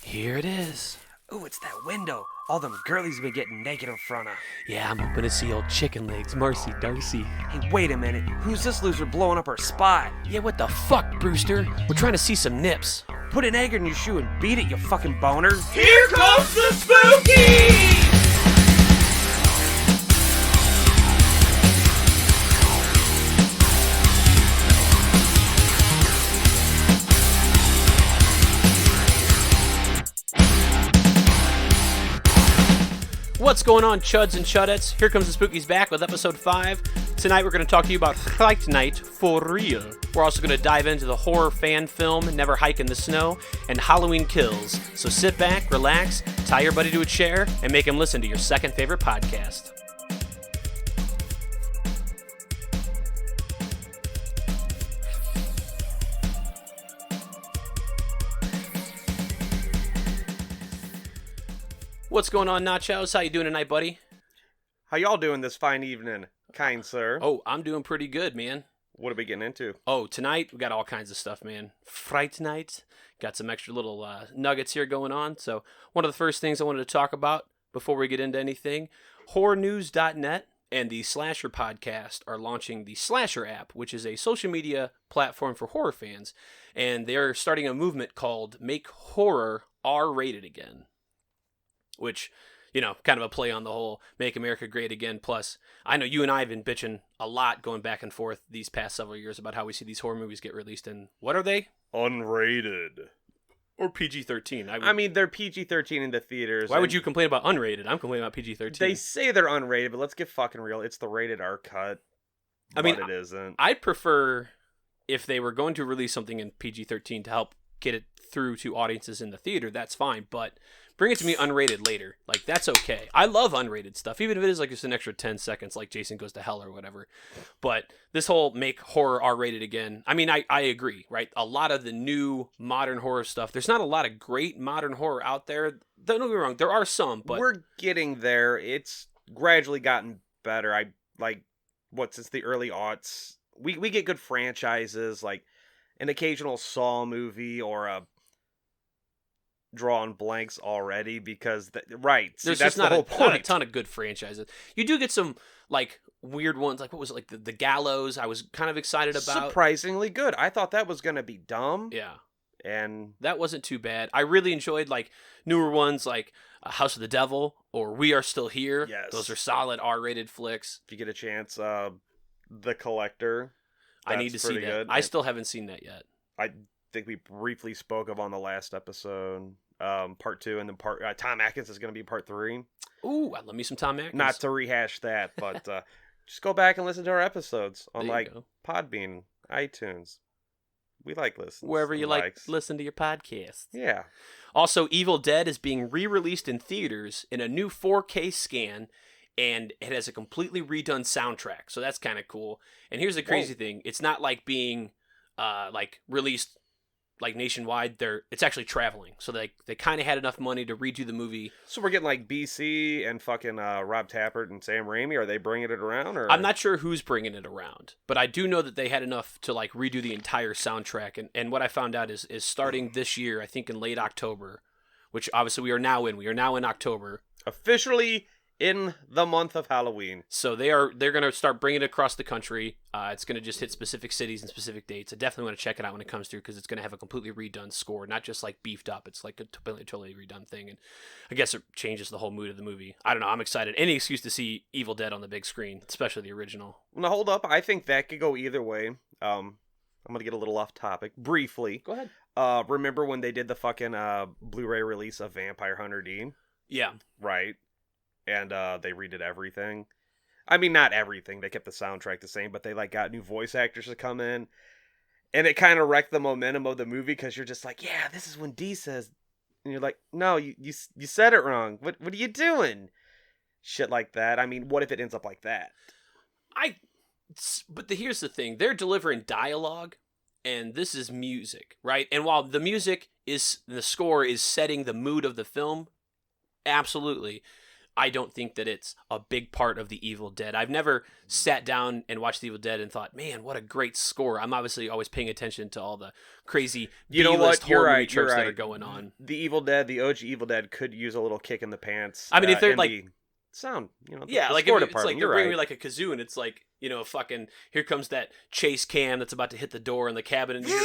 Here it is. Ooh, it's that window. All them girlies been getting naked in front of. Yeah, I'm hoping to see old chicken legs, Marcy Darcy. Hey, wait a minute. Who's this loser blowing up our spot? Yeah, what the fuck, Brewster? We're trying to see some nips. Put an egg in your shoe and beat it, you fucking boner. Here comes the spooky! What's going on, Chuds and CHUD-ettes? Here comes the Spookies back with episode 5. Tonight we're going to talk to you about Fright Night for real. We're also going to dive into the horror fan film Never Hike in the Snow and Halloween Kills. So sit back, relax, tie your buddy to a chair, and make him listen to your second favorite podcast. What's going on, Nachos? How you doing tonight, buddy? How y'all doing this fine evening, kind sir? Oh, I'm doing pretty good, man. What are we getting into? Oh, tonight we got all kinds of stuff, man. Fright Night. Got some extra little nuggets here going on. So one of the first things I wanted to talk about before we get into anything, horrornews.net and the Slasher podcast are launching the Slasher app, which is a social media platform for horror fans. And they're starting a movement called Make Horror R-Rated Again. Which, you know, kind of a play on the whole Make America Great Again. Plus, I know you and I have been bitching a lot going back and forth these past several years about how we see these horror movies get released in, what are they? Unrated. Or PG-13. I mean, they're PG-13 in the theaters. Why would you complain about unrated? I'm complaining about PG-13. They say they're unrated, but let's get fucking real. It's the rated R cut. I mean, but it isn't. I'd prefer if they were going to release something in PG-13 to help get it through to audiences in the theater, that's fine, but bring it to me unrated later. Like, that's okay. I love unrated stuff, even if it is like just an extra 10 seconds, like Jason Goes to Hell or whatever. But this whole Make Horror R-Rated Again, I mean, I agree, right? A lot of the new modern horror stuff, there's not a lot of great modern horror out there. Don't get me wrong, there are some, but... We're getting there. It's gradually gotten better. Since the early aughts, we get good franchises, like an occasional Saw movie or a drawing blanks already because there's just not a ton of good franchises. You do get some like weird ones, like what was it, like the Gallows. I was kind of excited about. Surprisingly good. I thought that was gonna be dumb. Yeah, and that wasn't too bad. I really enjoyed like newer ones like House of the Devil or We Are Still Here. Yes, those are solid R-rated flicks. If you get a chance, The Collector. I need to see that. Good. I still haven't seen that yet. I think we briefly spoke of on the last episode. Part 2, and then Tom Atkins is going to be part 3. Ooh, I love me some Tom Atkins. Not to rehash that, but just go back and listen to our episodes on Podbean, iTunes. We like listening. Wherever you listen to your podcast. Yeah. Also, Evil Dead is being re-released in theaters in a new 4K scan, and it has a completely redone soundtrack. So that's kind of cool. And here's the crazy thing. It's not like being released like nationwide. It's actually traveling. So they kind of had enough money to redo the movie. So we're getting like BC and fucking Rob Tappert and Sam Raimi. Are they bringing it around? Or I'm not sure who's bringing it around, but I do know that they had enough to like redo the entire soundtrack. And what I found out is starting this year, I think in late October, which obviously we are now in October. Officially in the month of Halloween. So they're going to start bringing it across the country. It's going to just hit specific cities and specific dates. I definitely want to check it out when it comes through because it's going to have a completely redone score, not just like beefed up. It's like a totally redone thing. And I guess it changes the whole mood of the movie. I don't know. I'm excited. Any excuse to see Evil Dead on the big screen, especially the original. Now, hold up. I think that could go either way. I'm going to get a little off topic briefly. Go ahead. Remember when they did the fucking Blu-ray release of Vampire Hunter D? Yeah. Right. And they redid everything. I mean, not everything. They kept the soundtrack the same, but they like got new voice actors to come in. And it kind of wrecked the momentum of the movie because you're just like, yeah, this is when D says. And you're like, no, you said it wrong. What are you doing? Shit like that. I mean, what if it ends up like that? Here's the thing. They're delivering dialogue, and this is music, right? And while the score is setting the mood of the film, absolutely. I don't think that it's a big part of the Evil Dead. I've never sat down and watched the Evil Dead and thought, man, what a great score. I'm obviously always paying attention to all the crazy B-list horror movie tropes that are going on. The Evil Dead, the OG Evil Dead could use a little kick in the pants. I mean, if they're like... The sound, the like score it's department, like they're bringing me like a kazoo and it's like, fucking, here comes that chase cam that's about to hit the door in the cabin and you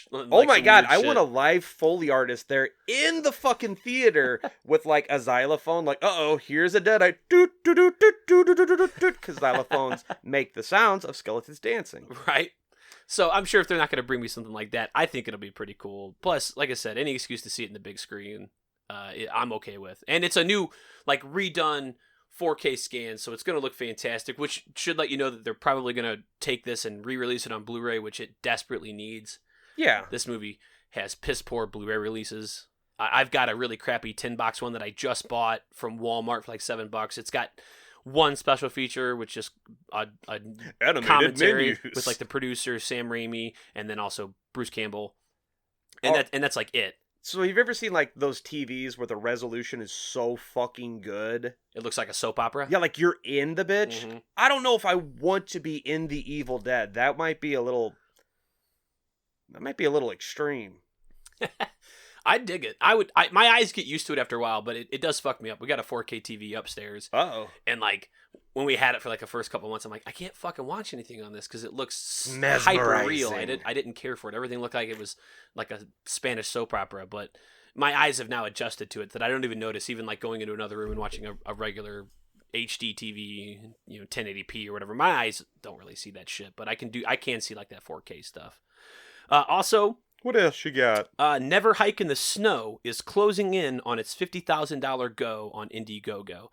oh my god, I want a live Foley artist there in the fucking theater with like a xylophone, like, here's a deadite, because xylophones make the sounds of skeletons dancing. Right? So I'm sure if they're not going to bring me something like that, I think it'll be pretty cool. Plus, like I said, any excuse to see it in the big screen, I'm okay with. And it's a new, like, redone 4K scan, so it's going to look fantastic, which should let you know that they're probably going to take this and re-release it on Blu-ray, which it desperately needs. Yeah. This movie has piss-poor Blu-ray releases. I've got a really crappy 10-box one that I just bought from Walmart for like $7. It's got one special feature, which is a commentary menus with like the producer, Sam Raimi, and then also Bruce Campbell. And that's like it. So have you ever seen like those TVs where the resolution is so fucking good? It looks like a soap opera? Yeah, like you're in the bitch. Mm-hmm. I don't know if I want to be in the Evil Dead. That might be a little extreme. I dig it. My eyes get used to it after a while, but it does fuck me up. We got a 4K TV upstairs. Uh-oh. And like when we had it for like the first couple of months, I'm like, I can't fucking watch anything on this because it looks hyper real. I didn't care for it. Everything looked like it was like a Spanish soap opera, but my eyes have now adjusted to it that I don't even notice, even like going into another room and watching a regular HD TV, 1080p or whatever. My eyes don't really see that shit, but I can see like that 4K stuff. Also, what else you got? Never Hike in the Snow is closing in on its $50,000 go on Indiegogo.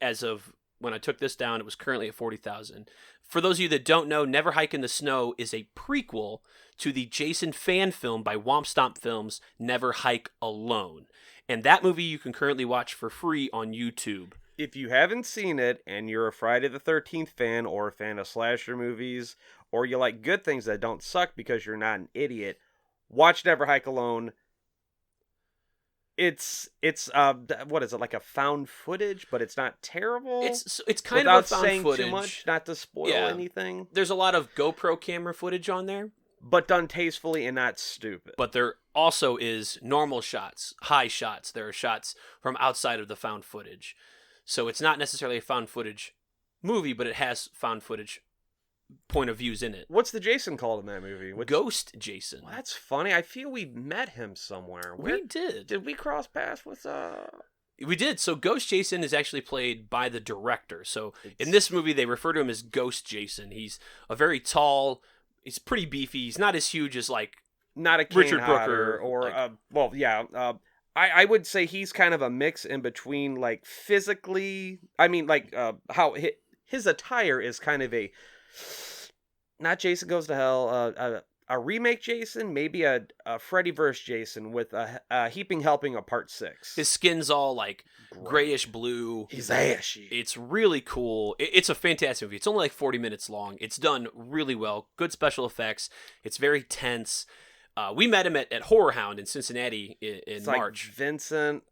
As of when I took this down, it was currently at $40,000. For those of you that don't know, Never Hike in the Snow is a prequel to the Jason fan film by Womp Stomp Films, Never Hike Alone. And that movie you can currently watch for free on YouTube. If you haven't seen it and you're a Friday the 13th fan or a fan of slasher movies, or you like good things that don't suck because you're not an idiot, watch Never Hike Alone. It's what is it, like a found footage, but it's not terrible. It's kind Without of a found saying footage. Too much, not to spoil anything. There's a lot of GoPro camera footage on there, but done tastefully and not stupid. But there also is normal shots, high shots. There are shots from outside of the found footage. So it's not necessarily a found footage movie, but it has found footage point of views in it. What's the Jason called in that movie? Ghost Jason. Well, that's funny. I feel we met him somewhere. We did. Did we cross paths with We did. So Ghost Jason is actually played by the director. So in this movie, they refer to him as Ghost Jason. He's a very tall. He's pretty beefy. He's not as huge as like not a Richard Brooker or I would say he's kind of a mix in between, like, physically. I mean, like, how his attire is kind of a not Jason Goes to Hell, a remake Jason, maybe a Freddy vs. Jason with a Heaping Helping of Part 6. His skin's all like grayish blue. He's ashy. It's really cool. It's a fantastic movie. It's only like 40 minutes long. It's done really well. Good special effects. It's very tense. We met him at Horror Hound in Cincinnati in March. Like Vincent.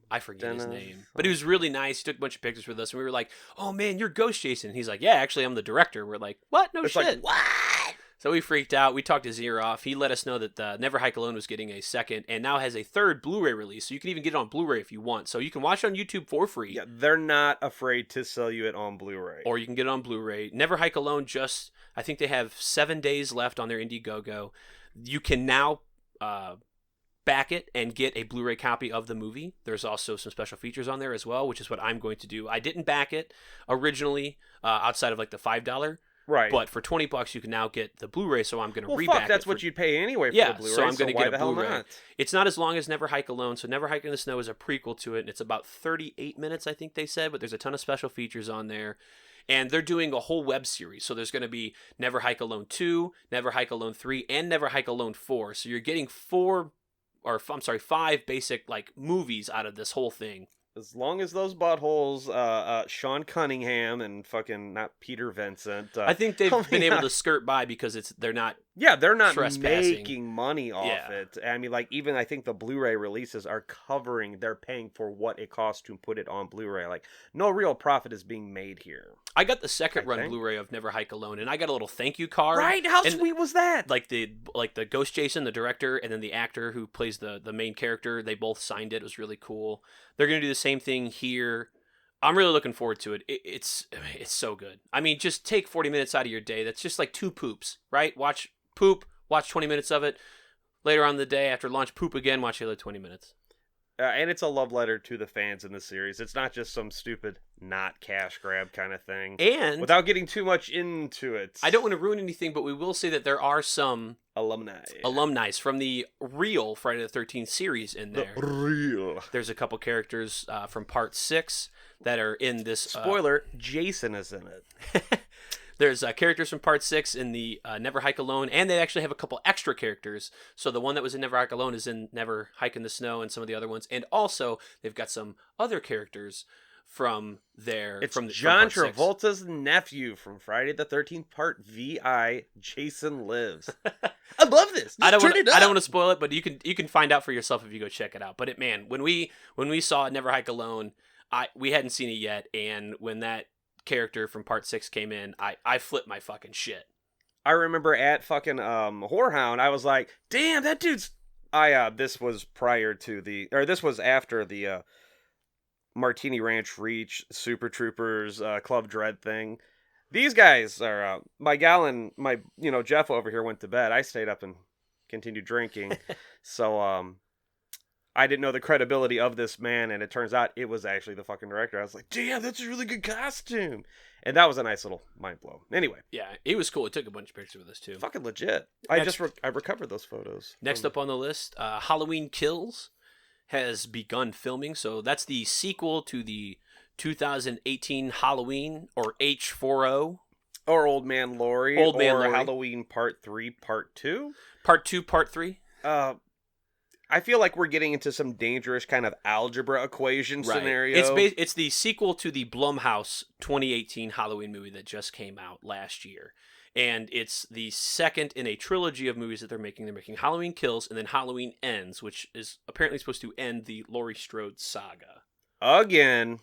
I forget his name, but he was really nice. He took a bunch of pictures with us, and we were like, "Oh man, you're Ghost Jason." He's like, "Yeah, actually, I'm the director." We're like, "What? No shit." Like, what? So we freaked out. We talked his ear off. He let us know that Never Hike Alone was getting a second, and now has a third Blu-ray release. So you can even get it on Blu-ray if you want. So you can watch it on YouTube for free. Yeah, they're not afraid to sell you it on Blu-ray, or you can get it on Blu-ray. Never Hike Alone. I think they have 7 days left on their Indiegogo. You can now back it and get a Blu-ray copy of the movie. There's also some special features on there as well, which is what I'm going to do. I didn't back it originally outside of like the $5, right? But for $20 you can now get the Blu-ray, so I'm going to reback it. That's what you'd pay anyway for the Blu-ray. So I'm going to get a Blu-ray. Not? It's not as long as Never Hike Alone. So Never Hike in the Snow is a prequel to it, and it's about 38 minutes, I think they said, but there's a ton of special features on there. And they're doing a whole web series. So there's going to be Never Hike Alone 2, Never Hike Alone 3, and Never Hike Alone 4. So you're getting 5 basic like movies out of this whole thing. As long as those buttholes, Sean Cunningham and fucking not Peter Vincent. I think they've been able to skirt by because they're not Yeah, they're not trespassing. making money off it. I mean, like, even I think the Blu-ray releases are covering, they're paying for what it costs to put it on Blu-ray. Like, no real profit is being made here. I got the second run Blu-ray of Never Hike Alone, and I got a little thank you card. Right? How sweet was that? Like the Ghost Jason, the director, and then the actor who plays the main character, they both signed it. It was really cool. They're going to do the same thing here. I'm really looking forward to it. It's so good. I mean, just take 40 minutes out of your day. That's just like 2 poops, right? Watch 20 minutes of it. Later on in the day, after lunch, poop again, watch the other 20 minutes. And it's a love letter to the fans in the series. It's not just some stupid, not cash grab kind of thing. And without getting too much into it, I don't want to ruin anything, but we will say that there are some alumni from the real Friday the 13th series in there. There's a couple characters from Part 6 that are in this. Spoiler: Jason is in it. There's characters from Part 6 in the Never Hike Alone, and they actually have a couple extra characters. So the one that was in Never Hike Alone is in Never Hike in the Snow and some of the other ones. And also, they've got some other characters from there. It's from John from Travolta's nephew from Friday the 13th Part VI, Jason Lives. I love this. I don't want to spoil it, but you can find out for yourself if you go check it out. But when we saw Never Hike Alone, we hadn't seen it yet, and when that character from Part 6 came in, I flipped my fucking shit. I remember at fucking Whorehound, I was like, damn, that dude's this was after the Martini Ranch Reach Super Troopers Club Dread thing. These guys are my gal and my Jeff over here went to bed. I stayed up and continued drinking. So I didn't know the credibility of this man, and it turns out it was actually the fucking director. I was like, damn, that's a really good costume. And that was a nice little mind blow. Anyway. Yeah, it was cool. It took a bunch of pictures with us, too. Fucking legit. I recovered those photos. Next up on the list, Halloween Kills has begun filming. So that's the sequel to the 2018 Halloween, or H40. Or Old Man Laurie. Or Halloween Part 3, Part 2. Part 2, Part 3. I feel like we're getting into some dangerous kind of algebra equation scenario. It's the sequel to the Blumhouse 2018 Halloween movie that just came out last year. And it's the second in a trilogy of movies that they're making. They're making Halloween Kills and then Halloween Ends, which is apparently supposed to end the Laurie Strode saga. Again,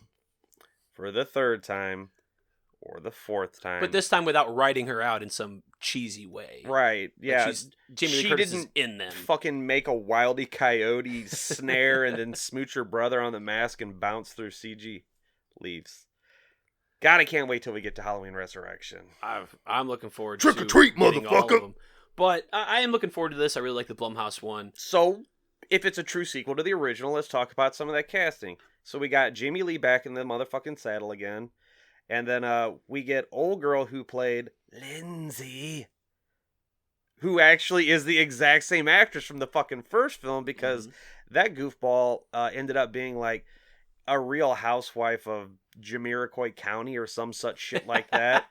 for the 3rd time. Or the 4th time. But this time without writing her out in some cheesy way. Right, yeah. Jamie Lee Curtis is in them. Fucking make a Wile E. Coyote snare and then smooch her brother on the mask and bounce through CG leaves. God, I can't wait till we get to Halloween Resurrection. I'm looking forward to Trick or treat, motherfucker! All of them. But I am looking forward to this. I really like the Blumhouse one. So, if it's a true sequel to the original, let's talk about some of that casting. So we got Jamie Lee back in the motherfucking saddle again. And then we get old girl who played Lindsay, who actually is the exact same actress from the fucking first film, because that goofball ended up being like a real housewife of Jamiroquai County or some such shit like that.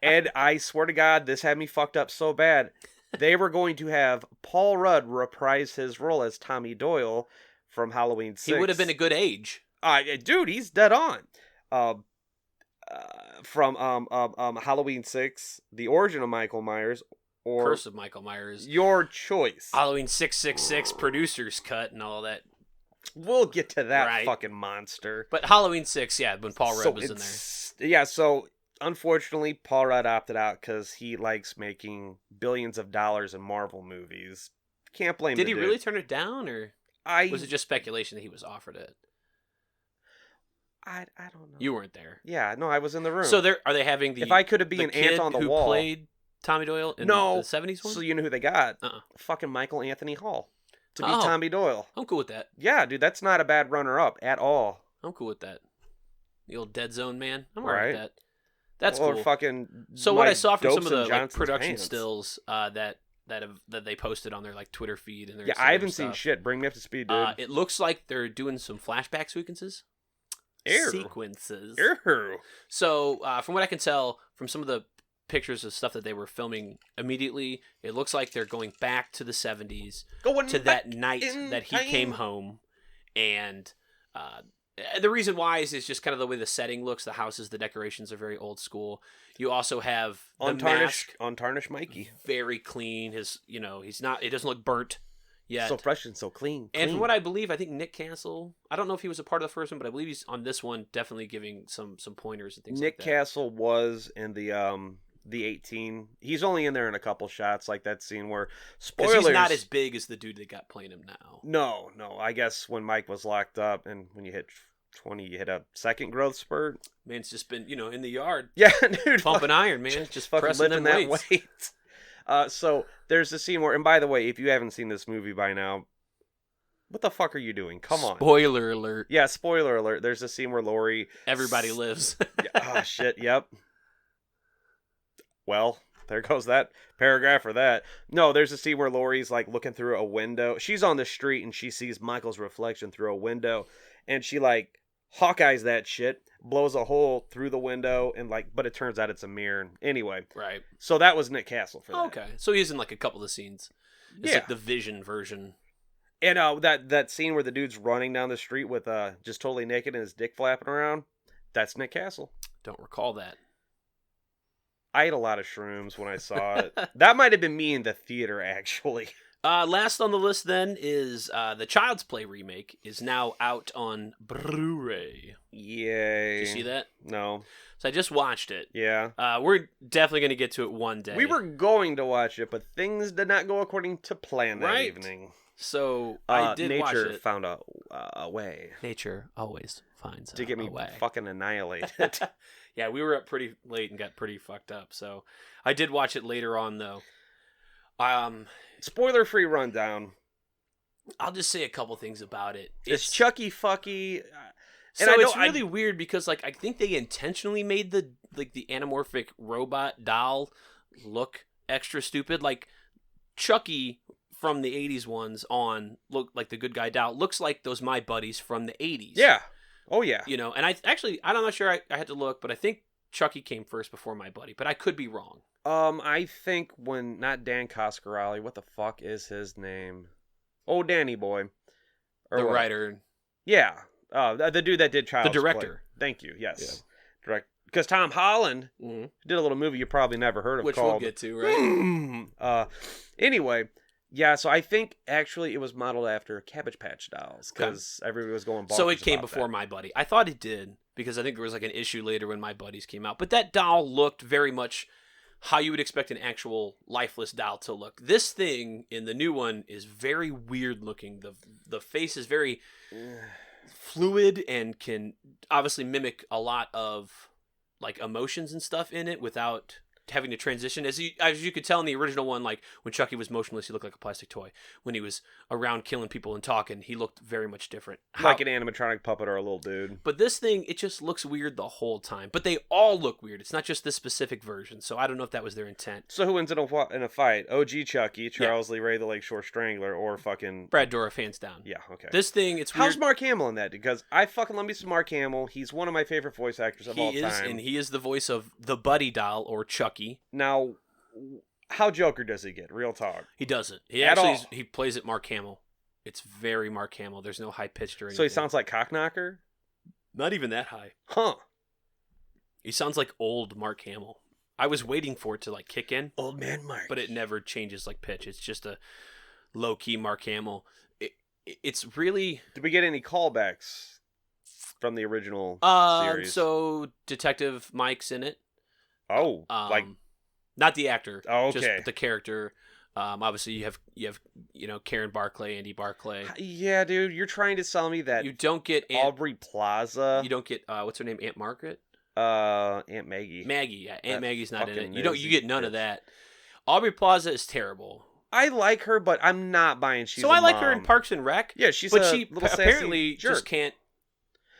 And I swear to God, this had me fucked up so bad. They were going to have Paul Rudd reprise his role as Tommy Doyle from Halloween 6. He would have been a good age. Dude, he's dead on. From Halloween 6, The Origin of Michael Myers, or Curse of Michael Myers. Your choice. Halloween 666 producer's cut and all that. We'll get to that fucking monster. But Halloween 6, yeah, when Paul Rudd was in there. Yeah, so unfortunately, Paul Rudd opted out because he likes making billions of dollars in Marvel movies. Can't blame him. Did he really turn it down, or was it just speculation that he was offered it? I don't know. You weren't there. Yeah, no, I was in the room. So are they having the? If I could have been an ant on the wall, who played Tommy Doyle in the 70s one? So you know who they got? Fucking Michael Anthony Hall to be Tommy Doyle. I'm cool with that. Yeah, dude, that's not a bad runner-up at all. I'm cool with that. The old Dead Zone man. I'm alright with that. That's cool. Fucking. So what I saw from some of the production stills that they posted on their Twitter feed and their I haven't seen shit. Bring me up to speed, dude. It looks like they're doing some flashback sequences. Sequences. So, from what I can tell from some of the pictures of stuff that they were filming immediately, it looks like they're going back to the 70s, to that night that he came home, and The reason why is just kind of the way the setting looks. The houses, the decorations are very old school. You also have the mask, untarnished Mikey, very clean. He's not. It doesn't look burnt yet. So fresh and so clean. And from what I believe, I think Nick Castle. I don't know if he was a part of the first one, but I believe he's on this one, definitely giving some pointers and things. Nick like that. Castle was in the 18. He's only in there in a couple shots, like that scene where spoilers. He's not as big as the dude that got playing him now. No. I guess when Mike was locked up, and when you hit 20, you hit a second growth spurt. Man's just been, in the yard. Yeah, dude, pumping iron, man. Just fucking pressing lifting them that weights. weight. So there's a scene where, and by the way, if you haven't seen this movie by now, what the fuck are you doing? Come on. Spoiler alert. Yeah, spoiler alert. There's a scene where Lori. Everybody lives. Oh shit. Yep. Well, there goes that paragraph for that. No, there's a scene where Lori's like looking through a window. She's on the street and she sees Michael's reflection through a window, and she like Hawkeyes that shit, blows a hole through the window, and but it turns out it's a mirror. Anyway, right. So that was Nick Castle for that. Okay, so he's in like a couple of scenes. It's like the Vision version. And that scene where the dude's running down the street with just totally naked and his dick flapping around, that's Nick Castle. Don't recall that. I ate a lot of shrooms when I saw it. That might have been me in the theater, actually. Last on the list then is the Child's Play remake is now out on Blu-ray. Yay. Did you see that? No. So I just watched it. Yeah. We're definitely going to get to it one day. We were going to watch it, but things did not go according to plan that evening. So I did watch it. Nature found a way. Nature always finds to get me a way. fucking annihilated. Yeah, we were up pretty late and got pretty fucked up. So I did watch it later on, though. Spoiler-free rundown. I'll just say a couple things about it. It's Chucky fucky. So it's really weird because I think they intentionally made the anamorphic robot doll look extra stupid. Like Chucky from the 80s ones on look like the good guy doll looks like those My Buddies from the 80s. Yeah. Oh yeah. And I'm not sure. I had to look, but I think Chucky came first before My Buddy, but I could be wrong. I think not Dan Coscarelli. What the fuck is his name? Oh, Danny Boy. The writer. Yeah. The dude that did Child's Play. The director. Thank you. Yes. Yeah. Because Tom Holland did a little movie you probably never heard of which called... we'll get to, right? Anyway, yeah, so I think actually it was modeled after Cabbage Patch Dolls because everybody was going bonkers. So it came before My Buddy. I thought it did because I think there was an issue later when My Buddies came out. But that doll looked very much how you would expect an actual lifeless doll to look. This thing in the new one is very weird looking. The face is very fluid and can obviously mimic a lot of emotions and stuff in it without having to transition. As you could tell in the original one, when Chucky was motionless, he looked like a plastic toy. When he was around killing people and talking, he looked very much different. Like an animatronic puppet or a little dude. But this thing, it just looks weird the whole time. But they all look weird. It's not just this specific version. So I don't know if that was their intent. So who wins in a fight? OG Chucky, Charles Lee Ray, the Lakeshore Strangler, or fucking... Brad Dourif, hands down. Yeah, okay. This thing, it's weird. How's Mark Hamill in that? Because I fucking love me some Mark Hamill. He's one of my favorite voice actors of all time. And he is the voice of the Buddy doll, or Chucky. Now... how Joker does he get? Real talk. He doesn't. He plays it Mark Hamill. It's very Mark Hamill. There's no high pitched or anything. So he sounds like Cockknocker? Not even that high. Huh. He sounds like old Mark Hamill. I was waiting for it to kick in. Old man Mark. But it never changes pitch. It's just a low key Mark Hamill. It's really. Did we get any callbacks from the original series? So Detective Mike's in it. Oh, not the actor. Oh, okay. Just the character. Obviously, you have Karen Barclay, Andy Barclay. Yeah, dude, you're trying to sell me that you don't get Aubrey Plaza. You don't get what's her name? Aunt Margaret. Aunt Maggie. Maggie, yeah. Aunt Maggie's not in it. You get none of that. Aubrey Plaza is terrible. I like her, but I'm not buying she's. So I like her in Parks and Rec. Yeah, she apparently just can't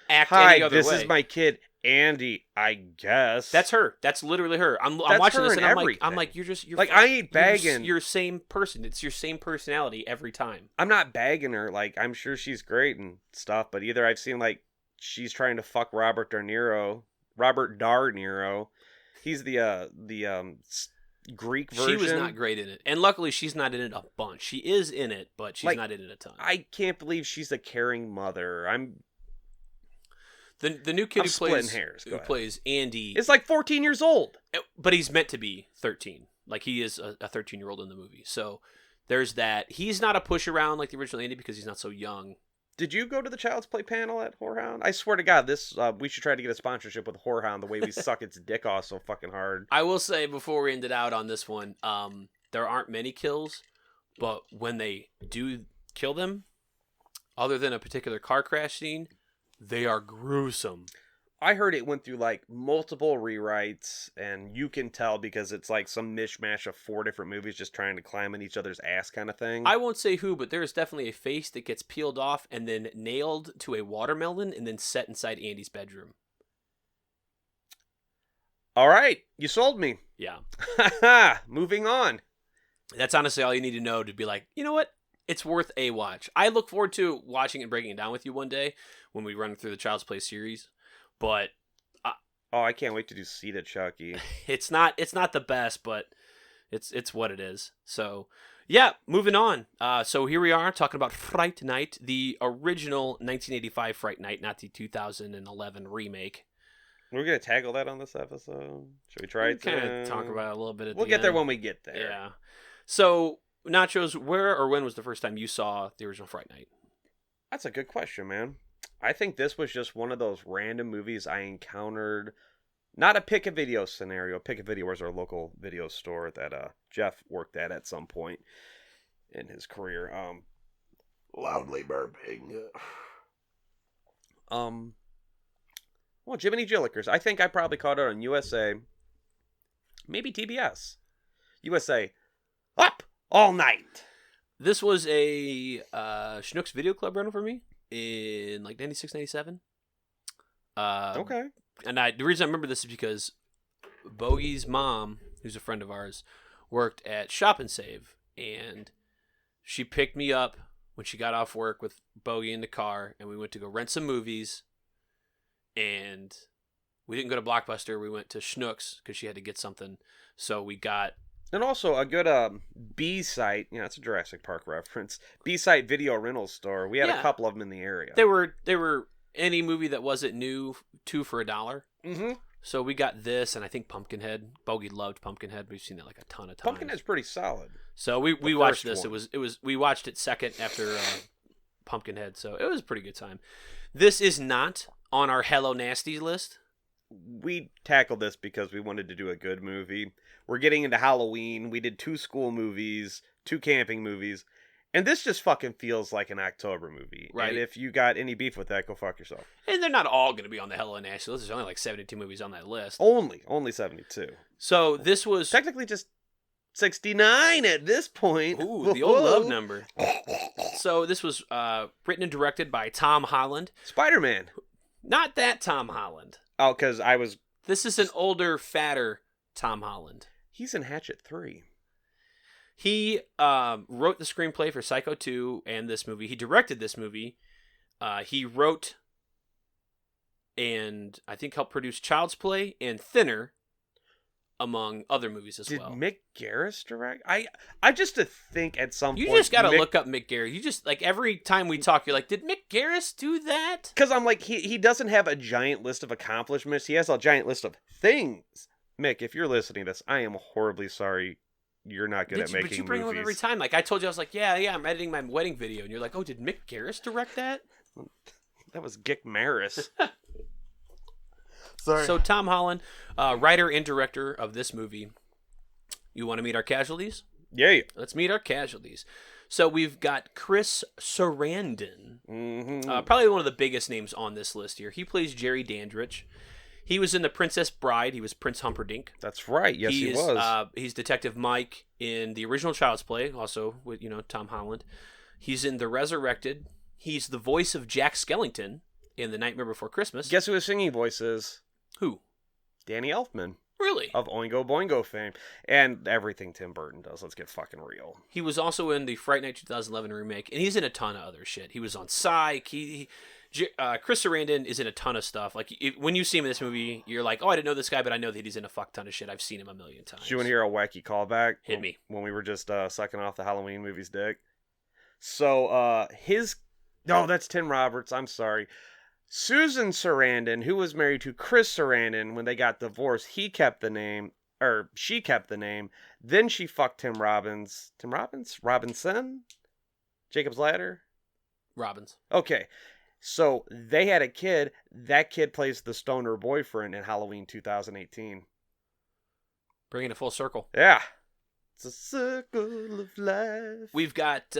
act any other way. This is my kid. Andy, I guess that's her. That's literally her. I'm watching this and I'm like, you're I ain't bagging. You're same person. It's your same personality every time. I'm not bagging her. I'm sure she's great and stuff, but either I've seen she's trying to fuck Robert Dar Niro. He's the Greek version. She was not great in it, and luckily she's not in it a bunch. She is in it, but she's not in it a ton. I can't believe she's a caring mother. The new kid I'm splitting hairs. Go ahead. plays Andy It's like 14 years old. but he's meant to be 13. Like he is a 13-year-old in the movie. So there's that. He's not a push around like the original Andy because he's not so young. Did you go to the Child's Play panel at Whorehound? I swear to God, this we should try to get a sponsorship with Whorehound. The way we suck its dick off so fucking hard. I will say before we end it out on this one, there aren't many kills, but when they do kill them, other than a particular car crash scene, they are gruesome. I heard it went through like multiple rewrites, and you can tell because it's like some mishmash of 4 different movies just trying to climb in each other's ass kind of thing. I won't say who, but there is definitely a face that gets peeled off and then nailed to a watermelon and then set inside Andy's bedroom. All right, you sold me. Yeah. Moving on. That's honestly all you need to know to be like, you know what? It's worth a watch. I look forward to watching and breaking it down with you one day when we run through the Child's Play series. But oh, I can't wait to do Seed at Chucky. it's not the best, but it's what it is. So yeah, moving on. So here we are talking about Fright Night, the original 1985 Fright Night, not the 2011 remake. We're gonna tackle that on this episode. Should we try to kind of talk about it a little bit at We'll the get there end. when we get there. Yeah. So Nachos, where or when was the first time you saw the original Fright Night? That's a good question, man. I think this was just one of those random movies I encountered. Not a pick-a-video scenario. Pick-a-video was our local video store that Jeff worked at some point in his career. Loudly burping. Well, Jiminy Jillikers. I think I probably caught it on USA. Maybe TBS. USA. Up all night. This was a Schnucks Video Club rental for me in like 96, 97. Okay. And the reason I remember this is because Bogey's mom, who's a friend of ours, worked at Shop and Save, and she picked me up when she got off work with Bogey in the car, and we went to go rent some movies. And we didn't go to Blockbuster. We went to Schnucks because she had to get something. So we got... And also a good B-site, it's a Jurassic Park reference, B-site video rental store. We had a couple of them in the area. They were any movie that wasn't new, 2 for $1. Mm-hmm. So we got this, and I think Pumpkinhead. Bogey loved Pumpkinhead. We've seen it like a ton of times. Pumpkinhead's pretty solid. So we watched this. One. It was we watched it second after Pumpkinhead. So it was a pretty good time. This is not on our Hello Nasty list. We tackled this because we wanted to do a good movie. We're getting into Halloween. We did 2 school movies, 2 camping movies, and this just fucking feels like an October movie. Right. And if you got any beef with that, go fuck yourself. And they're not all going to be on the Hello Nasty list. There's only like 72 movies on that list. Only 72. So this was technically just 69 at this point. Ooh, the old love number. So this was written and directed by Tom Holland. Spider-Man. Not that Tom Holland. Oh, because I was... This is an older, fatter Tom Holland. He's in Hatchet 3. He wrote the screenplay for Psycho 2 and this movie. He directed this movie. He wrote and I think helped produce Child's Play and Thinner, among other movies as well. Did Mick Garris direct? I just to think at some point... You just got to look up Mick Garris. You just, like, every time we talk, you're like, did Mick Garris do that? Because I'm like, he doesn't have a giant list of accomplishments. He has a giant list of things. Mick, if you're listening to this, I am horribly sorry you're not good at making movies. But you bring him up every time. Like, I told you, I was like, yeah, I'm editing my wedding video. And you're like, oh, did Mick Garris direct that? That was Gick Maris. Sorry. So Tom Holland, writer and director of this movie. You want to meet our casualties? Yeah. Let's meet our casualties. So we've got Chris Sarandon, probably one of the biggest names on this list here. He plays Jerry Dandridge. He was in The Princess Bride. He was Prince Humperdinck. That's right. Yes, he was. He's Detective Mike in the original Child's Play, also with Tom Holland. He's in The Resurrected. He's the voice of Jack Skellington in The Nightmare Before Christmas. Guess who his singing voice is? Who? Danny Elfman. Really? Of Oingo Boingo fame. And everything Tim Burton does. Let's get fucking real. He was also in the Fright Night 2011 remake, and he's in a ton of other shit. He was on Psych. Chris Sarandon is in a ton of stuff. Like, when you see him in this movie, you're like, oh, I didn't know this guy, but I know that he's in a fuck ton of shit. I've seen him a million times. Do you want to hear a wacky callback? Hit me. When we were just sucking off the Halloween movie's dick. So, No, that's Tim Roberts. I'm sorry. Susan Sarandon, who was married to Chris Sarandon when they got divorced, she kept the name. Then she fucked Tim Robbins. Tim Robbins? Robinson? Jacob's Ladder? Robbins. Okay. So they had a kid. That kid plays the stoner boyfriend in Halloween 2018. Bringing it full circle. Yeah. It's a circle of life. We've got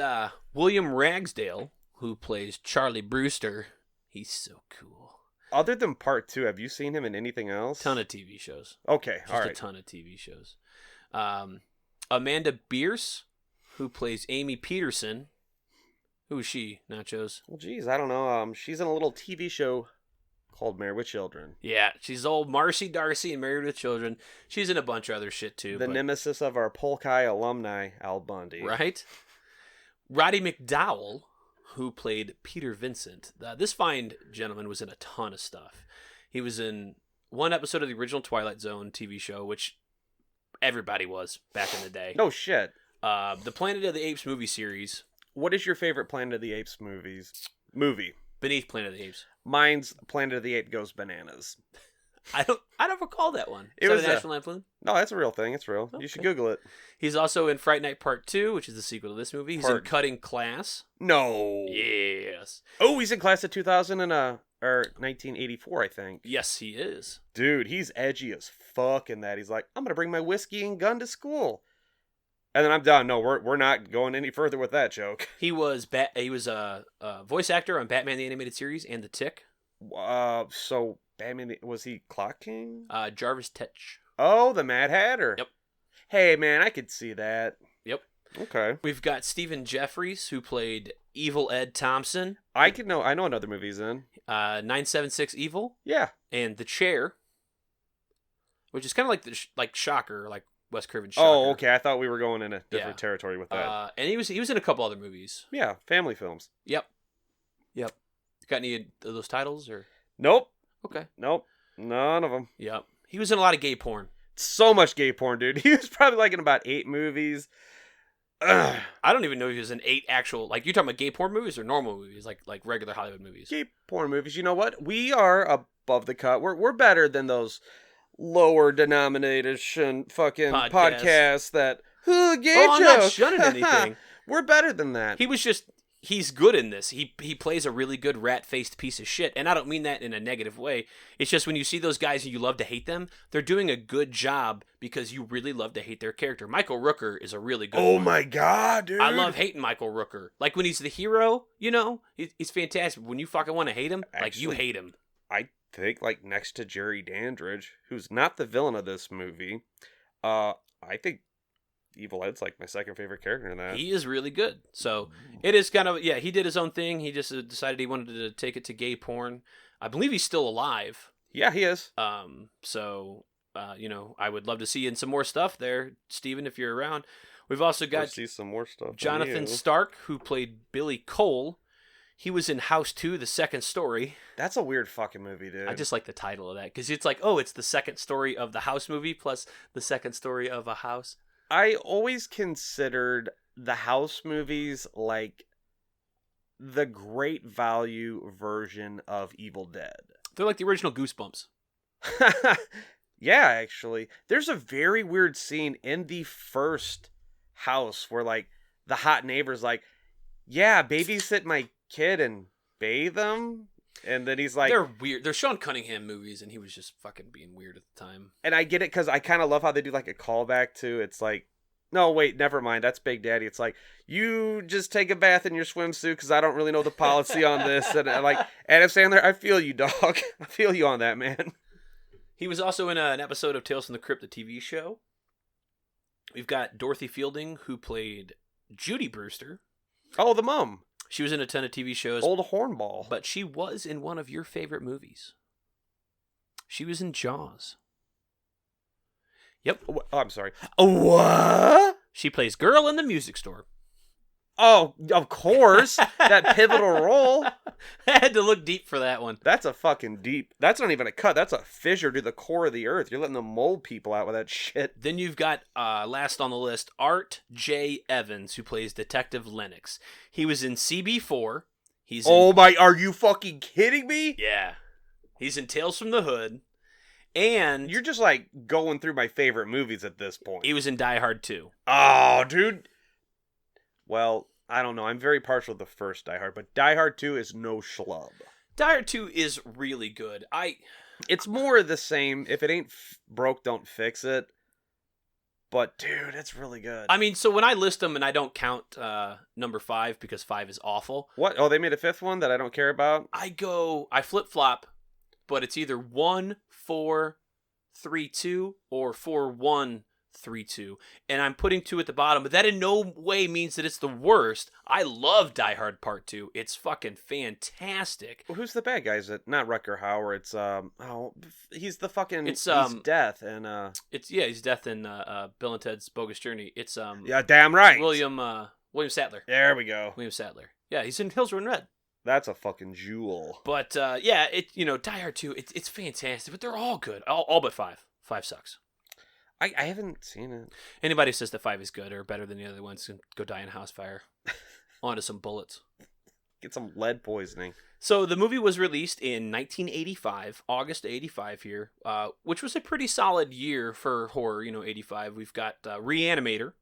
William Ragsdale, who plays Charlie Brewster. He's so cool. Other than part 2, have you seen him in anything else? Ton of TV shows. Okay, Just all right. a ton of TV shows. Amanda Bierce, who plays Amy Peterson. Who is she, Nachos? Well, geez, I don't know. She's in a little TV show called Married with Children. Yeah, she's old Marcy Darcy and Married with Children. She's in a bunch of other shit, too. The nemesis of our Polkai alumni, Al Bundy. Right? Roddy McDowell, who played Peter Vincent. This fine gentleman was in a ton of stuff. He was in one episode of the original Twilight Zone TV show, which everybody was back in the day. No shit. The Planet of the Apes movie series. What is your favorite Planet of the Apes movie? Beneath Planet of the Apes. Mine's Planet of the Apes Goes Bananas. I don't recall that one. It Is was that a National Lampoon? No, that's a real thing. It's real. Okay. You should Google it. He's also in Fright Night Part 2, which is the sequel to this movie. He's in Cutting Class. No. Yes. Oh, he's in class of 1984, I think. Yes, he is. Dude, he's edgy as fuck in that. He's like, I'm gonna bring my whiskey and gun to school, and then I'm done. No, we're not going any further with that joke. He was a voice actor on Batman the Animated Series and The Tick. So Batman, was he Clock King? Jarvis Tetch. Oh, the Mad Hatter. Yep. Hey, man, I could see that. Yep. Okay. We've got Stephen Jeffries, who played Evil Ed Thompson. I know another movie he's in. 976 Evil. Yeah. And The Chair, which is kind of like Shocker, like Wes Craven's Shocker. Oh, okay. I thought we were going in a different territory with that. And he was in a couple other movies. Yeah, family films. Yep. Got any of those titles or? Nope. Okay. Nope. None of them. Yep. He was in a lot of gay porn. So much gay porn, dude. He was probably like in about 8 movies. Ugh. I don't even know if he was in 8 actual, like, you're talking about gay porn movies or normal movies, like regular Hollywood movies. Gay porn movies. You know what? We are above the cut. We're better than those lower denomination fucking podcasts that gay I'm joke. not shunning anything. We're better than that. He's good in this. He plays a really good rat-faced piece of shit, and I don't mean that in a negative way. It's just when you see those guys and you love to hate them, they're doing a good job because you really love to hate their character. Michael Rooker is a really good one. My god, dude. I love hating Michael Rooker. Like when he's the hero, he's fantastic. When you fucking want to hate him, like you hate him. I think like next to Jerry Dandridge, who's not the villain of this movie, I think Evil Ed's like my second favorite character in that. He is really good. So it is kind of, he did his own thing. He just decided he wanted to take it to gay porn. I believe he's still alive. Yeah, he is. I would love to see you in some more stuff there, Steven, if you're around. We've also got see some more stuff. Jonathan Stark, who played Billy Cole. He was in House 2, The Second Story. That's a weird fucking movie, dude. I just like the title of that because it's like, oh, it's the second story of the House movie plus the second story of a house. I always considered the House movies like the great value version of Evil Dead. They're like the original Goosebumps. Yeah, actually. There's a very weird scene in the first House where like the hot neighbor's like, yeah, babysit my kid and bathe him. And then he's like... They're weird. They're Sean Cunningham movies, and he was just fucking being weird at the time. And I get it, because I kind of love how they do, like, a callback to... It's like... No, wait, never mind. That's Big Daddy. It's like, you just take a bath in your swimsuit, because I don't really know the policy on this. And, like, Adam Sandler, I feel you, dog. I feel you on that, man. He was also in an episode of Tales from the Crypt, the TV show. We've got Dorothy Fielding, who played Judy Brewster. Oh, the mom. She was in a ton of TV shows. Old hornball. But she was in one of your favorite movies. She was in Jaws. Yep. Oh, I'm sorry. What? She plays Girl in the Music Store. Oh, of course. That pivotal role. I had to look deep for that one. That's a fucking deep... That's not even a cut. That's a fissure to the core of the earth. You're letting them mold people out with that shit. Then you've got, last on the list, Art J. Evans, who plays Detective Lennox. He was in CB4. He's Oh my, are you fucking kidding me? Yeah. He's in Tales from the Hood. And You're just like going through my favorite movies at this point. he was in Die Hard 2. Oh, dude. Well, I don't know. I'm very partial to the first Die Hard, but Die Hard 2 is no schlub. Die Hard 2 is really good. It's more of the same. If it ain't broke, don't fix it. But, dude, it's really good. I mean, so when I list them and I don't count number 5 because 5 is awful. What? Oh, they made a fifth one that I don't care about? I flip-flop, but it's either 1, 4, 3, 2 or 4, 1, 3, 2. And I'm putting 2 at the bottom, but that in no way means that it's the worst. I love Die Hard Part 2. It's fucking fantastic. Well, who's the bad guy? Is it not Rutger Hauer? It's, he's the fucking, he's Death, and, he's Death in Bill and Ted's Bogus Journey. It's, yeah, damn right. William Sadler. There we go. William Sadler. Yeah, he's in Hills Run Red. That's a fucking jewel. But, yeah, Die Hard 2, it's fantastic, but they're all good. All but 5. 5 sucks. I haven't seen it. Anybody who says that 5 is good or better than the other ones can go die in a house fire. Onto some bullets. Get some lead poisoning. So the movie was released in 1985, August 85 here, which was a pretty solid year for horror, 85. We've got Reanimator,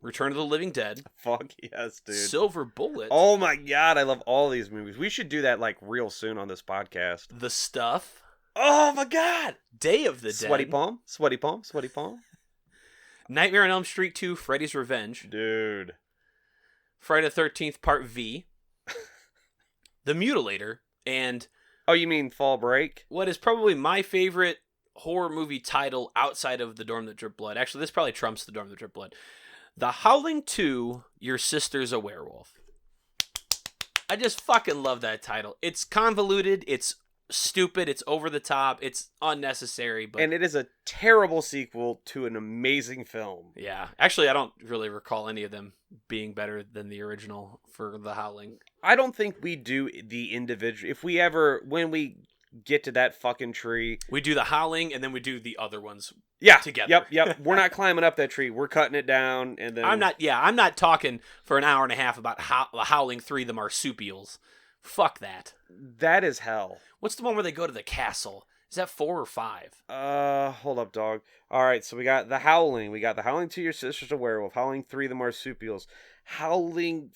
Return of the Living Dead. Fuck yes, dude. Silver Bullet. Oh my god, I love all these movies. We should do that like real soon on this podcast. The Stuff. Oh my god! Day of the Dead. Sweaty palm, sweaty palm, sweaty palm. Nightmare on Elm Street 2, Freddy's Revenge. Dude. Friday the 13th Part V. The Mutilator. And... Oh, you mean Fall Break? What is probably my favorite horror movie title outside of The Dorm That Dripped Blood. Actually, this probably trumps The Dorm That Dripped Blood. The Howling 2, Your Sister's a Werewolf. I just fucking love that title. It's convoluted, it's stupid, it's over the top, it's unnecessary, but... And it is a terrible sequel to an amazing film. Yeah. Actually, I don't really recall any of them being better than the original for The Howling. I don't think we do the individual... When we get to that fucking tree... We do The Howling, and then we do the other ones together. Yep. We're not climbing up that tree. We're cutting it down, and then... I'm not talking for an hour and a half about The Howling 3, The Marsupials. Fuck that. That is hell. What's the one where they go to the castle? Is that 4 or 5? Hold up, dog. All right, so we got The Howling. We got The Howling 2, Your Sister's a Werewolf. Howling 3, The Marsupials. Howling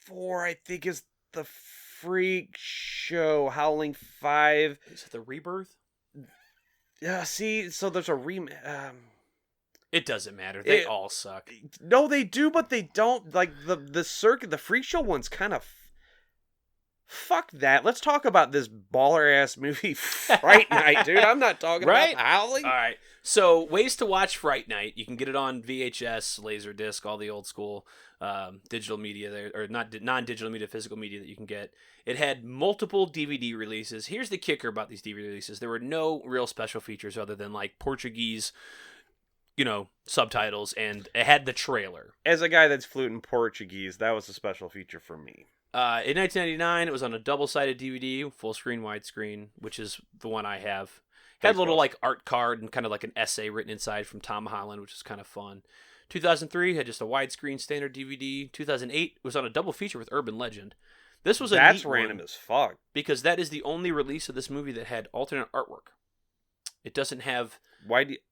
4, I think, is The Freak Show. Howling 5. Is it The Rebirth? Yeah, see, so there's a It doesn't matter. They all suck. No, they do, but they don't. Like, the Freak Show one's kind of... Fuck that. Let's talk about this baller-ass movie, Fright Night, dude. I'm not talking about Howling. All right. So, ways to watch Fright Night. You can get it on VHS, Laserdisc, all the old school digital media there, or not non-digital media, physical media that you can get. It had multiple DVD releases. Here's the kicker about these DVD releases. There were no real special features other than, like, Portuguese, subtitles, and it had the trailer. As a guy that's fluent in Portuguese, that was a special feature for me. In 1999, it was on a double-sided DVD, full screen, widescreen, which is the one I have. Had a little like art card and kind of like an essay written inside from Tom Holland, which is kind of fun. 2003 had just a widescreen standard DVD. 2008 was on a double feature with Urban Legend. This was that's random as fuck because that is the only release of this movie that had alternate artwork. It doesn't have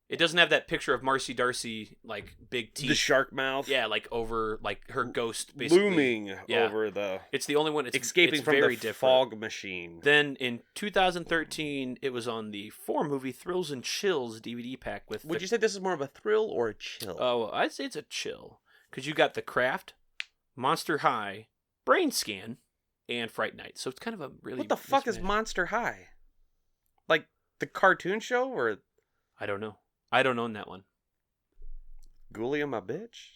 it doesn't have that picture of Marcy Darcy like big teeth, the shark mouth, like over like her ghost basically looming over the. It's the only one. It's escaping from very the different. fog machine. Then in 2013, it was on the 4-movie Thrills and Chills DVD pack with. Would you say this is more of a thrill or a chill? Oh, I'd say it's a chill because you got The Craft, Monster High, Brain Scan, and Fright Night. So it's kind of a really. What the fuck is Monster High? Like the cartoon show or? I don't know. I don't own that one. Ghoulie my bitch?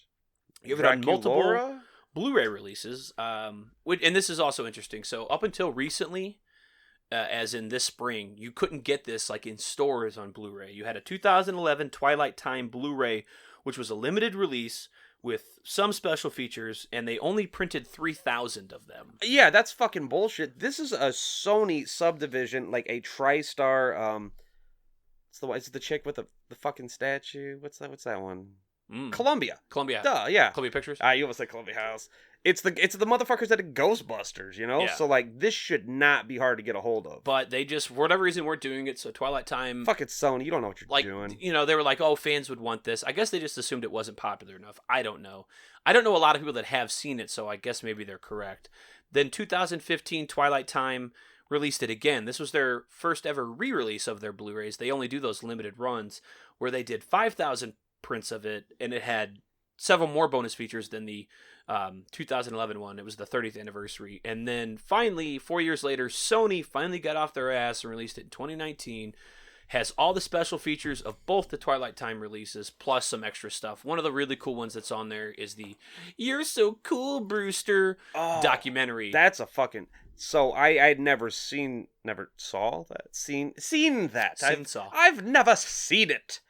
You have it on multiple Blu-ray releases. And this is also interesting. So up until recently, as in this spring, you couldn't get this like in stores on Blu-ray. You had a 2011 Twilight Time Blu-ray, which was a limited release with some special features, and they only printed 3,000 of them. Yeah, that's fucking bullshit. This is a Sony subdivision, like a TriStar. Is it the chick with the fucking statue? What's that one? Columbia. Columbia. Duh, yeah. Columbia Pictures. You almost said Columbia House. It's the motherfuckers that did Ghostbusters, you know? Yeah. So, like, this should not be hard to get a hold of. But they just, for whatever reason, weren't doing it. So Twilight Time, Fuck it, Sony. You don't know what you're doing. You know, they were like, oh, fans would want this. I guess they just assumed it wasn't popular enough. I don't know. I don't know a lot of people that have seen it, so I guess maybe they're correct. Then 2015, Twilight Time released it again. This was their first ever re-release of their Blu-rays. They only do those limited runs where they did 5,000 prints of it, and it had several more bonus features than the 2011 one. It was the 30th anniversary. And then finally, 4 years later, Sony finally got off their ass and released it in 2019. Has all the special features of both the Twilight Time releases, plus some extra stuff. One of the really cool ones that's on there is the "You're So Cool, Brewster" documentary. That's a fucking... So I'd never saw that. Seen that. I've never seen it.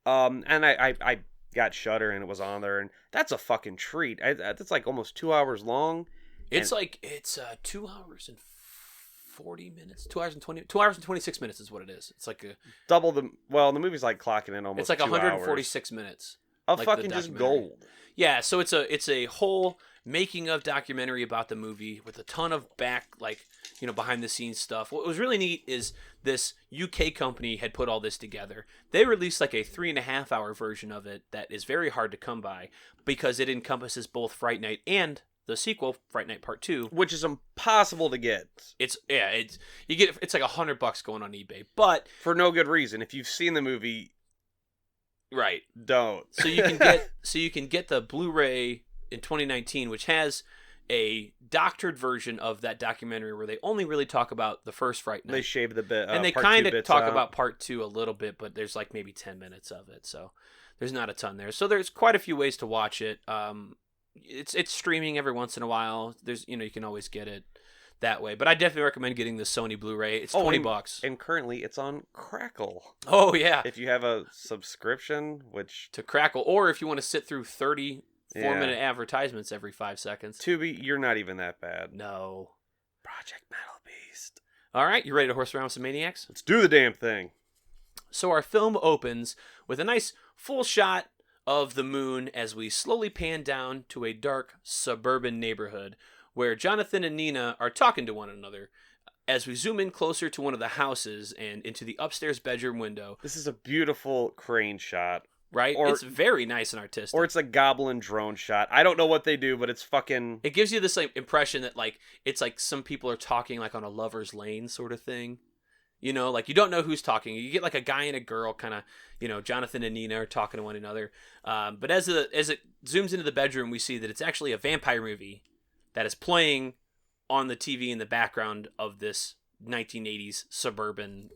And I got Shudder and it was on there, and that's a fucking treat. That's like almost 2 hours long. It's 2 hours and 40 minutes, 2 hours and 26 minutes is what it is. It's like double the movie's like clocking in almost. It's like 2 146 hours minutes of like fucking just gold. Yeah, so it's a whole making of documentary about the movie with a ton of behind the scenes stuff. What was really neat is this UK company had put all this together. They released like a 3.5 hour version of it that is very hard to come by because it encompasses both Fright Night and the sequel, Fright Night Part 2, which is impossible to get. It's like $100 going on eBay, but for no good reason. If you've seen the movie, right, don't. So you can get the Blu-ray in 2019, which has a doctored version of that documentary where they only really talk about the first Fright Night. They shave the bit, and they kind of talk about Part 2 a little bit, but there's like maybe 10 minutes of it, so there's not a ton there. So there's quite a few ways to watch it. It's streaming every once in a while. There's you can always get it that way, but I definitely recommend getting the Sony Blu-ray. It's $20, and currently it's on Crackle. Oh yeah, if you have a subscription, to Crackle, or if you want to sit through 34-minute advertisements every 5 seconds. You're not even that bad. No. Project Metal Beast. All right, you ready to horse around with some maniacs? Let's do the damn thing. So our film opens with a nice full shot of the moon as we slowly pan down to a dark suburban neighborhood where Jonathan and Nina are talking to one another. As we zoom in closer to one of the houses and into the upstairs bedroom window. This is a beautiful crane shot. Right? It's very nice and artistic. Or it's a goblin drone shot. I don't know what they do, but it's fucking... It gives you this impression that it's like some people are talking like on a lover's lane sort of thing. You don't know who's talking. You get like a guy and a girl kind of, Jonathan and Nina are talking to one another. But as it zooms into the bedroom, we see that it's actually a vampire movie that is playing on the TV in the background of this 1980s suburban,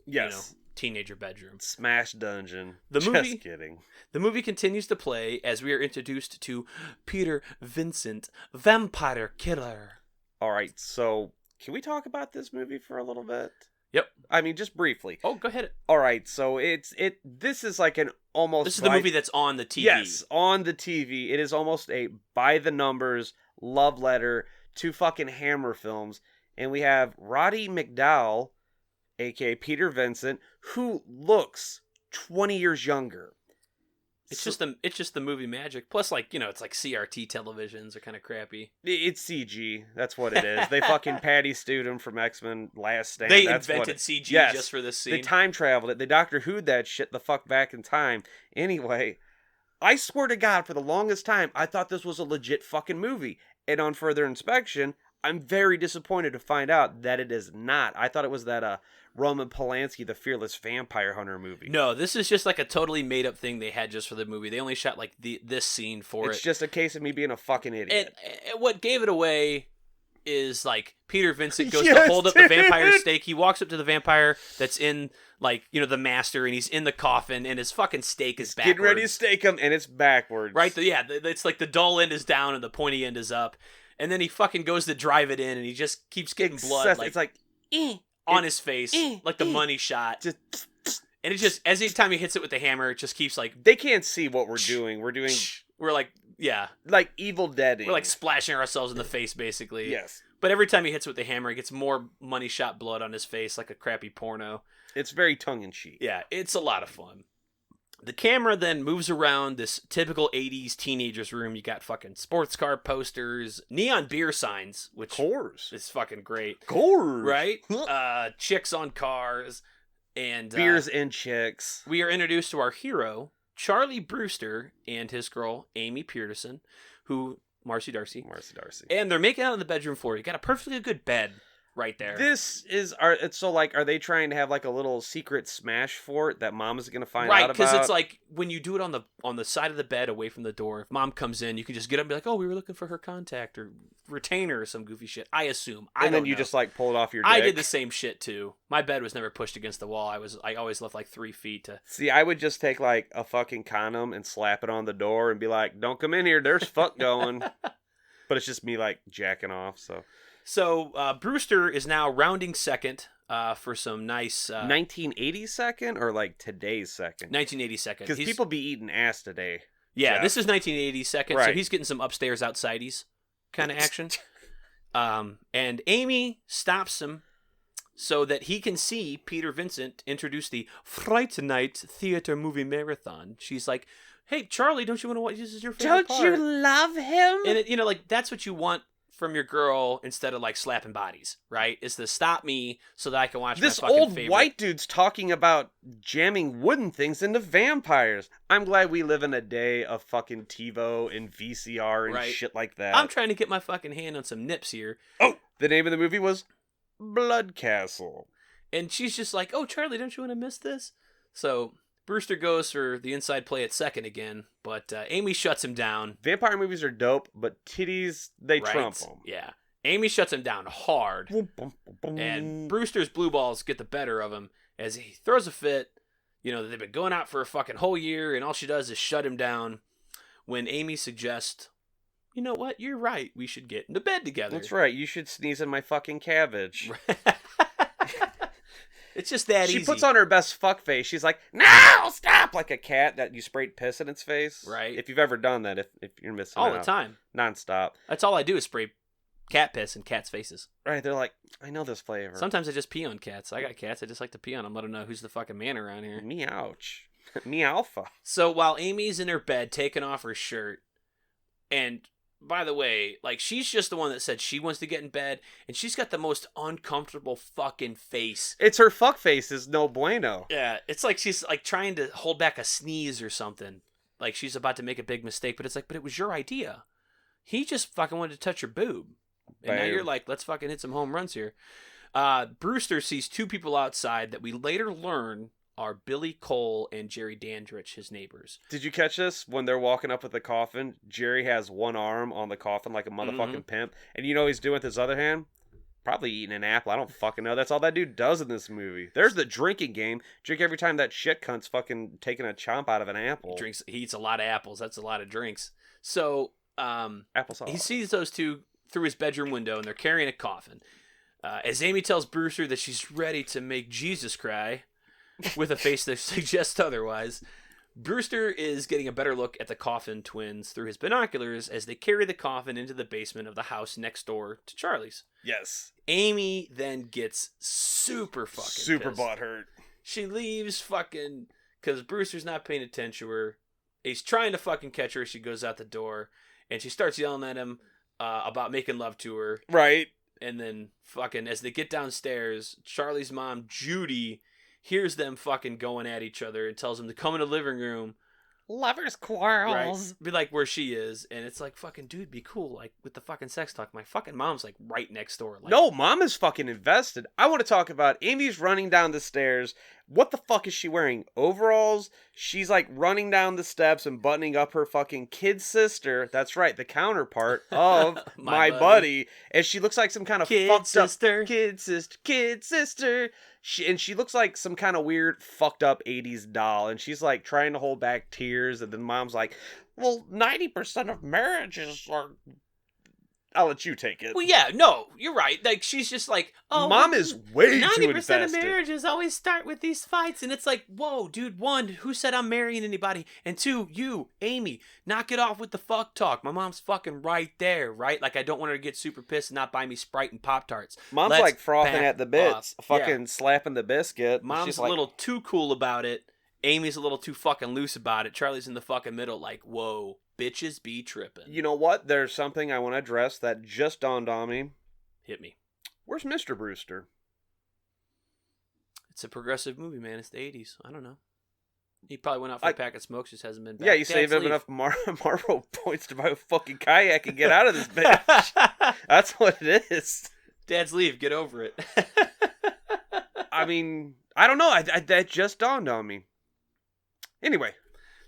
teenager bedroom. Smash dungeon. Just kidding. The movie continues to play as we are introduced to Peter Vincent, vampire killer. All right, so can we talk about this movie for a little bit? Yep. I mean, just briefly. Oh, go ahead. All right, so this is like an almost... This is the movie that's on the TV. Yes, on the TV. It is almost a by-the-numbers love letter to fucking Hammer films. And we have Roddy McDowall, a.k.a. Peter Vincent, who looks 20 years younger. It's just the movie magic. Plus, it's like CRT televisions are kind of crappy. It's CG. That's what it is. They fucking Patty stewed him from X-Men Last Stand. They invented CG just for this scene. They time traveled it. They Doctor Who'd that shit the fuck back in time. Anyway, I swear to God, for the longest time, I thought this was a legit fucking movie. And on further inspection, I'm very disappointed to find out that it is not. I thought it was that Roman Polanski, the Fearless Vampire Hunter movie. No, this is just like a totally made up thing they had just for the movie. They only shot this scene for it. It's just a case of me being a fucking idiot. And what gave it away is Peter Vincent goes to hold up the vampire stake. He walks up to the vampire that's in the master, and he's in the coffin, and his fucking stake is backwards. Getting ready to stake him, and it's backwards. Right? It's like the dull end is down and the pointy end is up. And then he fucking goes to drive it in, and he just keeps getting blood. It's like on his face, like the money shot. And it just, every time he hits it with the hammer, it just keeps They can't see what we're doing. We're like Evil Dead. We're splashing ourselves in the face, basically. Yes. But every time he hits it with the hammer, he gets more money shot blood on his face, like a crappy porno. It's very tongue in cheek. Yeah, it's a lot of fun. The camera then moves around this typical 80s teenager's room. You got fucking sports car posters, neon beer signs, which Coors. is fucking great. Coors. Right? Chicks on cars. And beers and chicks. We are introduced to our hero, Charlie Brewster, and his girl, Amy Peterson, who... Marcy Darcy. And they're making out on the bedroom floor. You got a perfectly good bed right there. This is... It's so, like, are they trying to have, like, a little secret smash fort that mom is going to find out about? Right, because it's like, when you do it on the side of the bed away from the door, if mom comes in, you can just get up and be like, oh, we were looking for her contact or retainer or some goofy shit. I assume. And then you just, like, pull it off your dick. I did the same shit, too. My bed was never pushed against the wall. I always left, like, 3 feet to... See, I would just take, like, a fucking condom and slap it on the door and be like, don't come in here, there's fuck going. But it's just me, like, jacking off, so... So, Brewster is now rounding second for some nice... 1980 second or, like, today's second? 1980 second. Because people be eating ass today. Yeah, Jeff. This is 1980 second, right. So he's getting some upstairs outsideys kind of action. And Amy stops him so that he can see Peter Vincent introduce the Fright Night theater movie marathon. She's like... Hey, Charlie, don't you want to watch? This is your favorite part. Don't you love him? And, like, that's what you want from your girl instead of, like, slapping bodies, right? Is to stop me so that I can watch this my fucking old favorite. White dude's talking about jamming wooden things into vampires. I'm glad we live in a day of fucking TiVo and VCR and shit like that. I'm trying to get my fucking hand on some nips here. Oh, the name of the movie was Blood Castle. And she's just like, oh, Charlie, don't you want to miss this? So... Brewster goes for the inside play at second again, but Amy shuts him down. Vampire movies are dope, but titties, they trump them. Yeah. Amy shuts him down hard, and Brewster's blue balls get the better of him as he throws a fit. You know, they've been going out for a fucking whole year, and all she does is shut him down when Amy suggests, you know what, you're right, we should get into bed together. That's right, you should sneeze in my fucking cabbage. It's just that easy. She puts on her best fuck face. She's like, no, stop! Like a cat that you sprayed piss in its face. Right. If you've ever done that, if you're missing all out. the time. Nonstop. That's all I do is spray cat piss in cats' faces. Right, they're like, I know this flavor. Sometimes I just pee on cats. I got cats, I just like to pee on them. Let them know who's the fucking man around here. Me ouch. Me alpha. So while Amy's in her bed taking off her shirt, and... By the way, like, she's just the one that said she wants to get in bed, and she's got the most uncomfortable fucking face. It's her fuck face is no bueno. Yeah, it's like she's, like, trying to hold back a sneeze or something. Like, she's about to make a big mistake, but it's like, but it was your idea. He just fucking wanted to touch your boob. And now you're like, let's fucking hit some home runs here. Brewster sees two people outside that we later learn are Billy Cole and Jerry Dandridge, his neighbors. Did you catch this? When they're walking up with the coffin, Jerry has one arm on the coffin like a motherfucking pimp. And you know what he's doing with his other hand? Probably eating an apple. I don't fucking know. That's all that dude does in this movie. There's the drinking game. Drink every time that shit cunt's fucking taking a chomp out of an apple. He eats a lot of apples. That's a lot of drinks. So, applesauce. He sees those two through his bedroom window, and they're carrying a coffin. As Amy tells Brewster that she's ready to make Jesus cry, with a face that suggests otherwise, Brewster is getting a better look at the Coffin twins through his binoculars as they carry the coffin into the basement of the house next door to Charlie's. Yes. Amy then gets super fucking pissed. Butthurt. She leaves fucking because Brewster's not paying attention to her. He's trying to fucking catch her as she goes out the door, and she starts yelling at him about making love to her. Right. And then fucking as they get downstairs, Charlie's mom, Judy, hears them fucking going at each other and tells them to come in the living room. Lovers quarrels. Right. Be like where she is. And it's like, fucking dude, be cool. Like, with the fucking sex talk. My fucking mom's like right next door. Like, no, mom is fucking invested. I want to talk about Amy's running down the stairs. What the fuck is she wearing? Overalls? She's like running down the steps and buttoning up her fucking kid sister. That's right, the counterpart of my buddy. And she looks like some kind of fucked sister. up kid sister. She looks like some kind of weird fucked up 80s doll. And she's like trying to hold back tears. And then mom's like, well, 90% of marriages are... I'll let you take it. Well, yeah, no, you're right. Like, she's just like, oh, mom is way too 90% of invested. marriages always start with these fights. And it's like, whoa, dude, one, who said I'm marrying anybody? And two, you, Amy, knock it off with the fuck talk. My mom's fucking right there, right? Like, I don't want her to get super pissed and not buy me Sprite and Pop-Tarts. Mom's like frothing at the bits, fucking slapping the biscuit. Mom's she's a like, little too cool about it. Amy's a little too fucking loose about it. Charlie's in the fucking middle like, whoa, bitches be tripping. You know what? There's something I want to address that just dawned on me. Hit me. Where's Mr. Brewster? It's a progressive movie, man. It's the 80s. I don't know. He probably went out for a pack of smokes, just hasn't been back. Yeah, you saved him enough Marlboro points to buy a fucking kayak and get out of this bitch. That's what it is. Dad's leave. Get over it. I mean, I don't know. That just dawned on me. Anyway.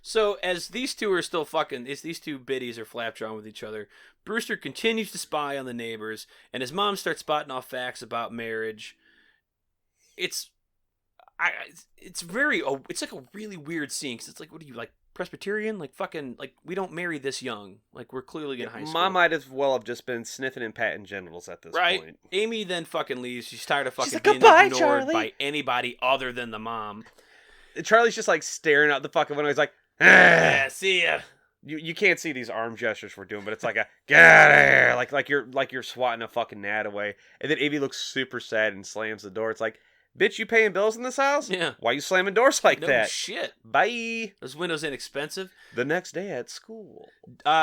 So, as these two are still as these two biddies are flapjawing with each other, Brewster continues to spy on the neighbors, and his mom starts spotting off facts about marriage. It's like a really weird scene, because it's like, what are you, like, Presbyterian? Like, fucking, like, we don't marry this young. Like, we're clearly in high school. Mom might as well have just been sniffing and patting genitals at this point. Amy then fucking leaves. She's tired of fucking like, being ignored Charlie. by anybody other than the mom. Charlie's just, like, staring out the fucking window. He's like, yeah, see ya. You can't see these arm gestures we're doing, but it's like a, get out of here! Like you're swatting a fucking gnat away. And then Amy looks super sad and slams the door. It's like, bitch, you paying bills in this house? Yeah. Why you slamming doors like No that? shit. Bye. Those windows inexpensive. The next day at school.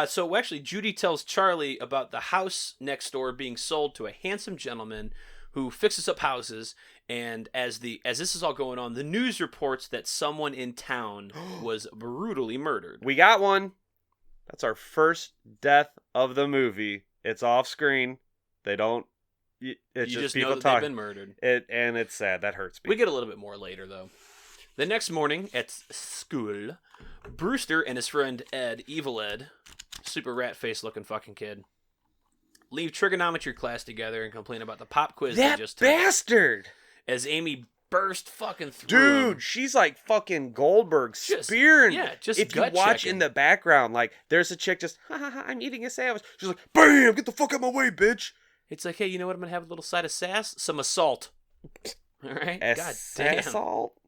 So actually, Judy tells Charlie about the house next door being sold to a handsome gentleman who fixes up houses. And as this is all going on, the news reports that someone in town was brutally murdered. We got one. That's our first death of the movie. It's off screen. They don't. It's you just people know that talking. they've been murdered. And it's sad. That hurts me. We get a little bit more later, though. The next morning at school, Brewster and his friend Ed, Evil Ed, super rat face looking fucking kid, leave trigonometry class together and complain about the pop quiz they just took. That bastard! As Amy burst fucking through. Dude, she's like fucking Goldberg spearing. Just if you watch checking. in the background, like there's a chick just, ha ha ha, I'm eating a sandwich. She's like, bam, get the fuck out of my way, bitch. It's like, hey, you know what? I'm gonna have a little side of sass, some assault. All right, God damn. Assault.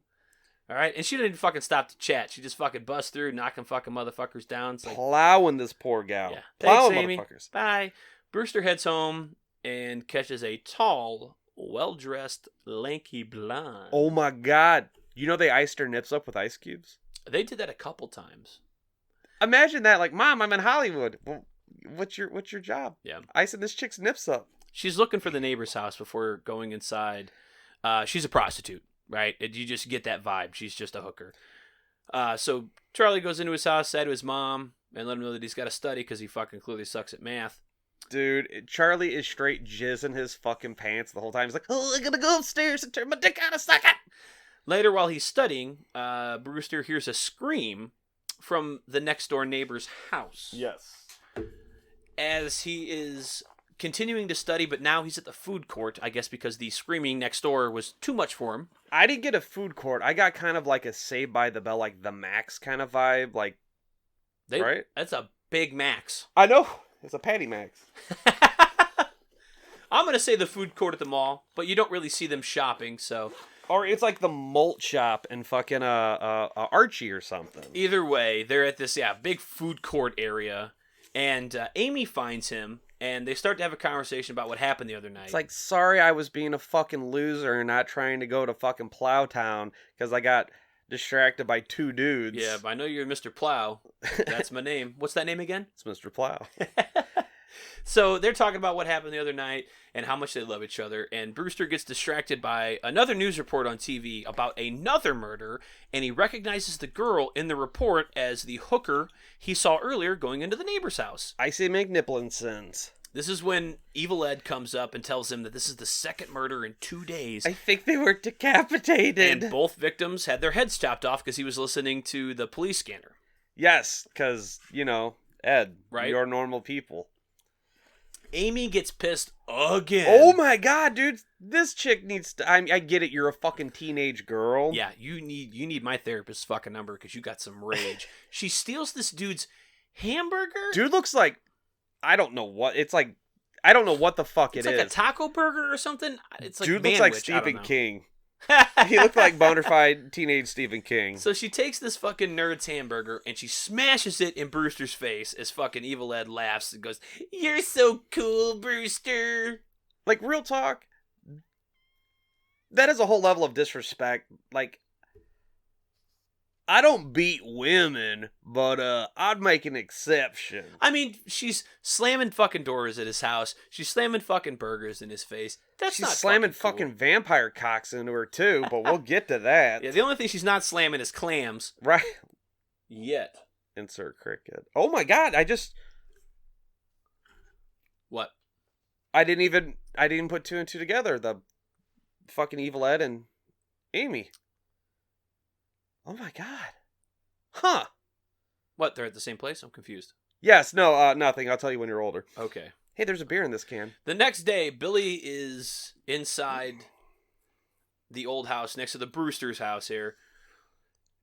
All right, and she didn't even fucking stop to chat. She just fucking busts through, knocking fucking motherfuckers down. It's like, plowing this poor gal. Yeah. Plowing Thanks, Amy. motherfuckers. Bye. Brewster heads home and catches a tall, well-dressed, lanky blonde. Oh my god. You know they iced her nips up with ice cubes? They did that a couple times. Imagine that, like, Mom, I'm in Hollywood. Well, what's your job? Yeah. Icing this chick's nips up. She's looking for the neighbor's house before going inside. She's a prostitute, right? You just get that vibe. She's just a hooker. So Charlie goes into his house, said to his mom, and let him know that he's got to study because he fucking clearly sucks at math. Dude, Charlie is straight jizzing his fucking pants the whole time. He's like, oh, I'm gonna go upstairs and turn my dick out a second. Later, while he's studying, Brewster hears a scream from the next door neighbor's house. Yes. As he is continuing to study, but now he's at the food court, I guess because the screaming next door was too much for him. I didn't get a food court. I got kind of like a Saved by the Bell, like the Max kind of vibe. Like, right? That's a big Max. I know. It's a Patty Max. I'm going to say the food court at the mall, but you don't really see them shopping, so... Or it's like the malt shop in fucking Archie or something. Either way, they're at this, big food court area, and Amy finds him, and they start to have a conversation about what happened the other night. It's like, sorry I was being a fucking loser and not trying to go to fucking Plowtown because I got distracted by two dudes. Yeah, but I know you're Mr. Plow. That's my name. What's that name again? It's Mr. Plow. So they're talking about what happened the other night and how much they love each other. And Brewster gets distracted by another news report on TV about another murder. And he recognizes the girl in the report as the hooker he saw earlier going into the neighbor's house. Icy McNipplinson. This is when Evil Ed comes up and tells him that this is the second murder in 2 days. I think they were decapitated. And both victims had their heads chopped off because he was listening to the police scanner. Yes, because, Ed, right? You're normal people. Amy gets pissed again. Oh my god, dude. This chick needs to... I get it, you're a fucking teenage girl. Yeah, you need my therapist's fucking number because you got some rage. She steals this dude's hamburger? Dude looks like... I don't know what... It's like... I don't know what the fuck it's it like is. a taco burger or something? It's like dude Manwich, looks like Stephen King. He looked like bona fide teenage Stephen King. So she takes this fucking nerd's hamburger and she smashes it in Brewster's face as fucking Evil Ed laughs and goes, "You're so cool, Brewster." Like, real talk, that is a whole level of disrespect. Like, I don't beat women, but I'd make an exception. I mean, she's slamming fucking doors at his house. She's slamming fucking burgers in his face. That's She's not slamming fucking fucking vampire cocks into her too, but we'll get to that. Yeah, the only thing she's not slamming is clams. Right. Yet. Insert cricket. Oh my god, What? I didn't put two and two together. The fucking Evil Ed and Amy. Oh my god. Huh. What? They're at the same place? I'm confused. Yes, no, nothing. I'll tell you when you're older. Okay. Hey, there's a beer in this can. The next day, Billy is inside the old house next to the Brewster's house here,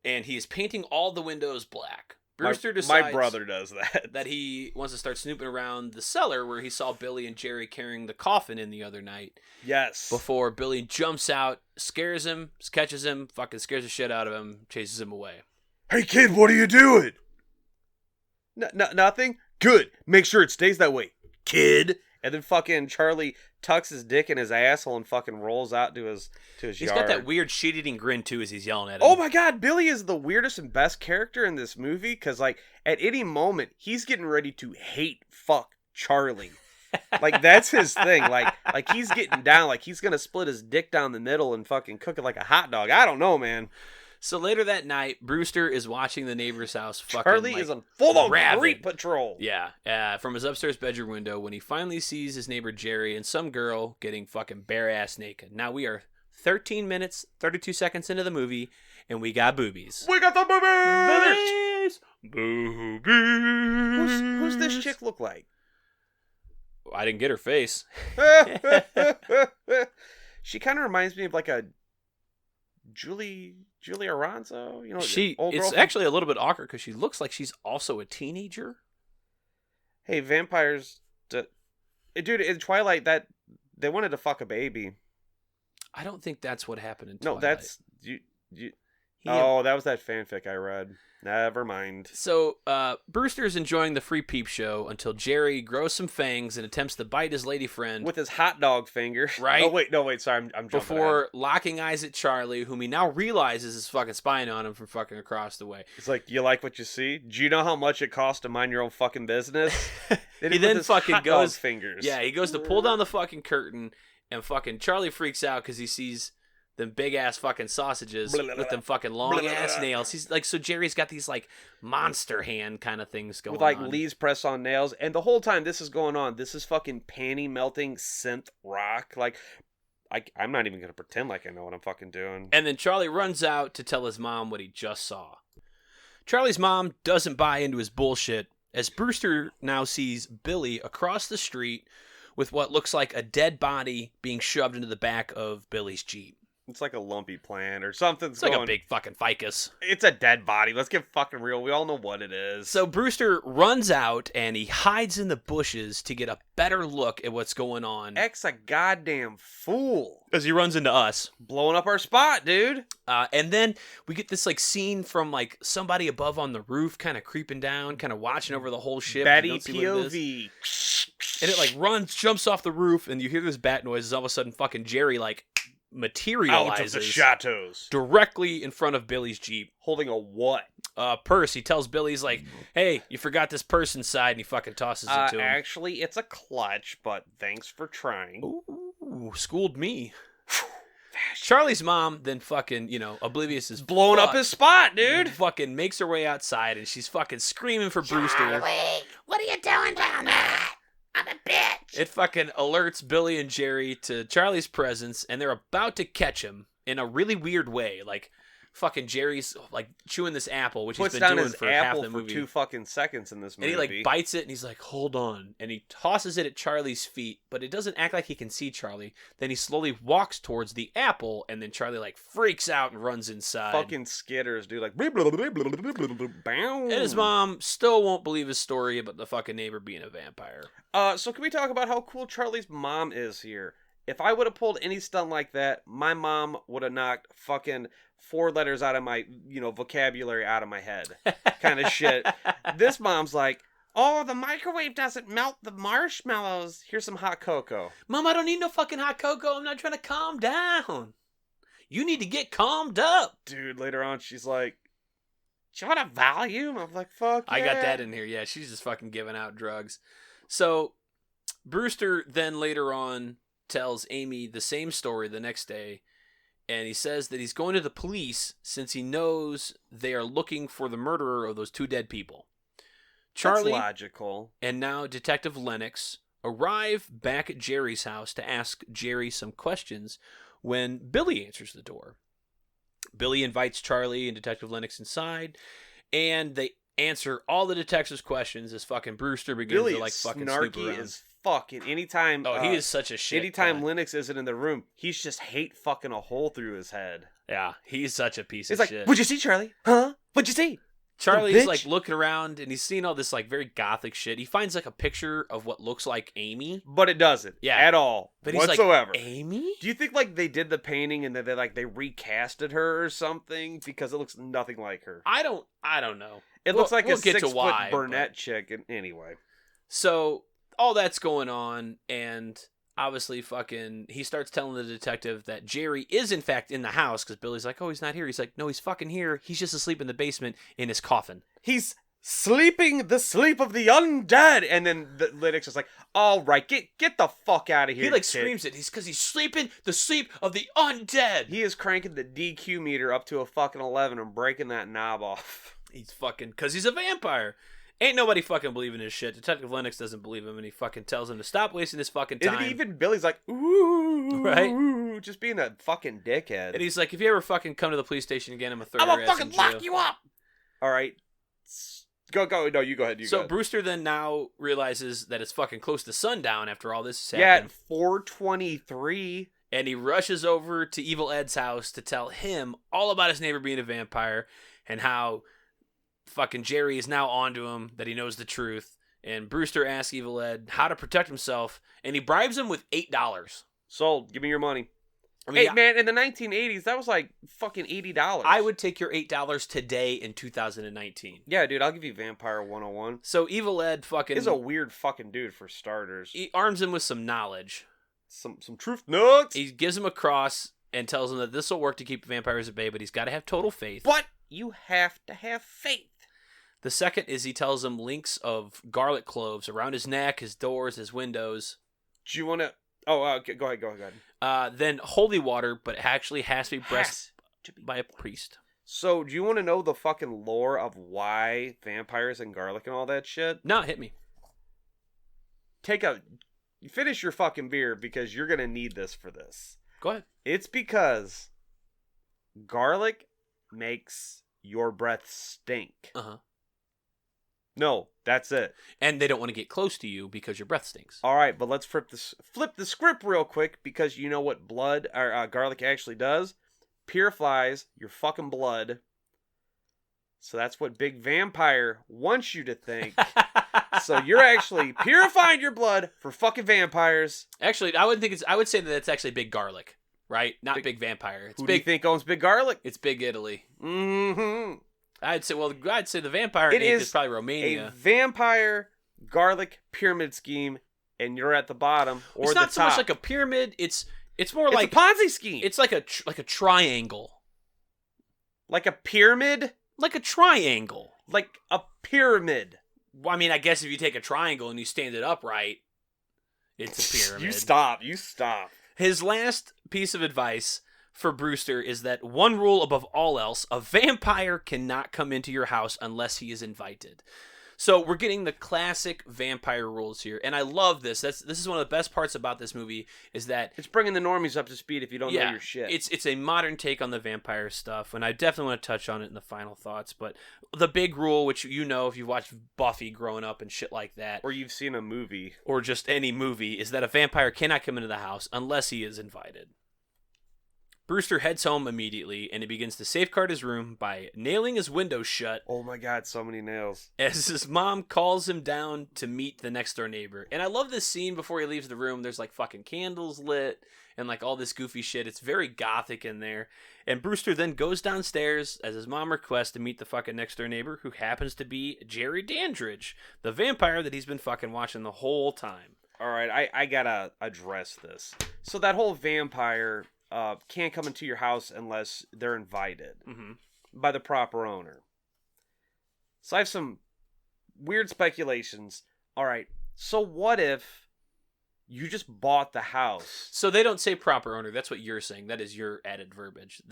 and he's painting all the windows black. Brewster decides my brother does that. that he wants to start snooping around the cellar where he saw Billy and Jerry carrying the coffin in the other night. Yes. Before Billy jumps out, scares him, catches him, fucking scares the shit out of him, chases him away. Hey kid, what are you doing? Nothing? Good. Make sure it stays that way, kid. And then fucking Charlie tucks his dick in his asshole and fucking rolls out to his He's yard. got that weird shit-eating grin, too, as he's yelling at him. Oh my god, Billy is the weirdest and best character in this movie, because, like, at any moment, he's getting ready to hate fuck Charlie. Like, that's his thing. Like he's getting down, like he's gonna split his dick down the middle and fucking cook it like a hot dog. I don't know, man. So later that night, Brewster is watching the neighbor's house. Fucking, Charlie is on full-on rabid creep patrol. Yeah, from his upstairs bedroom window when he finally sees his neighbor Jerry and some girl getting fucking bare-ass naked. Now we are 13 minutes, 32 seconds into the movie, and we got boobies. We got the boobies! Boobies! Who's this chick look like? I didn't get her face. She kind of reminds me of like a Julia Aranzo, you know. It's actually a little bit awkward because she looks like she's also a teenager. Hey, vampires, dude! In Twilight, that they wanted to fuck a baby. I don't think that's what happened in Twilight. No, that's you. Oh, that was that fanfic I read. Never mind. So, Brewster's enjoying the free peep show until Jerry grows some fangs and attempts to bite his lady friend. With his hot dog finger. Right? Oh, wait, sorry, I'm jumping before ahead. locking eyes at Charlie, whom he now realizes is fucking spying on him from fucking across the way. It's like, you like what you see? Do you know how much it costs to mind your own fucking business? He then fucking goes... fingers. Yeah, he goes to pull down the fucking curtain, and fucking Charlie freaks out because he sees them big ass fucking sausages with them fucking long ass nails. He's like, so Jerry's got these like monster hand kind of things going on. With like Lee's press on nails. And the whole time this is going on, this is fucking panty melting synth rock. Like, I'm not even going to pretend like I know what I'm fucking doing. And then Charlie runs out to tell his mom what he just saw. Charlie's mom doesn't buy into his bullshit as Brewster now sees Billy across the street with what looks like a dead body being shoved into the back of Billy's Jeep. It's like a lumpy plant or something. It's like a big fucking ficus. It's a dead body. Let's get fucking real. We all know what it is. So Brewster runs out and he hides in the bushes to get a better look at what's going on. X a goddamn fool. As he runs into us. Blowing up our spot, dude. And then we get this like scene from like somebody above on the roof kind of creeping down, kind of watching over the whole ship. Batty POV. And it like jumps off the roof and you hear this bat noise. All of a sudden fucking Jerry like materializes out of the shadows directly in front of Billy's Jeep. Holding a what? Purse. He tells Billy, he's like, hey, you forgot this purse inside, and he fucking tosses it to him. Actually, it's a clutch, but thanks for trying. Ooh, schooled me. Charlie's mom then fucking, oblivious as blowing up his spot, dude. Fucking makes her way outside, and she's fucking screaming for Brewster. Charlie, what are you doing down there? I'm a bitch. It fucking alerts Billy and Jerry to Charlie's presence, and they're about to catch him in a really weird way. Like, fucking Jerry's like chewing this apple, which he's been doing for half the movie. 2 fucking seconds in this movie. And he like bites it, and he's like, hold on. And he tosses it at Charlie's feet, but it doesn't act like he can see Charlie. Then he slowly walks towards the apple, and then Charlie like freaks out and runs inside. Fucking skitters, dude. Like, and his mom still won't believe his story about the fucking neighbor being a vampire. So can we talk about how cool Charlie's mom is here? If I would have pulled any stunt like that, my mom would have knocked fucking 4 letters out of my, vocabulary out of my head. Kind of shit. This mom's like, oh, the microwave doesn't melt the marshmallows. Here's some hot cocoa. Mom, I don't need no fucking hot cocoa. I'm not trying to calm down. You need to get calmed up. Dude, later on, she's like, Do you want a Valium? I'm like, fuck yeah. I got that in here. Yeah, she's just fucking giving out drugs. So Brewster then later on tells Amy the same story the next day, and he says that he's going to the police since he knows they are looking for the murderer of those 2 dead people. Charlie That's logical. and now Detective Lennox arrive back at Jerry's house to ask Jerry some questions when Billy answers the door. Billy invites Charlie and Detective Lennox inside, and they answer all the detectives' questions as fucking Brewster begins Billy to like is fucking snoop snarky around. as fucking anytime. Oh, he is such a shit. Anytime cat. Lennox isn't in the room, he's just hate fucking a hole through his head. Yeah, he's such a piece He's of like, shit. "What'd you see, Charlie? Huh? What'd you see?" Charlie's bitch. like looking around and he's seeing all this like very gothic shit. He finds like a picture of what looks like Amy. But it doesn't. Yeah. At all. But he's whatsoever. like, Amy? Do you think like they did the painting and then they recasted her or something because it looks nothing like her? I don't know. It looks like we'll a get to 6-foot why, brunette but- chick. Anyway, So all that's going on, and obviously fucking he starts telling the detective that Jerry is in fact in the house because Billy's like, oh, he's not here. He's like, no, he's fucking here. He's just asleep in the basement in his coffin. he's sleeping the sleep of the undead, and then the Lennox is like, "All right, get the fuck out of here." He like kid." screams it. He's because he's sleeping the sleep of the undead. He is cranking the DQ meter up to a fucking 11 and breaking that knob off. He's fucking because he's a vampire. Ain't nobody fucking believing his shit. Detective Lennox doesn't believe him, and he fucking tells him to stop wasting his fucking time. And even Billy's like, "Ooh," Right? Just being a fucking dickhead. And he's like, if you ever fucking come to the police station again, I'm gonna throw I'm your gonna ass in fucking jail. lock you up. All right, go. No, you go ahead. You go So ahead. Brewster then now realizes that it's fucking close to sundown after all this has Yeah, happened. at 4:23. And he rushes over to Evil Ed's house to tell him all about his neighbor being a vampire and how fucking Jerry is now onto him, that he knows the truth. And Brewster asks Evil Ed how to protect himself, and he bribes him with $8. Sold. Give me your money. I mean, Hey, man, in the 1980s, that was like fucking $80. I would take your $8 today in 2019. Yeah, dude, I'll give you Vampire 101. So Evil Ed fucking He's a weird fucking dude for starters. he arms him with some knowledge. Some truth nuts. He gives him a cross and tells him that this will work to keep vampires at bay, but he's got to have total faith. But you have to have faith. The second is he tells him links of garlic cloves around his neck, his doors, his windows. Do you want to... Oh, okay, go ahead. Then holy water, but it actually has to be blessed by a priest. So, do you want to know the fucking lore of why vampires and garlic and all that shit? No, hit me. Finish your fucking beer because you're going to need this for this. Go ahead. It's because garlic makes your breath stink. Uh-huh. No, that's it. And they don't want to get close to you because your breath stinks. All right, but let's flip the script real quick because you know what blood or garlic actually does? Purifies your fucking blood. So that's what Big Vampire wants you to think. So you're actually purifying your blood for fucking vampires. Actually, I would say that it's actually Big Garlic, right? Not Big Vampire. It's Who do you big. think owns Big Garlic? It's Big Italy. Mm-hmm. I'd say the vampire It Inc. is is probably A Romania. vampire garlic pyramid scheme, and you're at the bottom or It's the not so top. much like a pyramid. It's more It's like a Ponzi scheme. it's like a triangle, like a pyramid, like a triangle. like a pyramid. Well, I mean, I guess if you take a triangle and you stand it upright, it's a pyramid. You stop. His last piece of advice for Brewster is that one rule above all else: a vampire cannot come into your house unless he is invited. So we're getting the classic vampire rules here, and I love this. This is one of the best parts about this movie is that It's bringing the normies up to speed if you don't know your shit. it's a modern take on the vampire stuff, and I definitely want to touch on it in the final thoughts. But the big rule, which you know if you've watched Buffy growing up and shit like that, or you've seen a movie. or just any movie, is that a vampire cannot come into the house unless he is invited. Brewster heads home immediately, and he begins to safeguard his room by nailing his windows shut Oh my god, so many nails. as his mom calls him down to meet the next door neighbor. And I love this scene before he leaves the room. There's like fucking candles lit and like all this goofy shit. It's very gothic in there. And Brewster then goes downstairs as his mom requests to meet the fucking next door neighbor, who happens to be Jerry Dandridge, the vampire that he's been fucking watching the whole time. All right, I gotta address this. So that whole vampire can't come into your house unless they're invited Mm-hmm. by the proper owner. So I have some weird speculations. All right. So what if you just bought the house? So they don't say proper owner. That's what you're saying. That is your added verbiage.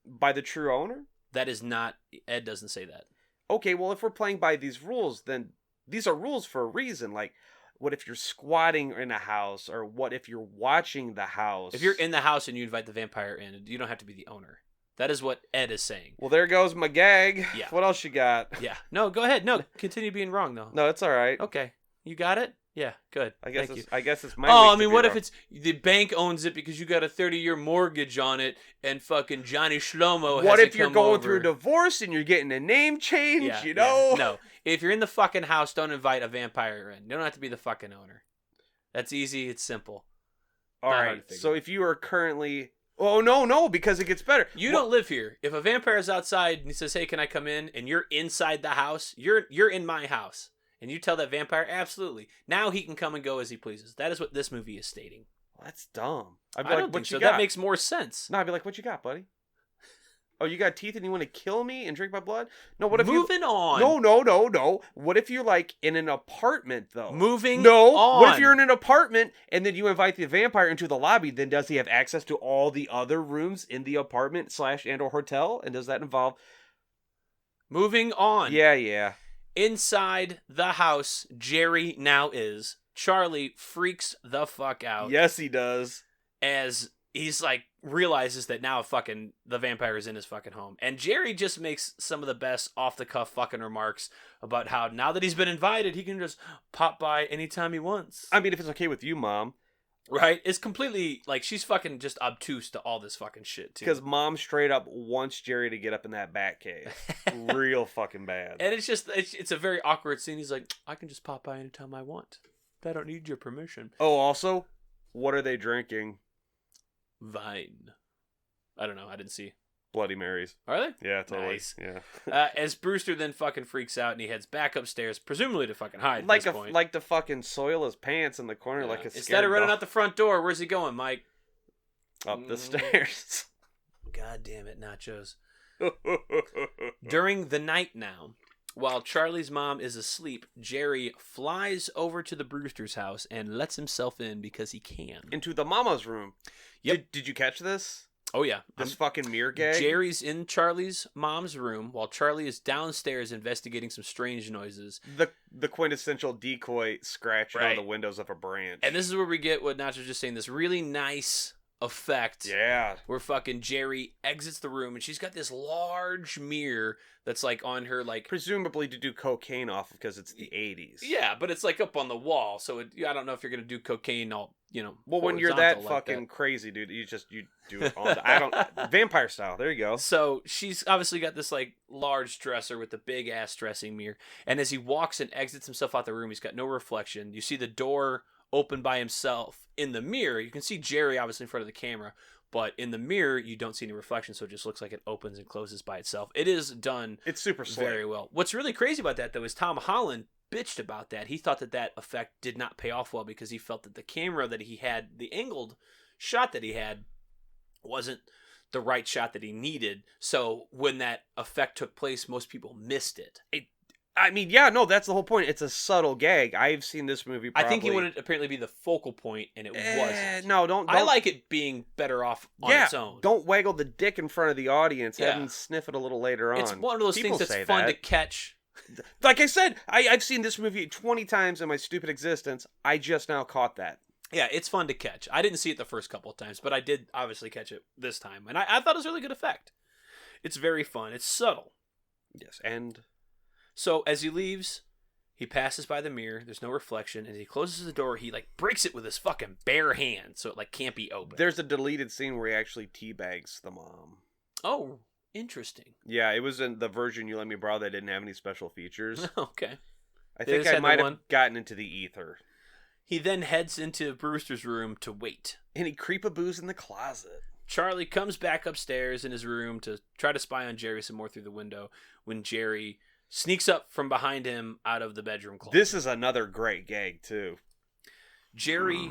By the true owner? That is not. Ed doesn't say that. Okay, well, if we're playing by these rules, then these are rules for a reason. Like, what if you're squatting in a house, or what if you're watching the house? If you're in the house and you invite the vampire in, you don't have to be the owner. That is what Ed is saying. Well, there goes my gag. Yeah. What else you got? Yeah. No, go ahead. No, continue being wrong though. No, it's all right. Okay. You got it? Yeah, good. I guess Thank you. it's my. Oh, week I to mean, be what if wrong. it's the bank owns it because you got a 30-year mortgage on it, and fucking Johnny Shlomo? What hasn't if you're come going over. through divorce and you're getting a name change? Yeah, you know? yeah. No, if you're in the fucking house, don't invite a vampire in. You don't have to be the fucking owner. That's easy. It's simple. All Not hard to right. figure. So if you are currently, oh no, because it gets better. You don't live here. If a vampire is outside and he says, "Hey, can I come in?" and you're inside the house, you're in my house. And you tell that vampire, absolutely. Now he can come and go as he pleases. That is what this movie is stating. Well, that's dumb. I'd be I like, don't what think you so. got? That makes more sense. No, I'd be like, what you got, buddy? Oh, you got teeth and you want to kill me and drink my blood? No, what if Moving on. No. What if you're like in an apartment though? Moving No. on. What if you're in an apartment and then you invite the vampire into the lobby? Then does he have access to all the other rooms in the apartment / and or hotel? And does that involve? Moving on. Yeah. Inside the house, Jerry now is. Charlie freaks the fuck out Yes, he does. as he's like realizes that now the vampire is in his fucking home. And Jerry just makes some of the best off the cuff fucking remarks about how now that he's been invited, he can just pop by anytime he wants. I mean, if it's okay with you, Mom. Right? It's completely like she's fucking just obtuse to all this fucking shit too. Because Mom straight up wants Jerry to get up in that bat cave. Real fucking bad. And it's a very awkward scene. He's like, I can just pop by anytime I want. I don't need your permission. Oh, also, what are they drinking? Vine. I don't know. I didn't see. Bloody Marys. Are they? Yeah, totally. Nice. Yeah. As Brewster then fucking freaks out and he heads back upstairs, presumably to fucking hide. Like at this point. like to fucking soil his pants in the corner like a Instead scared of running dog. out the front door, where's he going, Mike? Up the stairs. God damn it, Nachos. During the night now, while Charlie's mom is asleep, Jerry flies over to the Brewster's house and lets himself in because he can. Into the mama's room. Yep. Did you catch this? Oh yeah. This fucking mirror gag? Jerry's in Charlie's mom's room while Charlie is downstairs investigating some strange noises. The quintessential decoy scratching on Right. the windows of a branch. And this is where we get what Nacho's just saying, this really nice effect. Yeah. Where fucking Jerry exits the room and she's got this large mirror that's like on her like Presumably to do cocaine off because it's the 80s. yeah, but it's like up on the wall, so I don't know if you're gonna do cocaine all Well, when you're that horizontal like fucking crazy, dude, you do it on I don't vampire style. There you go. So she's obviously got this like large dresser with the big ass dressing mirror, and as he walks and exits himself out the room, he's got no reflection. You see the door open by himself. In the mirror, you can see Jerry obviously in front of the camera, but in the mirror you don't see any reflection, so it just looks like it opens and closes by itself. It is done It's super slick. very well. What's really crazy about that though is Tom Holland bitched about that. He thought that effect did not pay off well because he felt that the camera that he had, the angled shot that he had, wasn't the right shot that he needed. So when that effect took place, most people missed it. I mean, yeah, no, that's the whole point. It's a subtle gag. I've seen this movie probably... I think he wanted to apparently be the focal point, and it wasn't. No, don't... I like it being better off on its own. Don't waggle the dick in front of the audience. Yeah. Have them sniff it a little later on. It's one of those People things say that's fun that. to catch. Like I said, I've seen this movie 20 times in my stupid existence. I just now caught that. Yeah, it's fun to catch. I didn't see it the first couple of times, but I did obviously catch it this time. And I thought it was a really good effect. It's very fun. It's subtle. Yes, and... So as he leaves, he passes by the mirror. There's no reflection. And as he closes the door, he like breaks it with his fucking bare hand so it like can't be opened. There's a deleted scene where he actually teabags the mom. Oh, interesting. Yeah, it was in the version you let me borrow that didn't have any special features. Okay. I They think just I had the might have one- gotten into the ether. He then heads into Brewster's room to wait. And he creepaboos in the closet. Charlie comes back upstairs in his room to try to spy on Jerry some more through the window when Jerry sneaks up from behind him out of the bedroom closet. This is another great gag, too. Jerry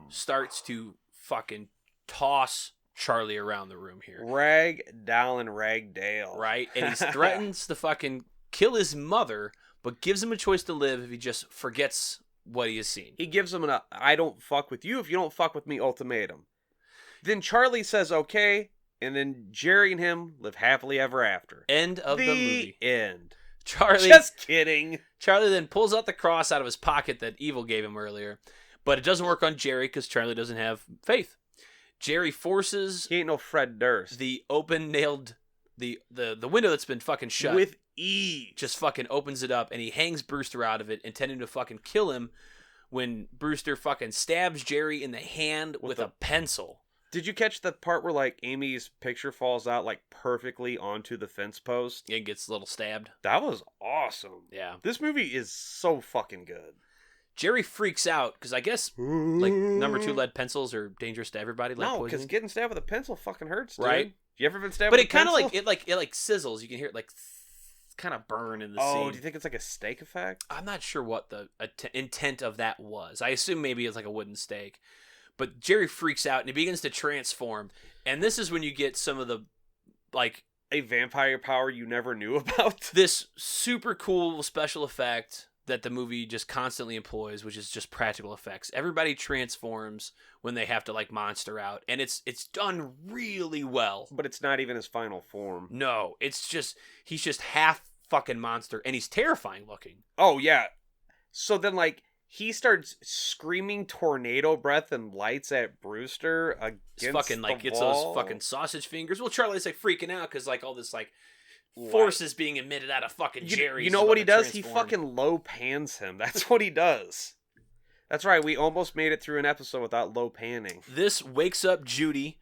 starts to fucking toss Charlie around the room here. Rag Dale. Right? And he threatens to fucking kill his mother, but gives him a choice to live if he just forgets what he has seen. He gives him I don't fuck with you if you don't fuck with me ultimatum. Then Charlie says okay, and then Jerry and him live happily ever after. End of the movie. End. Charlie, just kidding. Charlie then pulls out the cross out of his pocket that Evil gave him earlier, but it doesn't work on Jerry because Charlie doesn't have faith. Jerry forces He ain't no Fred Durst. the open-nailed, the window that's been fucking shut. With ease. Just fucking opens it up, and he hangs Brewster out of it, intending to fucking kill him when Brewster fucking stabs Jerry in the hand with a pencil. Did you catch the part where, like, Amy's picture falls out, like, perfectly onto the fence post? And gets a little stabbed. That was awesome. Yeah. This movie is so fucking good. Jerry freaks out, because I guess, like, number 2 lead pencils are dangerous to everybody. Like No, because poisoning. getting stabbed with a pencil fucking hurts, dude. Right? You ever been stabbed But with it a kind of pencil? like, it sizzles. You can hear it, like, kind of burn in the scene. Oh, do you think it's like a steak effect? I'm not sure what the intent of that was. I assume maybe it's like a wooden stake. But Jerry freaks out and he begins to transform. And this is when you get some of the, like... A vampire power you never knew about? This super cool special effect that the movie just constantly employs, which is just practical effects. Everybody transforms when they have to, like, monster out. And it's done really well. But it's not even his final form. No, it's just... He's just half fucking monster. And he's terrifying looking. Oh, yeah. So then, like... He starts screaming tornado breath and lights at Brewster against It's fucking like the gets wall. those fucking sausage fingers. Well, Charlie's like freaking out because like all this like force is being emitted out of fucking Jerry. You know what he does? He fucking low pans him. That's what he does. That's right. We almost made it through an episode without low panning. This wakes up Judy,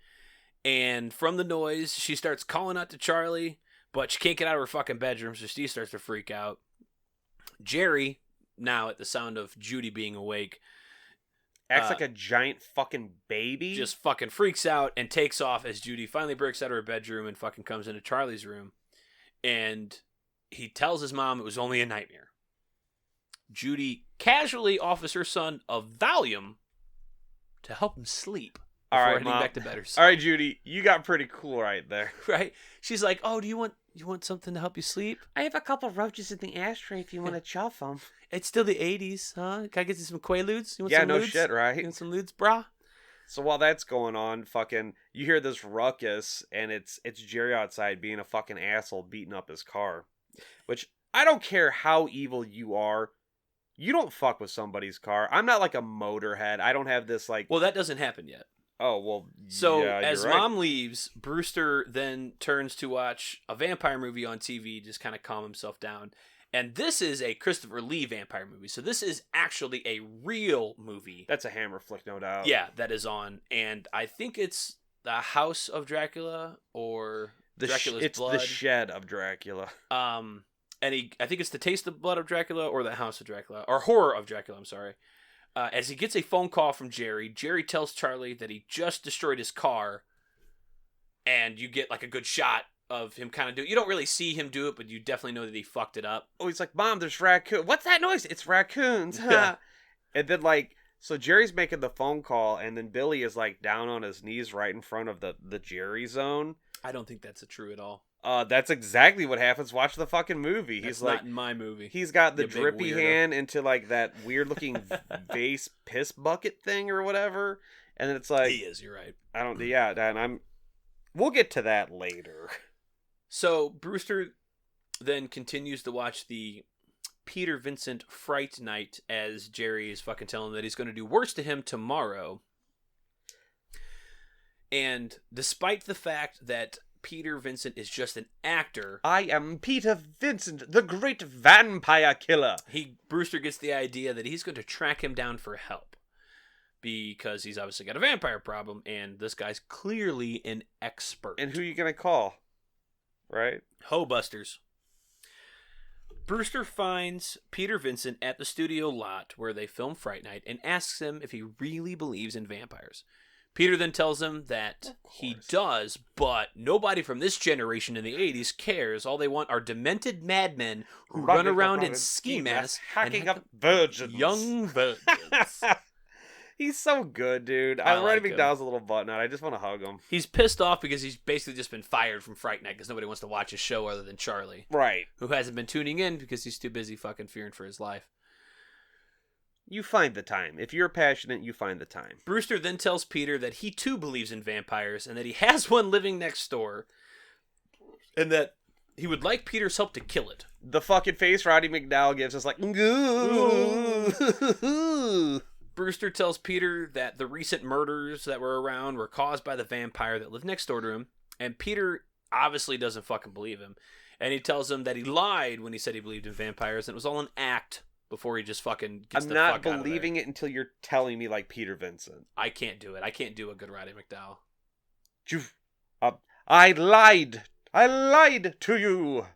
and from the noise, she starts calling out to Charlie, but she can't get out of her fucking bedroom, so Steve starts to freak out. Jerry, now at the sound of Judy being awake, acts like a giant fucking baby. Just fucking freaks out and takes off as Judy finally breaks out of her bedroom and fucking comes into Charlie's room. And he tells his mom it was only a nightmare. Judy casually offers her son a Valium to help him sleep before All right, heading Mom. back to bed. All right, Judy, you got pretty cool right there. Right? She's like, "Oh, do you want something to help you sleep? I have a couple roaches in the ashtray if you want to chuff them. It's still the 80s, huh? Can I get you some Quaaludes? You want Yeah, some no Ludes? shit, right? You want some Ludes, brah?" So while that's going on, fucking, you hear this ruckus, and it's Jerry outside being a fucking asshole, beating up his car. Which, I don't care how evil you are, you don't fuck with somebody's car. I'm not like a motorhead. I don't have this like... Well, that doesn't happen yet. Oh, well, So yeah, as you're right. Mom leaves, Brewster then turns to watch a vampire movie on TV, just kind of calm himself down. And this is a Christopher Lee vampire movie. So this is actually a real movie. That's a Hammer flick, no doubt. Yeah, that is on. And I think it's The House of Dracula or Dracula's it's Blood. the Shed of Dracula. And I think it's The Taste of Blood of Dracula or The House of Dracula. Or Horror of Dracula, I'm sorry. As he gets a phone call from Jerry, Jerry tells Charlie that he just destroyed his car. And you get like a good shot of him kind of do it. You don't really see him do it, but you definitely know that he fucked it up. Oh, he's like, Mom, there's raccoon. What's that noise? It's raccoons. Yeah. And then, like, so Jerry's making the phone call, and then Billy is, like, down on his knees right in front of the Jerry zone. I don't think that's true at all. That's exactly what happens. Watch the fucking movie. That's He's like, not in my movie. he's got the You big drippy weirdo. hand into, like, that weird-looking vase piss bucket thing or whatever. And then it's like, He is, you're right. I don't, yeah, and we'll get to that later. So Brewster then continues to watch the Peter Vincent Fright Night as Jerry is fucking telling him that he's going to do worse to him tomorrow. And despite the fact that Peter Vincent is just an actor, I am Peter Vincent, the great vampire killer. Brewster gets the idea that he's going to track him down for help. Because he's obviously got a vampire problem, and this guy's clearly an expert. And who are you going to call? Right? Ho-busters. Brewster finds Peter Vincent at the studio lot where they film Fright Night and asks him if he really believes in vampires. Peter then tells him that he does, but nobody from this generation in the 80s cares. All they want are demented madmen who run around in ski masks hacking and up virgins. young virgins. He's so good, dude. I Roddy like him. McDowell's a little button-nut. I just want to hug him. He's pissed off because he's basically just been fired from Fright Night because nobody wants to watch his show other than Charlie, Right. who hasn't been tuning in because he's too busy fucking fearing for his life. You find the time. If you're passionate, you find the time. Brewster then tells Peter that he too believes in vampires and that he has one living next door and that he would like Peter's help to kill it. The fucking face Roddy McDowell gives is like, Brewster tells Peter that the recent murders that were around were caused by the vampire that lived next door to him, and Peter obviously doesn't fucking believe him. And he tells him that he lied when he said he believed in vampires, and it was all an act before he just fucking gets I'm the not fuck out of believing there. it until you're telling me like Peter Vincent. I can't do it. I can't do a good Roddy McDowell. I lied. I lied to you.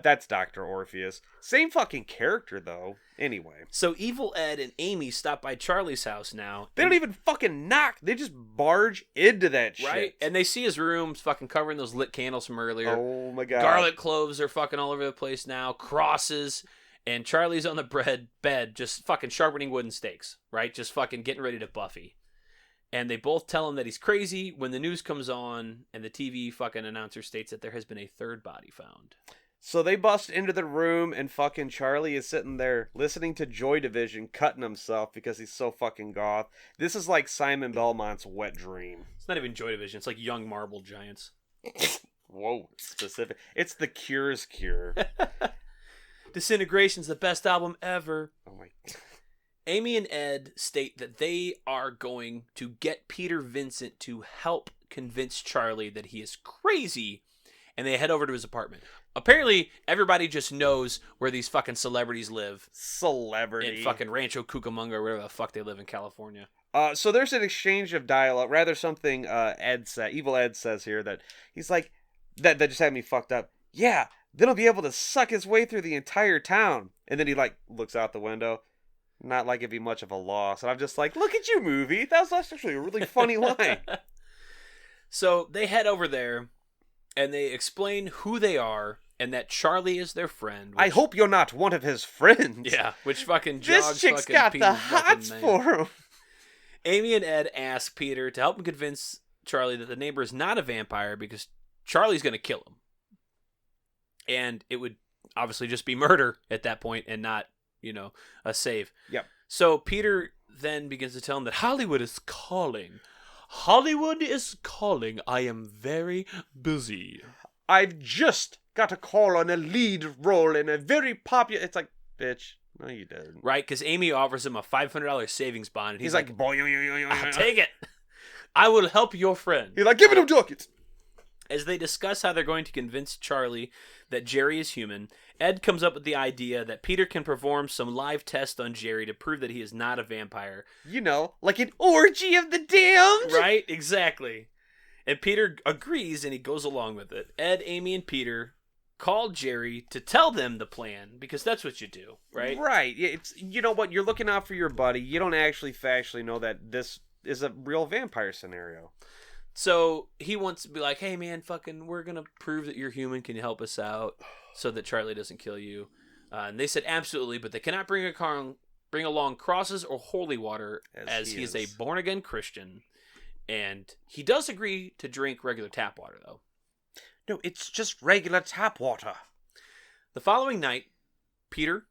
That's Dr. Orpheus. Same fucking character, though. Anyway. So Evil Ed and Amy stop by Charlie's house now. They don't even fucking knock. They just barge into that shit. Right? And they see his room fucking covering those lit candles from earlier. Oh, my God. Garlic cloves are fucking all over the place now. Crosses. And Charlie's on the bed just fucking sharpening wooden stakes. Right? Just fucking getting ready to Buffy. And they both tell him that he's crazy when the news comes on and the TV fucking announcer states that there has been a third body found. So they bust into the room and fucking Charlie is sitting there listening to Joy Division cutting himself because he's so fucking goth. This is like Simon Belmont's wet dream. It's not even Joy Division. It's like Young Marble Giants. Whoa, specific. It's the Cure's Cure. Disintegration's the best album ever. Oh my. Amy and Ed state that they are going to get Peter Vincent to help convince Charlie that he is crazy, and they head over to his apartment. Apparently, everybody just knows where these fucking celebrities live. Celebrity. In fucking Rancho Cucamonga or wherever the fuck they live in California. So there's an exchange of dialogue, rather something Evil Ed says here that he's like, that just had me fucked up. Yeah, then he'll be able to suck his way through the entire town. And then he like looks out the window. Not like it'd be much of a loss. And I'm just like, look at you, movie. That's actually a really funny line. So they head over there, and they explain who they are, and that Charlie is their friend. I hope you're not one of his friends. Yeah, which fucking jogs this chick's fucking got Peter's the hots fucking for name. him. Amy and Ed ask Peter to help him convince Charlie that the neighbor is not a vampire because Charlie's going to kill him. And it would obviously just be murder at that point and not, a save. Yep. So Peter then begins to tell him that Hollywood is calling. Hollywood is calling. I am very busy. I've just got a call on a lead role in a very popular... It's like, bitch, no you didn't. Right? Because Amy offers him a $500 savings bond. And He's like, boy, I'll take it. I will help your friend. He's like, give it him ducats. As they discuss how they're going to convince Charlie that Jerry is human, Ed comes up with the idea that Peter can perform some live tests on Jerry to prove that he is not a vampire. Like an orgy of the damned. Right? Exactly. And Peter agrees and he goes along with it. Ed, Amy, and Peter call Jerry to tell them the plan because that's what you do, right? Right. It's, you know what? You're looking out for your buddy. You don't actually factually know that this is a real vampire scenario. So he wants to be like, hey man, fucking, we're going to prove that you're human. Can you help us out so that Charlie doesn't kill you? And they said absolutely, but they cannot bring along crosses or holy water as he is a born-again Christian. And he does agree to drink regular tap water, though. No, it's just regular tap water. The following night, Peter,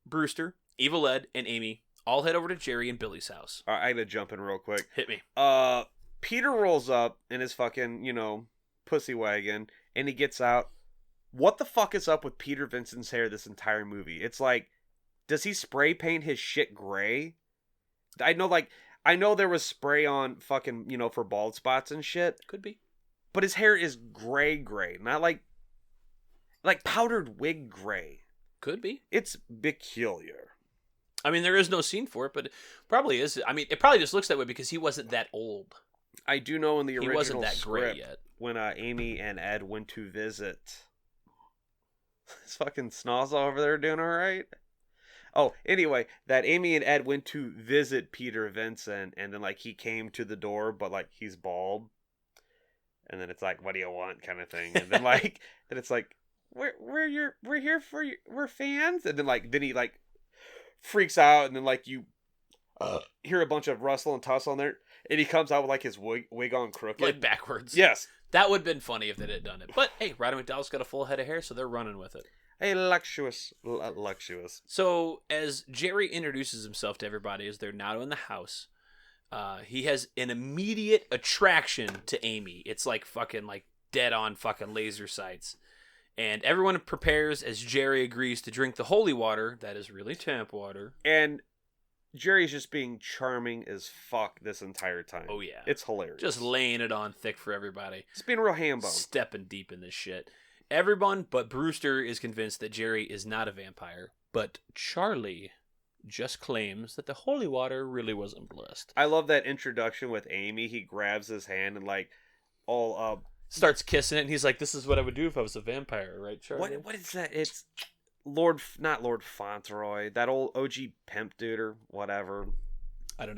Brewster, Evil Ed, and Amy all head over to Jerry and Billy's house. All right, I gotta jump in real quick. Hit me. Peter rolls up in his fucking, pussy wagon, and he gets out. What the fuck is up with Peter Vincent's hair this entire movie? It's like, does he spray paint his shit gray? I know there was spray on fucking, for bald spots and shit. Could be. But his hair is gray, not like powdered wig gray. Could be. It's peculiar. I mean, there is no scene for it, but it probably is. I mean, it probably just looks that way because he wasn't that old. I do know in the original he wasn't that script, gray yet. When Amy and Ed went to visit... Is fucking Snozza over there doing all right? Oh, anyway, that Amy and Ed went to visit Peter Vincent, and then, he came to the door, but, he's bald. And then it's like, what do you want, kind of thing. And then, then it's like, we're here for you, we're fans. And then, then he, freaks out, and then, hear a bunch of rustle and tussle in there, and he comes out with like his wig on crooked. Like backwards. Yes. That would have been funny if they had done it. But hey, Roddy McDowell's got a full head of hair, so they're running with it. Hey, luxurious. So as Jerry introduces himself to everybody as they're now in the house, he has an immediate attraction to Amy. It's like fucking like dead on fucking laser sights. And everyone prepares as Jerry agrees to drink the holy water. That is really tap water. And Jerry's just being charming as fuck this entire time. Oh, yeah. It's hilarious. Just laying it on thick for everybody. It's being a real ham bone. Stepping deep in this shit. Everyone but Brewster is convinced that Jerry is not a vampire. But Charlie just claims that the holy water really wasn't blessed. I love that introduction with Amy. He grabs his hand and like all starts kissing it, and he's like, "This is what I would do if I was a vampire, right, Charlie?" What is that? It's not Lord Fauntleroy, that old OG pimp dude or whatever. I don't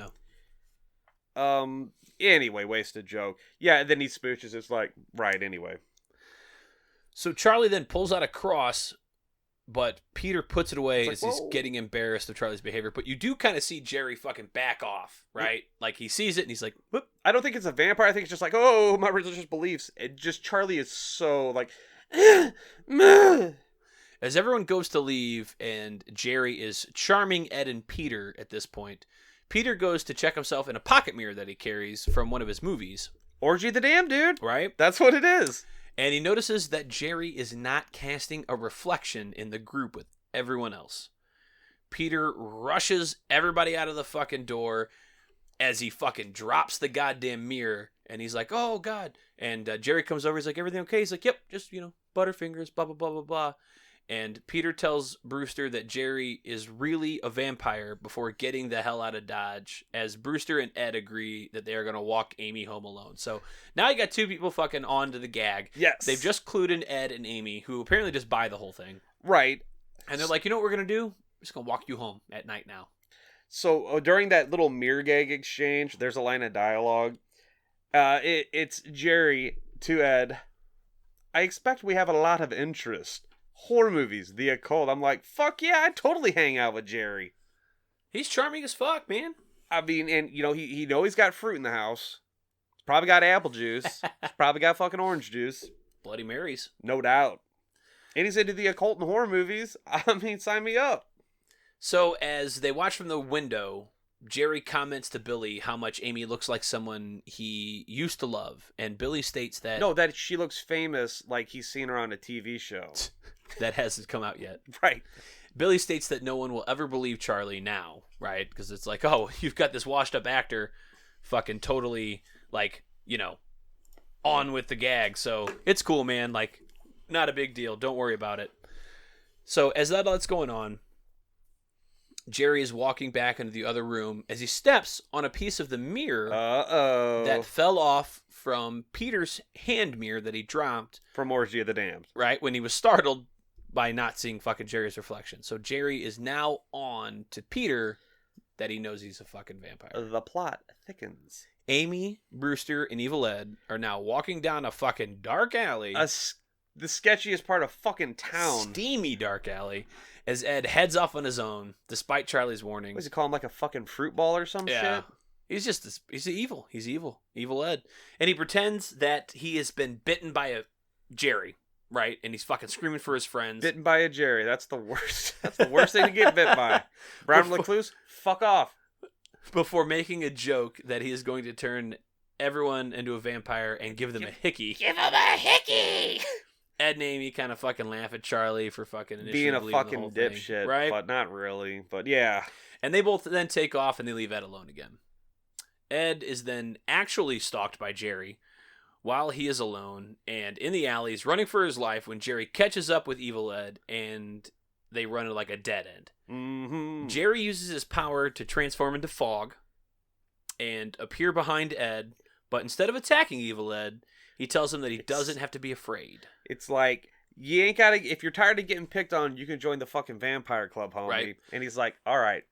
know. Anyway, wasted joke. Yeah, and then he smooches. It's like, right, anyway. So Charlie then pulls out a cross, but Peter puts it away as he's whoa. getting embarrassed of Charlie's behavior. But you do kind of see Jerry fucking back off, right? Like he sees it and he's like, whoop. I don't think it's a vampire. I think it's just like, oh, my religious beliefs. It just, Charlie is so like, As everyone goes to leave and Jerry is charming Ed and Peter at this point, Peter goes to check himself in a pocket mirror that he carries from one of his movies. Orgy the Damn Dude. Right? That's what it is. And he notices that Jerry is not casting a reflection in the group with everyone else. Peter rushes everybody out of the fucking door as he fucking drops the goddamn mirror. And he's like, oh, God. And Jerry comes over. He's like, everything okay? He's like, yep, just, butterfingers, blah, blah, blah, blah, blah. And Peter tells Brewster that Jerry is really a vampire before getting the hell out of Dodge, as Brewster and Ed agree that they are going to walk Amy home alone. So now you got two people fucking on to the gag. Yes. They've just clued in Ed and Amy, who apparently just buy the whole thing. Right. And they're like, you know what we're going to do? We're just going to walk you home at night now. So during that little mirror gag exchange, there's a line of dialogue. It's Jerry to Ed. I expect we have a lot of interest. Horror movies, the occult. I'm like, fuck yeah, I'd totally hang out with Jerry. He's charming as fuck, man. I mean, and he's got fruit in the house. He's probably got apple juice. He's probably got fucking orange juice. Bloody Marys. No doubt. And he's into the occult and horror movies. I mean, sign me up. So as they watch from the window, Jerry comments to Billy how much Amy looks like someone he used to love. And Billy states that... No, that she looks famous like he's seen her on a TV show. That hasn't come out yet. Right. Billy states that no one will ever believe Charlie now, right? Because it's like, oh, you've got this washed-up actor fucking totally, like, on with the gag. So it's cool, man. Like, not a big deal. Don't worry about it. So as that's going on, Jerry is walking back into the other room as he steps on a piece of the mirror that fell off from Peter's hand mirror that he dropped. From Orgy of the Damned. Right, when he was startled by not seeing fucking Jerry's reflection. So Jerry is now on to Peter that he knows he's a fucking vampire. The plot thickens. Amy, Brewster, and Evil Ed are now walking down a fucking dark alley. The sketchiest part of fucking town. Steamy dark alley. As Ed heads off on his own, despite Charlie's warning. What does he call him, like a fucking fruit ball or some shit? He's just, he's evil. He's evil. Evil Ed. And he pretends that he has been bitten by a Jerry, right? And he's fucking screaming for his friends. Bitten by a Jerry. That's the worst. That's the worst thing to get bit by. Brown recluse, fuck off. Before making a joke that he is going to turn everyone into a vampire and give them a hickey. Give him a hickey! Ed and Amy kind of fucking laugh at Charlie for fucking initially being a believing fucking the whole dipshit, thing, right? But not really. But yeah. And they both then take off and they leave Ed alone again. Ed is then actually stalked by Jerry while he is alone and in the alleys running for his life when Jerry catches up with Evil Ed and they run like a dead end. Mm-hmm. Jerry uses his power to transform into fog and appear behind Ed, but instead of attacking Evil Ed, he tells him that he doesn't have to be afraid. It's like, you ain't gotta, if you're tired of getting picked on, you can join the fucking vampire club, homie. Right. And he's like, all right.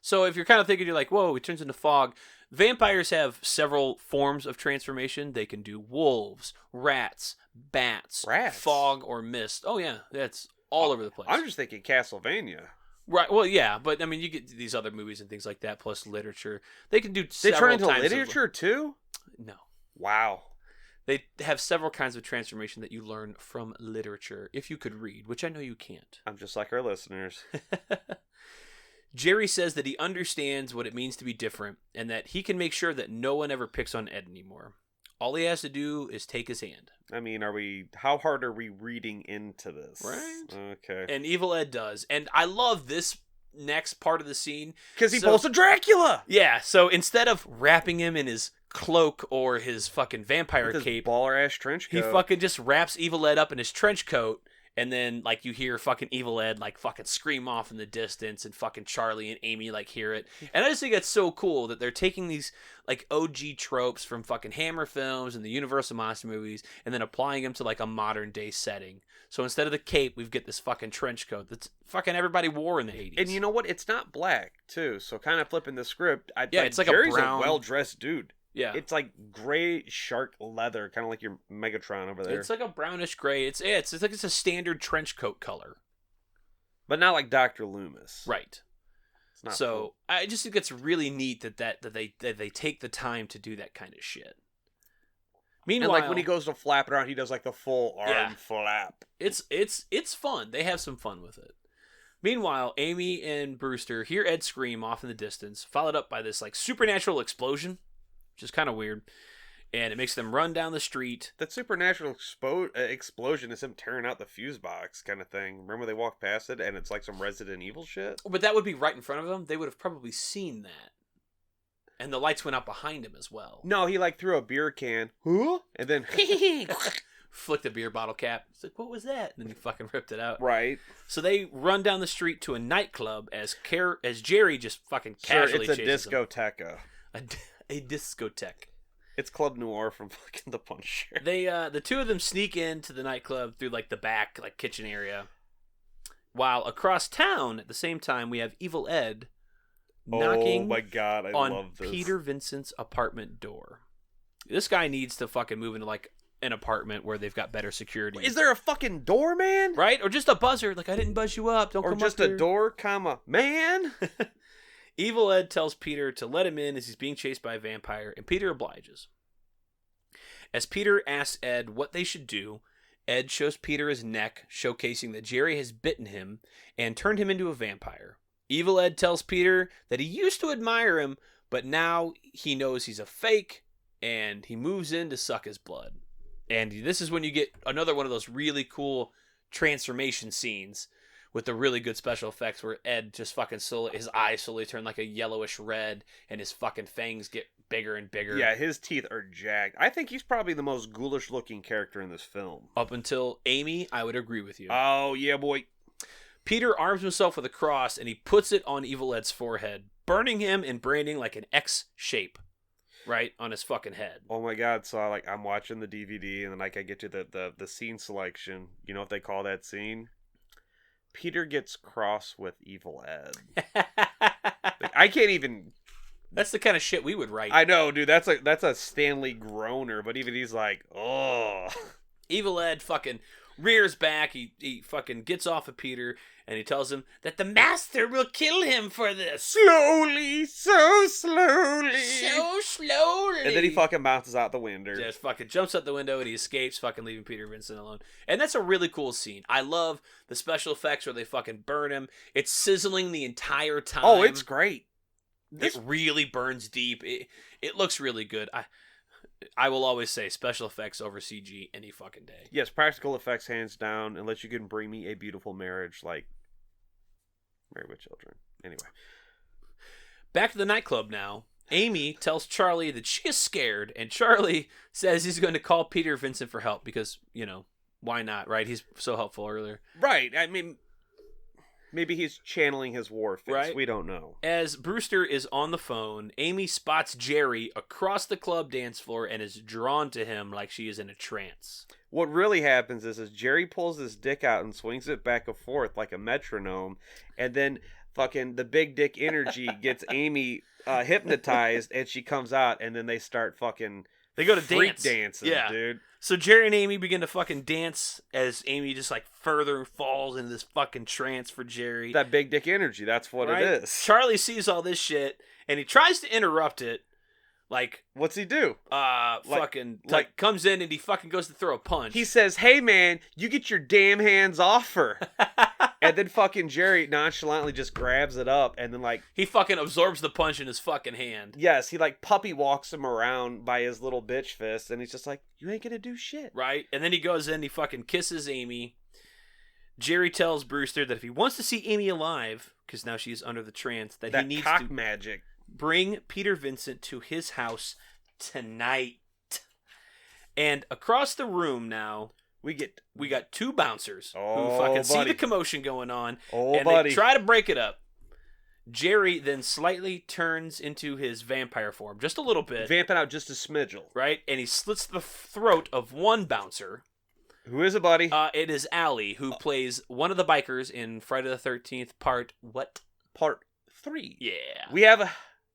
So if you're kind of thinking, you're like, whoa, he turns into fog. Vampires have several forms of transformation. They can do wolves, rats, bats, Rats? fog, or mist. Oh, yeah, that's all over the place. I'm just thinking Castlevania. Right. Well, yeah, but I mean, you get these other movies and things like that, plus literature. They can do They several turn into types of- literature too? No. Wow. They have several kinds of transformation that you learn from literature, if you could read, which I know you can't. I'm just like our listeners. Jerry says that he understands what it means to be different, and that he can make sure that no one ever picks on Ed anymore. All he has to do is take his hand. I mean, how hard are we reading into this? Right. Okay. And Evil Ed does. And I love this next part of the scene. Because he pulls a Dracula! Yeah, so instead of wrapping him in his cloak or his fucking vampire With his cape, baller-ass trench coat. he fucking just wraps Evil Ed up in his trench coat, and then, like, you hear fucking Evil Ed, like, fucking scream off in the distance, and fucking Charlie and Amy, like, hear it. And I just think that's so cool that they're taking these, like, OG tropes from fucking Hammer films and the Universal Monster movies, and then applying them to, like, a modern-day setting. So instead of the cape, we get this fucking trench coat that's fucking everybody wore in the 80s. And you know what? It's not black, too. So kind of flipping the script. It's like Jerry's a brown... well-dressed dude. Yeah. It's like gray shark leather, kind of like your Megatron over there. It's like a brownish gray. It's like it's a standard trench coat color. But not like Dr. Loomis. Right. It's not So cool. I just think it's really neat that they take the time to do that kind of shit. Meanwhile, And like when he goes to flap it around, he does like the full arm flap. It's fun. They have some fun with it. Meanwhile, Amy and Brewster hear Ed scream off in the distance, followed up by this like supernatural explosion, which is kind of weird, and it makes them run down the street. That supernatural explosion is him tearing out the fuse box kind of thing. Remember they walk past it and it's like some Resident Evil shit? But that would be right in front of them. They would have probably seen that. And the lights went out behind him as well. No, he like threw a beer can. Huh? And then flicked the beer bottle cap. It's like, what was that? And then he fucking ripped it out. Right. So they run down the street to a nightclub as Jerry just fucking casually it's a chases them. discoteca. A discotheque. It's Club Noir from fucking The Punisher. They the two of them sneak into the nightclub through like the back like kitchen area. While across town at the same time we have Evil Ed knocking oh my god, I on love this. Peter Vincent's apartment door. This guy needs to fucking move into like an apartment where they've got better security. Is there a fucking door, man? Right? Or just a buzzer like I didn't buzz you up. Don't or come just up a here. door, comma, man? Evil Ed tells Peter to let him in as he's being chased by a vampire, and Peter obliges. As Peter asks Ed what they should do, Ed shows Peter his neck, showcasing that Jerry has bitten him and turned him into a vampire. Evil Ed tells Peter that he used to admire him, but now he knows he's a fake, and he moves in to suck his blood. And this is when you get another one of those really cool transformation scenes with the really good special effects where Ed just fucking his eyes slowly turn like a yellowish red and his fucking fangs get bigger and bigger. Yeah, his teeth are jagged. I think he's probably the most ghoulish looking character in this film. Up until Amy, I would agree with you. Oh, yeah, boy. Peter arms himself with a cross and he puts it on Evil Ed's forehead, burning him and branding like an X shape right on his fucking head. Oh my god, so I'm watching the DVD and then like I get to the scene selection. You know what they call that scene? Peter gets cross with Evil Ed. Like, I can't even. That's the kind of shit we would write. I know, dude. That's a Stanley groaner, but even he's like, oh. Evil Ed fucking rears back. He fucking gets off of Peter and he tells him that the master will kill him for this. Slowly, so slowly. So slowly. And then he fucking bounces out the window. Just fucking jumps out the window and he escapes, fucking leaving Peter Vincent alone. And that's a really cool scene. I love the special effects where they fucking burn him. It's sizzling the entire time. Oh, it's great. It really burns deep. It looks really good. I will always say special effects over CG any fucking day. Yes, practical effects hands down, unless you can bring me a beautiful marriage like Married with Children. Anyway. Back to the nightclub now. Amy tells Charlie that she is scared, and Charlie says he's going to call Peter Vincent for help because, you know, why not, right? He's so helpful earlier. Right. I mean, maybe he's channeling his war face. Right. We don't know. As Brewster is on the phone, Amy spots Jerry across the club dance floor and is drawn to him like she is in a trance. What really happens is Jerry pulls his dick out and swings it back and forth like a metronome, and then fucking the big dick energy gets Amy hypnotized, and she comes out, and then they start fucking They go to freak dance. dancing, Yeah. dude. So Jerry and Amy begin to fucking dance as Amy just like further falls into this fucking trance for Jerry. That big dick energy, that's what Right? it is. Charlie sees all this shit and he tries to interrupt it. Like, What's he do? fucking comes in and he fucking goes to throw a punch. He says, "Hey man, you get your damn hands off her." And then fucking Jerry nonchalantly just grabs it up, and then like he fucking absorbs the punch in his fucking hand. yes, he like puppy walks him around by his little bitch fist, and he's just like, "You ain't gonna do shit." Right? And then he goes in, he fucking kisses Amy. Jerry tells Brewster that if he wants to see Amy alive, because now she's under the trance, that he needs cock to magic. bring Peter Vincent to his house tonight. And across the room now, we got two bouncers who fucking see the commotion going on, and they try to break it up. Jerry then slightly turns into his vampire form, just a little bit. Vamping out just a smidgel. Right? And he slits the throat of one bouncer. Who is it, buddy? It is Allie, who plays one of the bikers in Friday the 13th, part what? Part 3. Yeah. We have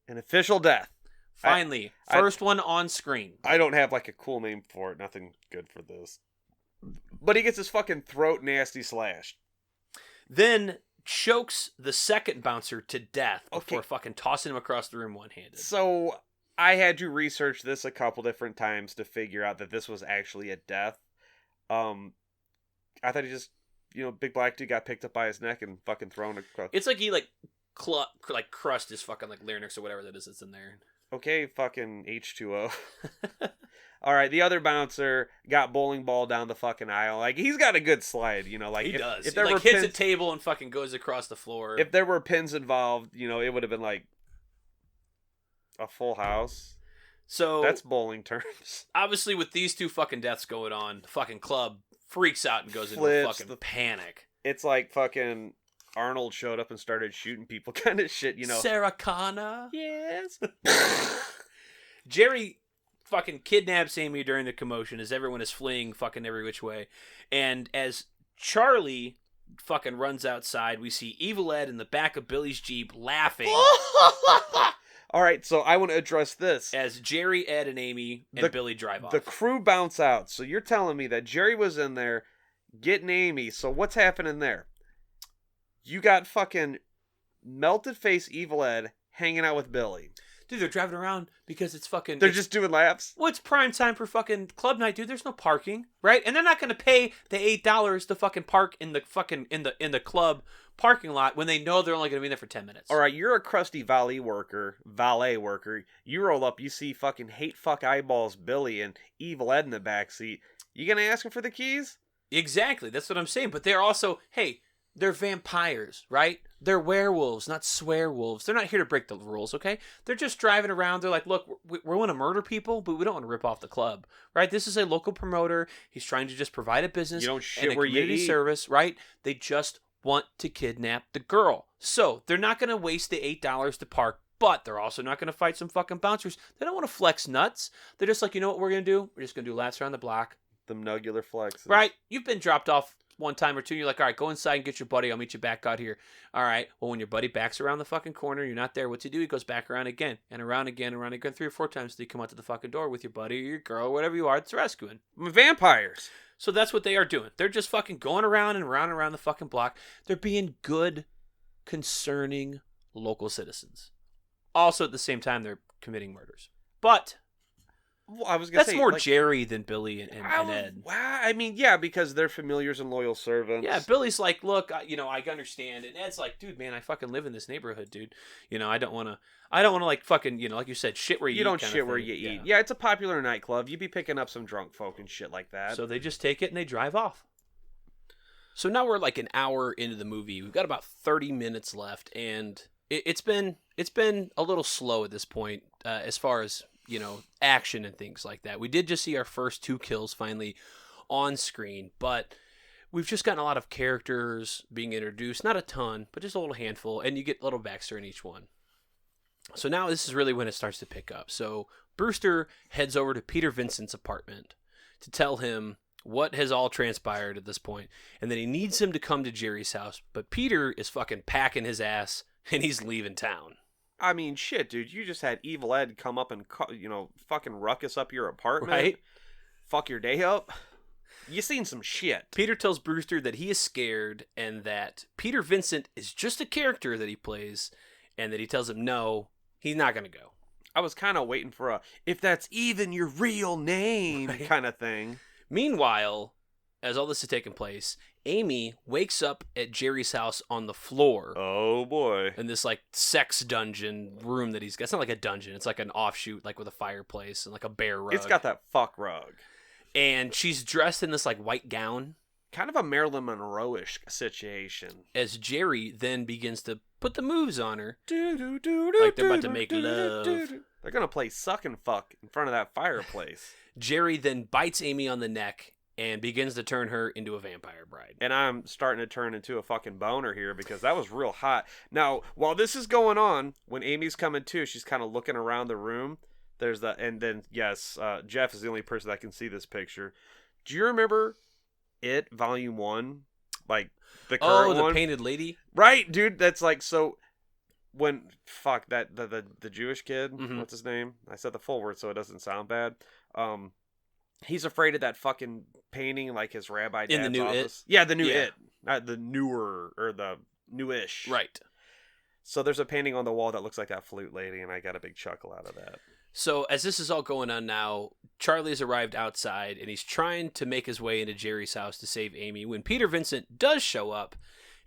an official death. Finally, first one on screen. I don't have like a cool name for it. Nothing good for this. But he gets his fucking throat nasty slashed. Then chokes the second bouncer to death before Okay. fucking tossing him across the room one-handed. So I had to research this a couple different times to figure out that this was actually a death. I thought he just, big black dude got picked up by his neck and fucking thrown across. It's like he crushed his fucking like larynx or whatever that is that's in there. Okay, fucking H2O. All right, the other bouncer got bowling ball down the fucking aisle. Like, he's got a good slide, like He does. If He there were hits pins, a table and fucking goes across the floor. if there were pins involved, it would have been like a full house. So That's bowling terms. obviously with these two fucking deaths going on, the fucking club freaks out and goes into a fucking panic. It's like fucking Arnold showed up and started shooting people kind of shit, Sarah Connor. Yes. Jerry fucking kidnaps Amy during the commotion as everyone is fleeing fucking every which way. And as Charlie fucking runs outside, we see Evil Ed in the back of Billy's Jeep laughing All right, so I want to address this. as Jerry, Ed, and Amy and Billy drive off. The crew bounce out. So you're telling me that Jerry was in there getting Amy. So what's happening there? You got fucking melted face Evil Ed hanging out with Billy. Dude, they're driving around because it's fucking... They're just doing laps. Well, it's prime time for fucking club night, dude. There's no parking, right? And they're not going to pay the $8 to fucking park in the fucking in the club parking lot when they know they're only going to be there for 10 minutes. All right, you're a crusty valet worker. You roll up, you see fucking hate fuck eyeballs Billy and Evil Ed in the backseat. You gonna ask him for the keys? Exactly. That's what I'm saying. But they're also, hey, they're vampires, right? They're werewolves, not swear wolves. They're not here to break the rules, okay? They're just driving around. They're like, look, we want to murder people, but we don't want to rip off the club, right? This is a local promoter. He's trying to just provide a business. You don't and shit a where you community eat. service, right? They just want to kidnap the girl. So they're not going to waste the $8 to park, but they're also not going to fight some fucking bouncers. They don't want to flex nuts. They're just like, you know what we're going to do? We're just going to do laps around the block. Them nugular flexes. Right? You've been dropped off one time or two. You're like, all right, go inside and get your buddy. I'll meet you back out here. All right. Well, when your buddy backs around the fucking corner, you're not there. What's he do? He goes back around again and around again, 3 or 4 times until you come out to the fucking door with your buddy or your girl or whatever you are that's rescuing. Vampires. So that's what they are doing. They're just fucking going around and around the fucking block. They're being good, concerning local citizens. Also, at the same time, they're committing murders. But Well, I was gonna that's say more like, Jerry than Billy and Ed. Wow, I mean, yeah, because they're familiars and loyal servants. Yeah, Billy's like, look, I understand. And Ed's like, dude, man, I fucking live in this neighborhood, dude. I don't want to like fucking, like you said, shit where you eat. You don't kind shit of where thing. you eat. Yeah, it's a popular nightclub. You'd be picking up some drunk folk and shit like that. So they just take it and they drive off. So now we're like an hour into the movie. We've got about 30 minutes left, and it's been a little slow at this point as far as action and things like that. We did just see our first 2 kills finally on screen, but we've just gotten a lot of characters being introduced. Not a ton, but just a little handful, and you get a little backstory in each one. So now this is really when it starts to pick up. So Brewster heads over to Peter Vincent's apartment to tell him what has all transpired at this point, and then he needs him to come to Jerry's house, but Peter is fucking packing his ass, and he's leaving town. I mean, shit, dude, you just had Evil Ed come up and, fucking ruckus up your apartment. Right? Fuck your day up. You seen some shit. Peter tells Brewster that he is scared, and that Peter Vincent is just a character that he plays, and that he tells him no, he's not going to go. I was kind of waiting for a, if that's even your real name kind of thing. Meanwhile, as all this is taking place, Amy wakes up at Jerry's house on the floor. Oh, boy. In this, like, sex dungeon room that he's got. It's not like a dungeon. It's like an offshoot, like, with a fireplace and, like, a bear rug. It's got that fuck rug. And she's dressed in this, like, white gown. Kind of a Marilyn Monroe-ish situation. As Jerry then begins to put the moves on her. Like they're about to make love. They're going to play suck and fuck in front of that fireplace. Jerry then bites Amy on the neck and begins to turn her into a vampire bride. And I'm starting to turn into a fucking boner here because that was real hot. Now, while this is going on, when Amy's coming to, she's kind of looking around the room. There's the, and then, yes, Jeff is the only person that can see this picture. Do you remember It, Volume 1? Like, the current one? Oh, the painted lady? Right, dude. That's like, so, when, fuck, that, the Jewish kid, what's his name? I said the full word so it doesn't sound bad. He's afraid of that fucking painting, like his rabbi dad's in the new office. It? Yeah, the new It. Not the newer, or the newish. Right. So there's a painting on the wall that looks like that flute lady, and I got a big chuckle out of that. So as this is all going on now, Charlie's arrived outside, and he's trying to make his way into Jerry's house to save Amy, when Peter Vincent does show up,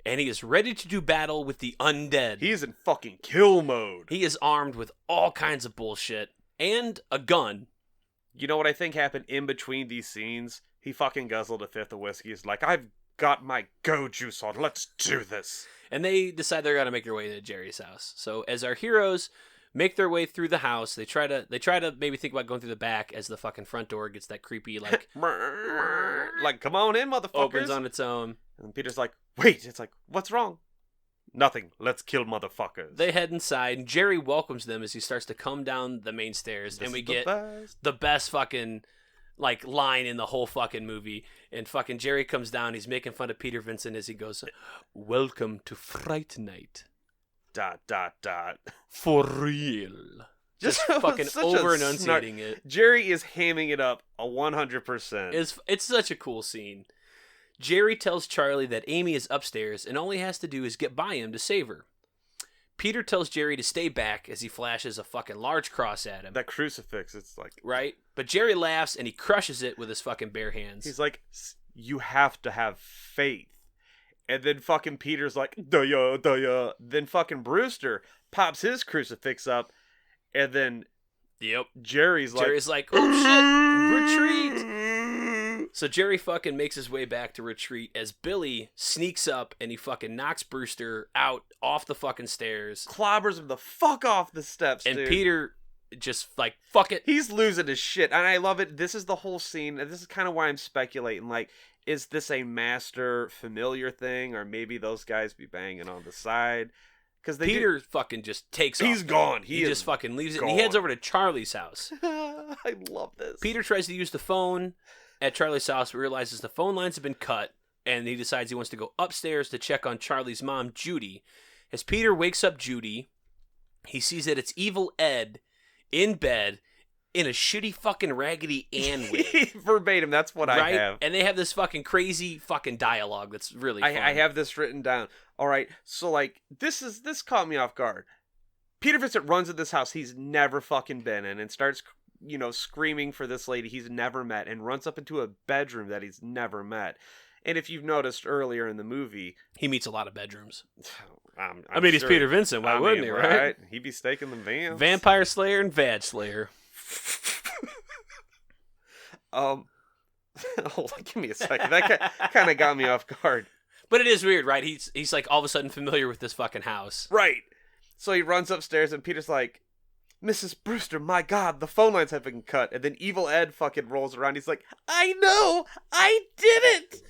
and he is ready to do battle with the undead. He's in fucking kill mode. He is armed with all kinds of bullshit, and a gun. You know what I think happened in between these scenes? He fucking guzzled a fifth of whiskey. He's like, I've got my go juice on. Let's do this. And they decide they're going to make their way to Jerry's house. So as our heroes make their way through the house, they try to maybe think about going through the back as the fucking front door gets that creepy, like... like, come on in, motherfuckers. Opens on its own. And Peter's like, wait. It's like, what's wrong? Nothing. Let's kill motherfuckers. They head inside, and Jerry welcomes them as he starts to come down the main stairs, and we get the best fucking, like, line in the whole fucking movie. And fucking Jerry comes down, he's making fun of Peter Vincent as he goes, welcome to Fright Night. ... For real. Just fucking over enunciating it. Jerry is hamming it up 100%. It's such a cool scene. Jerry tells Charlie that Amy is upstairs and all he has to do is get by him to save her. Peter tells Jerry to stay back as he flashes a fucking large cross at him. That crucifix, it's like... Right? But Jerry laughs and he crushes it with his fucking bare hands. He's like, you have to have faith. And then fucking Peter's like, duh. Then fucking Brewster pops his crucifix up. And then Jerry's like, oh shit, retreat. So Jerry fucking makes his way back to retreat as Billy sneaks up and he fucking knocks Brewster out off the fucking stairs. Clobbers him the fuck off the steps, and dude. Peter just like, fuck it. He's losing his shit. And I love it. This is the whole scene. And this is kind of why I'm speculating. Like, is this a master familiar thing? Or maybe those guys be banging on the side? Because Peter fucking just takes off. He's gone. He just fucking leaves it. And he heads over to Charlie's house. I love this. Peter tries to use the phone at Charlie's house, but realizes the phone lines have been cut, and he decides he wants to go upstairs to check on Charlie's mom, Judy. As Peter wakes up Judy, he sees that it's Evil Ed in bed in a shitty fucking Raggedy Ann wig. Verbatim, that's what I have. And they have this fucking crazy fucking dialogue that's really fun. I have this written down. All right, so like, this caught me off guard. Peter Vincent runs into this house he's never fucking been in and starts, screaming for this lady he's never met and runs up into a bedroom that he's never met. And if you've noticed earlier in the movie... He meets a lot of bedrooms. I'm he's Peter Vincent. Why wouldn't he, right? He'd be staking them vans. Vampire Slayer and Vag Slayer. Hold on, give me a second. That kind of got me off guard. But it is weird, right? He's like all of a sudden familiar with this fucking house. Right. So he runs upstairs and Peter's like, Mrs. Brewster, my God, the phone lines have been cut. And then Evil Ed fucking rolls around. He's like, I know, I did it.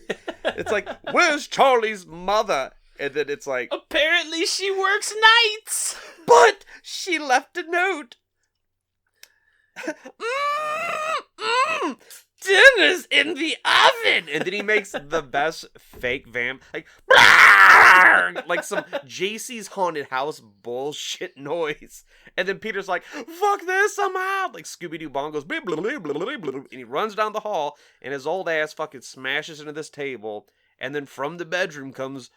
It's like, where's Charlie's mother? And then it's like, apparently she works nights. But she left a note. dinner's in the oven. And then he makes the best fake vamp, like some JC's haunted house bullshit noise. And then Peter's like, fuck this, I'm out. Like Scooby-Doo bongos. And he runs down the hall, and his old ass fucking smashes into this table. And then from the bedroom comes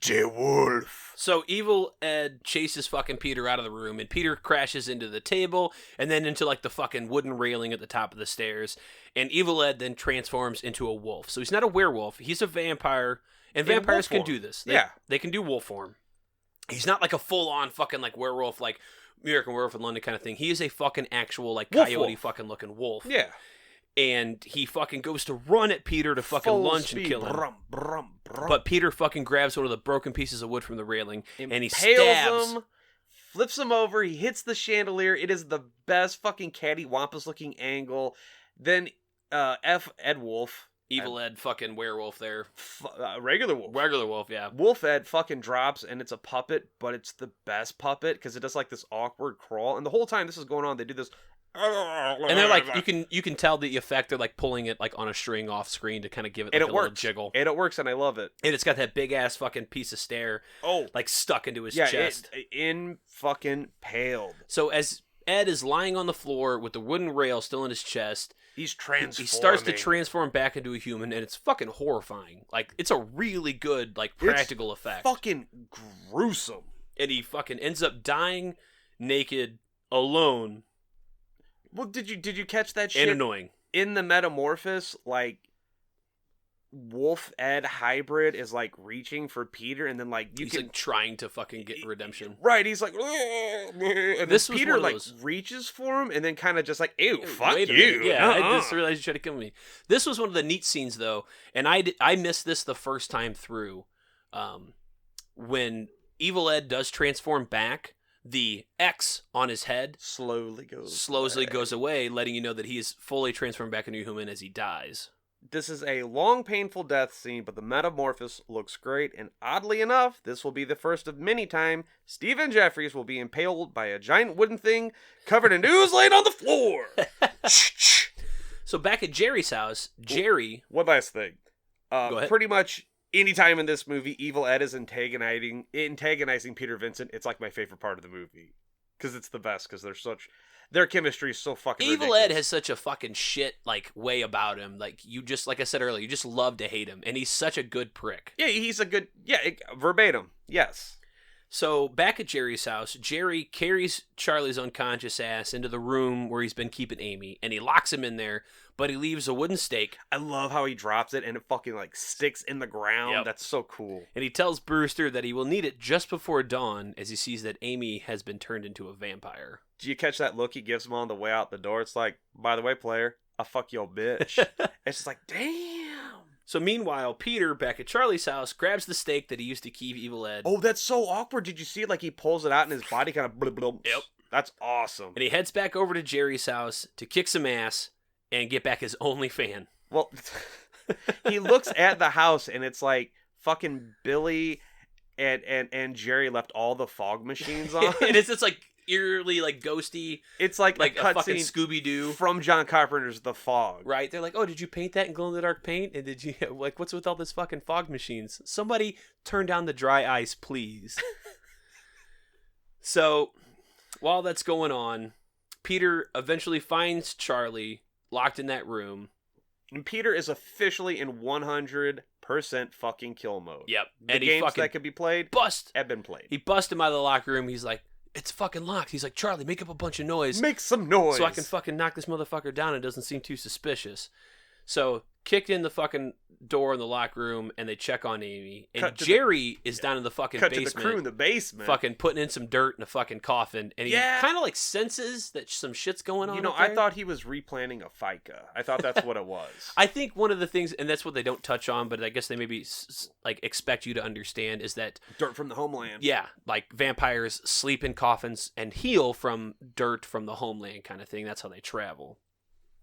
the wolf. So Evil Ed chases fucking Peter out of the room, and Peter crashes into the table and then into like the fucking wooden railing at the top of the stairs. And Evil Ed then transforms into a wolf. So he's not a werewolf, he's a vampire, and vampires can do this. They can do wolf form. He's not like a full-on fucking like werewolf, like American Werewolf in London kind of thing. He is a fucking actual like coyote fucking looking wolf. Yeah. And he fucking goes to run at Peter to fucking lunge and kill him. Brum. But Peter fucking grabs one of the broken pieces of wood from the railing, and he Impales stabs him, flips him over, he hits the chandelier. It is the best fucking cattywampus looking angle. Then Ed Wolf. Evil Ed fucking werewolf there. Regular wolf. Regular wolf, yeah. Wolf Ed fucking drops, and it's a puppet, but it's the best puppet because it does like this awkward crawl. And the whole time this is going on, they do this. And they're like, you can tell the effect. They're like pulling it like on a string off screen to kind of give it like a little jiggle. And it works, and I love it. And it's got that big ass fucking piece of stare, like stuck into his chest. In fucking paled. So as Ed is lying on the floor with the wooden rail still in his chest, he's transforming. He starts to transform back into a human, and it's fucking horrifying. Like, it's a really good like practical effect. Fucking gruesome. And he fucking ends up dying naked, alone. Well, did you catch that shit? And annoying. In the Metamorphosis, like, Wolf Ed hybrid is, like, reaching for Peter, and then, like, he's like, trying to fucking get redemption. Right, he's like, and this Peter, like, reaches for him, and then kind of just like, ew, fuck you. Yeah, I just realized you tried to kill me. This was one of the neat scenes, though, and I missed this the first time through. When Evil Ed does transform back, the X on his head slowly goes away, letting you know that he is fully transformed back into a human as he dies. This is a long, painful death scene, but the metamorphosis looks great, and oddly enough, this will be the first of many time Stephen Jeffries will be impaled by a giant wooden thing covered in ooze laying on the floor. So back at Jerry's house, Jerry... One last thing. Go ahead. Pretty much anytime in this movie, Evil Ed is antagonizing Peter Vincent, it's like my favorite part of the movie. Because it's the best, because their chemistry is so fucking Evil ridiculous. Ed has such a fucking shit, like, way about him. Like, you just, like I said earlier, you just love to hate him. And he's such a good prick. Yeah, he's a good, verbatim, yes. So, back at Jerry's house, Jerry carries Charlie's unconscious ass into the room where he's been keeping Amy, and he locks him in there, but he leaves a wooden stake. I love how he drops it, and it fucking, like, sticks in the ground. Yep. That's so cool. And he tells Brewster that he will need it just before dawn, as he sees that Amy has been turned into a vampire. Do you catch that look he gives him on the way out the door? It's like, by the way, player, I fuck your bitch. It's just like, damn. So meanwhile, Peter, back at Charlie's house, grabs the stake that he used to keep Evil Ed. Oh, that's so awkward. Did you see it? Like, he pulls it out and his body kind of... Yep. That's awesome. And he heads back over to Jerry's house to kick some ass and get back his only fan. Well, he looks at the house and it's like fucking Billy and Jerry left all the fog machines on. And it's just like eerily like ghosty. It's like a fucking cutscene Scooby-Doo from John Carpenter's The Fog. Right? They're like, oh, did you paint that in glow-in-the-dark paint? And did you, like, what's with all this fucking fog machines? Somebody turn down the dry ice, please. So, while that's going on, Peter eventually finds Charlie locked in that room. And Peter is officially in 100% fucking kill mode. Yep. The and games that could be played have been played. He busts him out of the locker room. He's like, it's fucking locked. He's like, Charlie, make up a bunch of noise. Make some noise. So I can fucking knock this motherfucker down and it doesn't seem too suspicious. So, kicked in the fucking door in the locker room and they check on Amy. And Jerry is down in the fucking basement. Cut to the crew in the basement. Fucking putting in some dirt in a fucking coffin. And he kind of like senses that some shit's going on. You know, I thought he was replanting a FICA. I thought that's what it was. I think one of the things, and that's what they don't touch on, but I guess they maybe like expect you to understand is that dirt from the homeland. Yeah, like vampires sleep in coffins and heal from dirt from the homeland kind of thing. That's how they travel.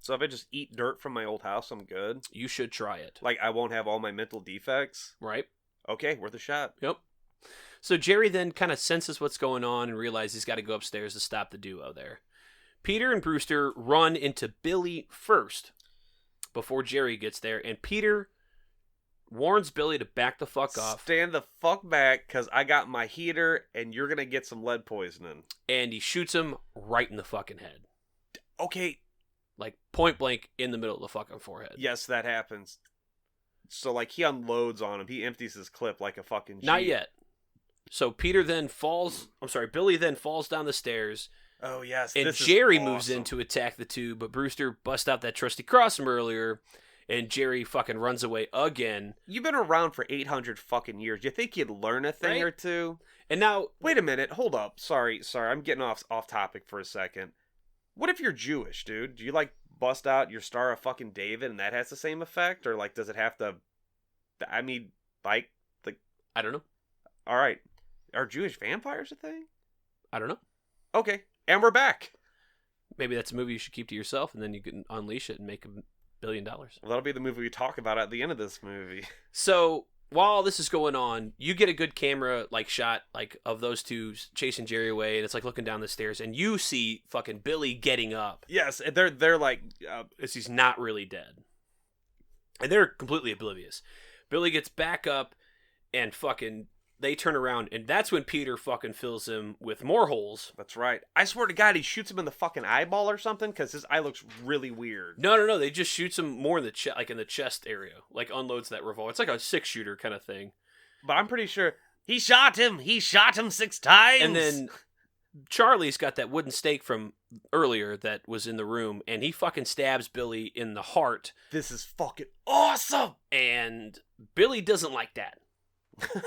So if I just eat dirt from my old house, I'm good? You should try it. Like, I won't have all my mental defects? Right. Okay, worth a shot. Yep. So Jerry then kind of senses what's going on and realizes he's got to go upstairs to stop the duo there. Peter and Brewster run into Billy first. before Jerry gets there, and Peter warns Billy to back the fuck off. Stand the fuck back, because I got my heater, and you're going to get some lead poisoning. And he shoots him right in the fucking head. Okay. Like, point blank in the middle of the fucking forehead. Yes, that happens. So, like, he unloads on him. He empties his clip like a fucking Jeep. Not yet. So Billy then falls down the stairs. Oh, yes. And Jerry moves in to attack the two, but Brewster busts out that trusty cross from earlier, and Jerry fucking runs away again. You've been around for 800 fucking years. You think you'd learn a thing Right? or two? And now... Wait a minute. Hold up. Sorry. I'm getting off topic for a second. What if you're Jewish, dude? Do you, like, bust out your Star of fucking David and that has the same effect? Or, like, does it have to... I mean, like... I don't know. All right. Are Jewish vampires a thing? I don't know. Okay. And we're back. Maybe that's a movie you should keep to yourself, and then you can unleash it and make $1 billion. Well, that'll be the movie we talk about at the end of this movie. So while this is going on, you get a good camera shot of those two chasing Jerry away, and it's like looking down the stairs, and you see fucking Billy getting up. Yes, they're like, as he's not really dead, and they're completely oblivious. Billy gets back up, and fucking they turn around, and that's when Peter fucking fills him with more holes. That's right. I swear to God, he shoots him in the fucking eyeball or something, because his eye looks really weird. No. They just shoots him more in the in the chest area. Unloads that revolver. It's like a 6-shooter kind of thing. But I'm pretty sure he shot him. He shot him 6 times. And then Charlie's got that wooden stake from earlier that was in the room, and he fucking stabs Billy in the heart. This is fucking awesome. And Billy doesn't like that.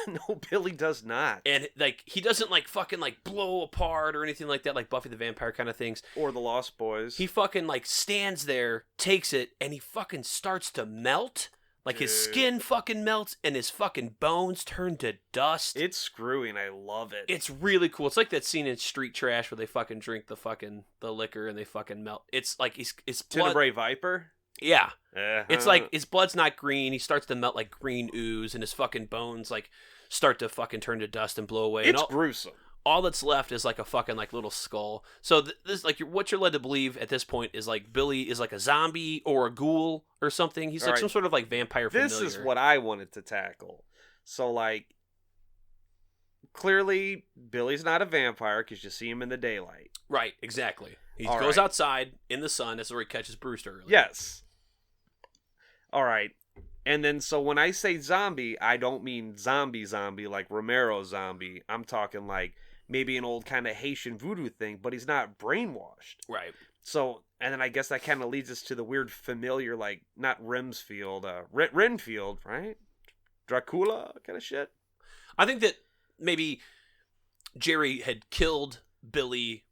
No, Billy does not. And he doesn't fucking blow apart or anything like that, like Buffy the Vampire kind of things. Or the Lost Boys. He fucking stands there, takes it, and he fucking starts to melt. His skin fucking melts and his fucking bones turn to dust. It's screwy and I love it. It's really cool. It's like that scene in Street Trash where they fucking drink the liquor and they fucking melt. It's like his blood. Tenebrae Viper? Yeah. Uh-huh. It's like his blood's not green. He starts to melt like green ooze, and his fucking bones start to fucking turn to dust and blow away. It's and gruesome. All that's left is a fucking little skull. So this what you're led to believe at this point is Billy is a zombie or a ghoul or something. He's some sort of vampire familiar. This is what I wanted to tackle. So clearly Billy's not a vampire because you see him in the daylight. Right, exactly. He All goes right. outside in the sun. That's where he catches Brewster earlier. Yes. All right. And then, so when I say zombie, I don't mean zombie like Romero zombie. I'm talking maybe an old kind of Haitian voodoo thing, but he's not brainwashed. Right. So, and then I guess that kind of leads us to the weird familiar, not Renfield, Renfield, right? Dracula kind of shit. I think that maybe Jerry had killed Billy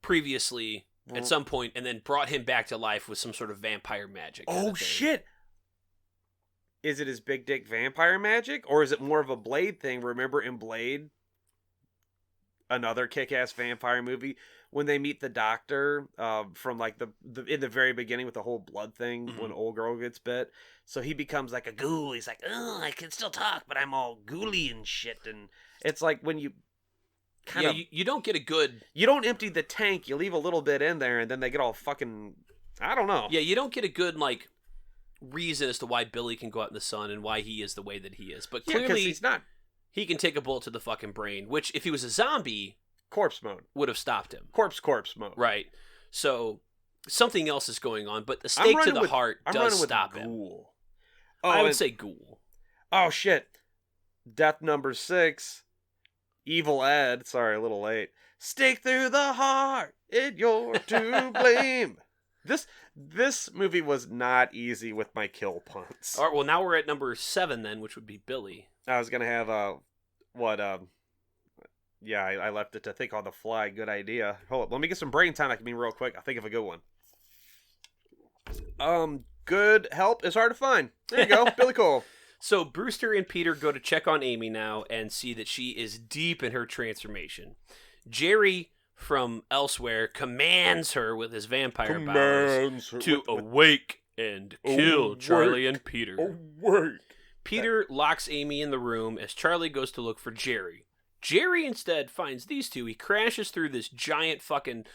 previously at some point and then brought him back to life with some sort of vampire magic. Oh, shit. Is it his big dick vampire magic? Or is it more of a Blade thing? Remember in Blade, another kick-ass vampire movie, when they meet the doctor from the in the very beginning with the whole blood thing when old girl gets bit. So he becomes like a ghoul. He's like, oh, I can still talk, but I'm all ghouly and shit. And it's like when you you don't get a good... You don't empty the tank. You leave a little bit in there, and then they get all fucking... I don't know. Yeah, you don't get a good, reason as to why Billy can go out in the sun and why he is the way that he is. But clearly, he's not... He can take a bullet to the fucking brain, which, if he was a zombie... Corpse mode. Would have stopped him. Corpse mode. Right. So, something else is going on, but the stake to the heart does stop him. Ghoul. Oh, I would say ghoul. Oh, shit. Death number 6. Evil Ed. Sorry, a little late. Stake through the heart, and you're to blame. This movie was not easy with my kill punts. All right, well, now we're at number 7 then, which would be Billy. I was gonna have yeah, I left it to think on the fly. Good idea. Hold up, let me get some brain time. I can be real quick. I'll think of a good one. Good help is hard to find. There you go, Billy Cole. So Brewster and Peter go to check on Amy now and see that she is deep in her transformation. Jerry from elsewhere commands her with his vampire powers to awake and kill Charlie and Peter. Awake. Peter locks Amy in the room as Charlie goes to look for Jerry. Jerry instead finds these two. He crashes through this giant fucking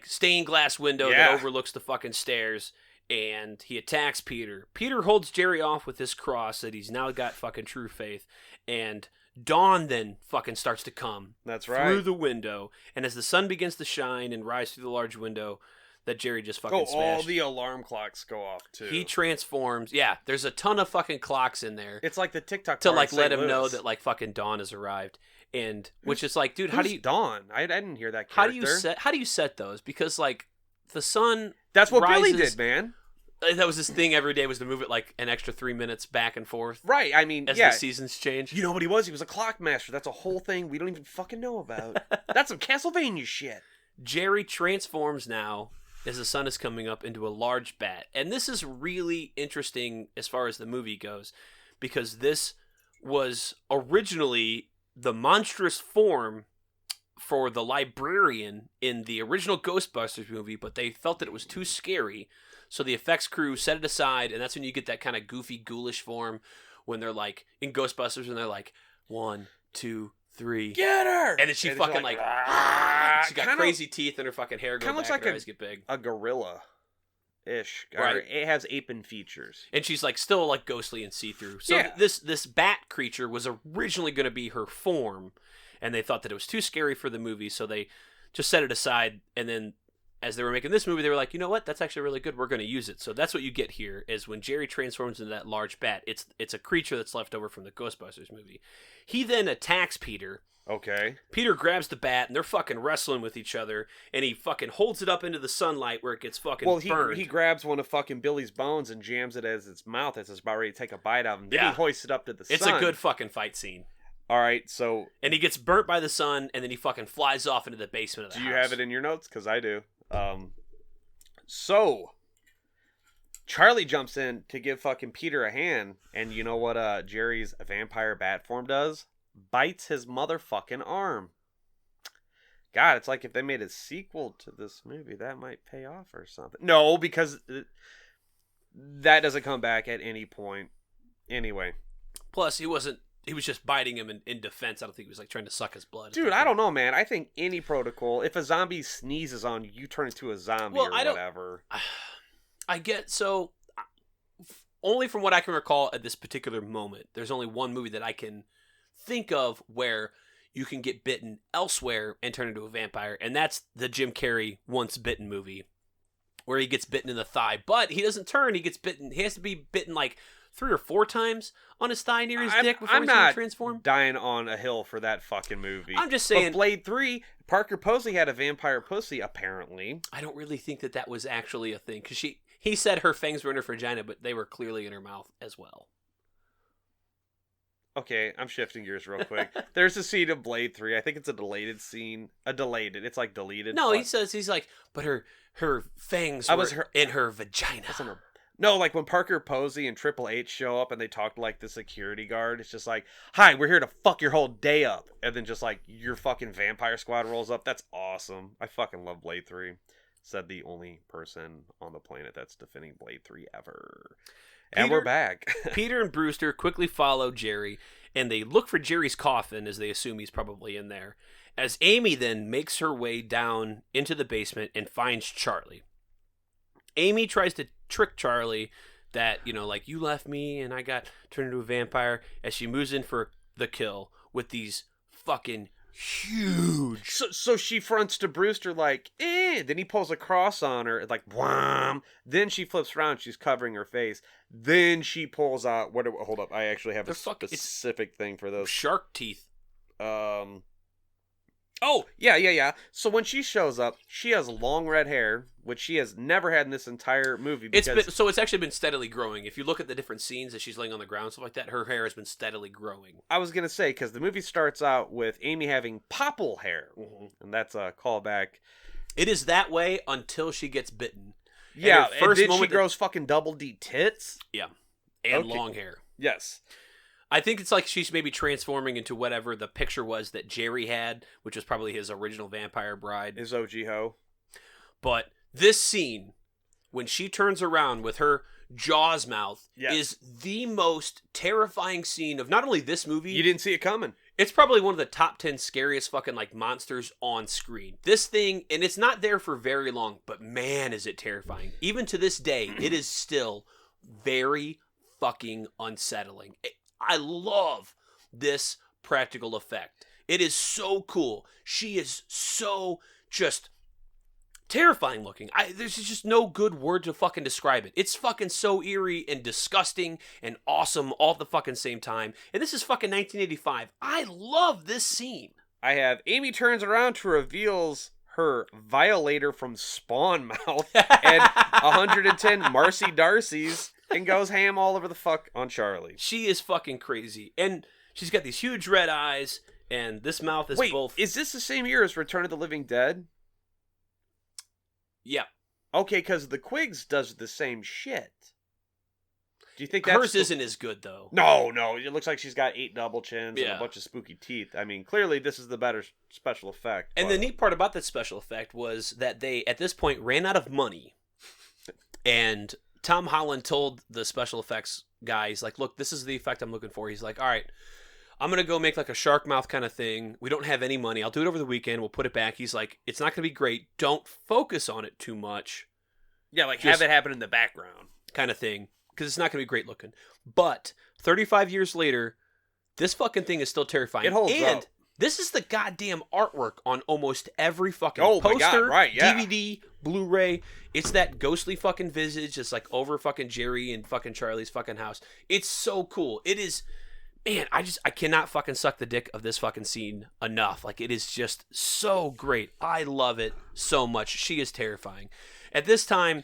stained glass window that overlooks the fucking stairs. and he attacks Peter. Peter holds Jerry off with his cross that he's now got fucking true faith, and dawn then fucking starts to come. That's right. Through the window, and as the sun begins to shine and rise through the large window that Jerry just fucking smashed. All the alarm clocks go off too. He transforms. Yeah, there's a ton of fucking clocks in there. It's like the TikTok to bar in like let St. him know Louis. that like fucking dawn has arrived, and which is like, dude, how do you Dawn? I didn't hear that how character. do you set those? Because like the sun. That's what rises, Billy did, man. That was his thing every day, was to move it like an extra 3 minutes back and forth. Right. I mean, as yeah. the seasons change. You know what he was? He was a clock master. That's a whole thing we don't even fucking know about. That's some Castlevania shit. Jerry transforms now as the sun is coming up into a large bat. And this is really interesting as far as the movie goes, because this was originally the monstrous form for the librarian in the original Ghostbusters movie, but they felt that it was too scary. So the effects crew set it aside, and that's when you get that kind of goofy, ghoulish form when they're like in Ghostbusters and they're like 1, 2, 3, get her, and then she fucking like she got crazy teeth and her fucking hair goes back looks like and her eyes get big. a gorilla ish. Right. It has aping features. And she's like still like ghostly and see-through. So Yeah. this bat creature was originally going to be her form, and they thought that it was too scary for the movie, so they just set it aside. And then as they were making this movie, they were like, you know what? That's actually really good. We're going to use it. So that's what you get here, is when Jerry transforms into that large bat, it's a creature that's left over from the Ghostbusters movie. He then attacks Peter. Okay. Peter grabs the bat, and they're fucking wrestling with each other, and he fucking holds it up into the sunlight where it gets fucking burned. He grabs one of fucking Billy's bones and jams it as its mouth as it's about ready to take a bite out of him. Then Yeah. he hoists it up to the sun. It's a good fucking fight scene. All right, so... And he gets burnt by the sun, and then he fucking flies off into the basement of the Do house. you have it in your notes? Because I do. So... Charlie jumps in to give fucking Peter a hand, and you know what Jerry's vampire bat form does? Bites his motherfucking arm. God, it's like if they made a sequel to this movie, that might pay off or something. No, because that doesn't come back at any point. Anyway. Plus, he was just biting him in defense. I don't think he was like trying to suck his blood. Dude, I don't know, man. I think any protocol, if a zombie sneezes on you, you turn into a zombie or whatever. I get, so only from what I can recall at this particular moment, there's only one movie that I can think of where you can get bitten elsewhere and turn into a vampire, and that's the Jim Carrey Once Bitten movie, where he gets bitten in the thigh, but he doesn't turn. He gets bitten. He has to be bitten like 3 or 4 times on his thigh near his dick before he's going to transform. Dying on a hill for that fucking movie. I'm just saying. But Blade 3, Parker Posey had a vampire pussy, apparently. I don't really think that was actually a thing, because he said her fangs were in her vagina, but they were clearly in her mouth as well. Okay, I'm shifting gears real quick. There's a scene of Blade 3. I think it's a deleted scene. It's like deleted. No, he's like, but her fangs were in her vagina. No, like when Parker Posey and Triple H show up and they talk to like the security guard, it's just like, hi, we're here to fuck your whole day up. And then just like your fucking vampire squad rolls up. That's awesome. I fucking love Blade 3. Said the only person on the planet that's defending Blade 3 ever. And we're back. Peter and Brewster quickly follow Jerry, and they look for Jerry's coffin, as they assume he's probably in there, as Amy then makes her way down into the basement and finds Charlie. Amy tries to trick Charlie that, like, you left me and I got turned into a vampire, as she moves in for the kill with these fucking huge. So she fronts to Brewster like, eh. Then he pulls a cross on her, like, wham. Then she flips around, she's covering her face. Then she pulls out, hold up, I actually have a specific thing for those. Shark teeth. Oh, yeah. So when she shows up, she has long red hair, which she has never had in this entire movie. It's actually been steadily growing. If you look at the different scenes as she's laying on the ground, stuff like that, her hair has been steadily growing. I was going to say, because the movie starts out with Amy having popple hair, and that's a callback. It is that way until she gets bitten. Yeah, and then she grows fucking double D tits. Yeah, and long hair. Yes. I think it's like she's maybe transforming into whatever the picture was that Jerry had, which was probably his original vampire bride. His OG hoe. But this scene, when she turns around with her Jaws mouth, is the most terrifying scene of not only this movie. You didn't see it coming. It's probably one of the top 10 scariest fucking like monsters on screen. This thing, and it's not there for very long, but man, is it terrifying. Even to this day, it is still very fucking unsettling. I love this practical effect. It is so cool. She is so just terrifying looking. There's just no good word to fucking describe it. It's fucking so eerie and disgusting and awesome all at the fucking same time. And this is fucking 1985. I love this scene. I have Amy turns around to reveals her Violator from Spawn mouth and 110 Marcy Darcy's and goes ham all over the fuck on Charlie. She is fucking crazy. And she's got these huge red eyes and this mouth is both... is this the same year as Return of the Living Dead? Yeah. Okay, because the Quigs does the same shit. Do you think that's... Hers isn't as good, though. No. It looks like she's got 8 double chins and a bunch of spooky teeth. I mean, clearly this is the better special effect. And the neat part about that special effect was that they, at this point, ran out of money. And Tom Holland told the special effects guys, like, look, this is the effect I'm looking for. He's like, all right, I'm going to go make like a shark mouth kind of thing. We don't have any money. I'll do it over the weekend. We'll put it back. He's like, it's not going to be great. Don't focus on it too much. Yeah, like have it happen in the background. Kind of thing. Because it's not going to be great looking. But 35 years later, this fucking thing is still terrifying. It holds and up. This is the goddamn artwork on almost every fucking my poster, God, right, yeah. DVD, Blu-ray. It's that ghostly fucking visage. It's like over fucking Jerry and fucking Charlie's fucking house. It's so cool. It is... Man, I cannot fucking suck the dick of this fucking scene enough. Like, it is just so great. I love it so much. She is terrifying. At this time...